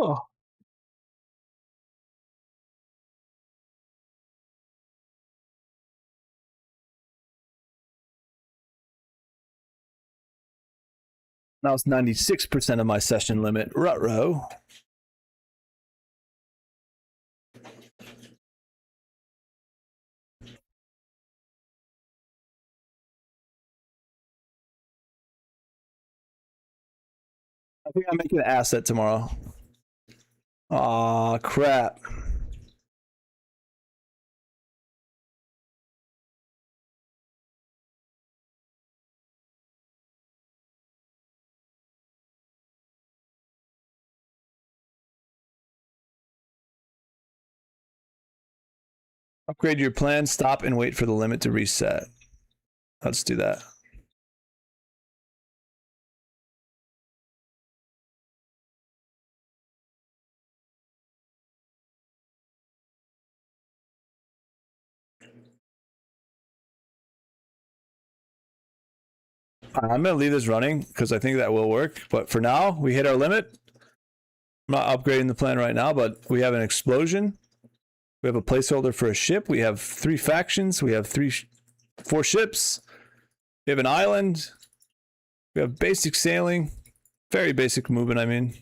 A: Oh. Now it's 96% of my session limit. Ruh-roh. I think I'm making an asset tomorrow. Aw, crap. Upgrade your plan, stop and wait for the limit to reset. Let's do that. I'm going to leave this running because I think that will work. But for now, we hit our limit. I'm not upgrading the plan right now, but we have an explosion. We have a placeholder for a ship. We have 3 factions. We have 4 ships. We have an island. We have basic sailing. Very basic movement, I mean.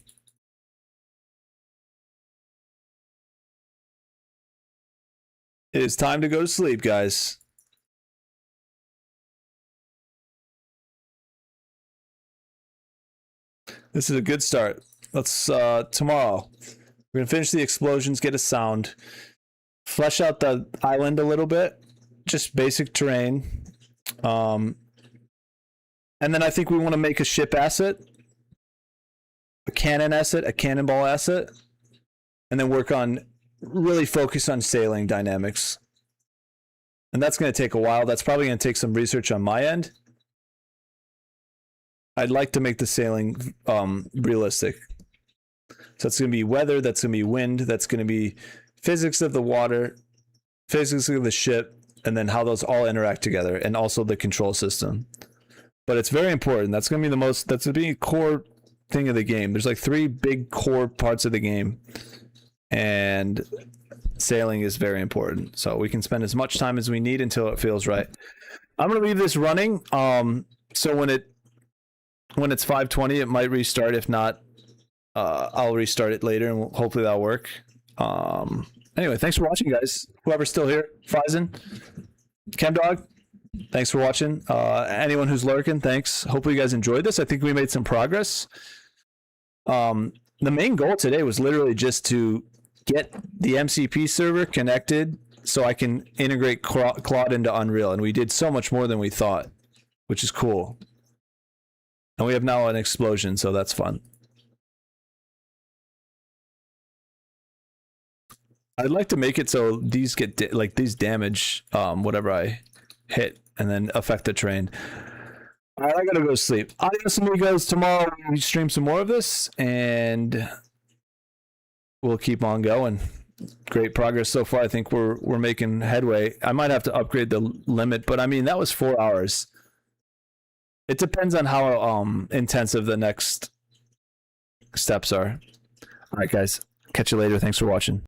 A: It is time to go to sleep, guys. This is a good start. Let's, tomorrow, we're going to finish the explosions, get a sound, flesh out the island a little bit, just basic terrain. And then I think we want to make a ship asset, a cannon asset, a cannonball asset, and then work on, really focus on sailing dynamics. And that's going to take a while. That's probably going to take some research on my end. I'd like to make the sailing realistic. So that's going to be weather, that's going to be wind, that's going to be physics of the water, physics of the ship, and then how those all interact together, and also the control system. But it's very important. That's going to be the most, that's going to be a core thing of the game. There's like 3 big core parts of the game, and sailing is very important. So we can spend as much time as we need until it feels right. I'm going to leave this running. So when it's 5:20, it might restart. If not, I'll restart it later, and hopefully that'll work. Anyway, thanks for watching, guys. Whoever's still here, Faison, Chemdog, thanks for watching. Anyone who's lurking, thanks. Hopefully you guys enjoyed this. I think we made some progress. The main goal today was literally just to get the MCP server connected so I can integrate Claude into Unreal, and we did so much more than we thought, which is cool. And we have now an explosion, so that's fun. I'd like to make it so these get like these damage whatever I hit, and then affect the terrain. All right, I gotta go to sleep. Adios, amigos. Tomorrow we stream some more of this, and we'll keep on going. Great progress so far. I think we're making headway. I might have to upgrade the limit, but I mean that was 4 hours. It depends on how intensive the next steps are. All right, guys. Catch you later. Thanks for watching.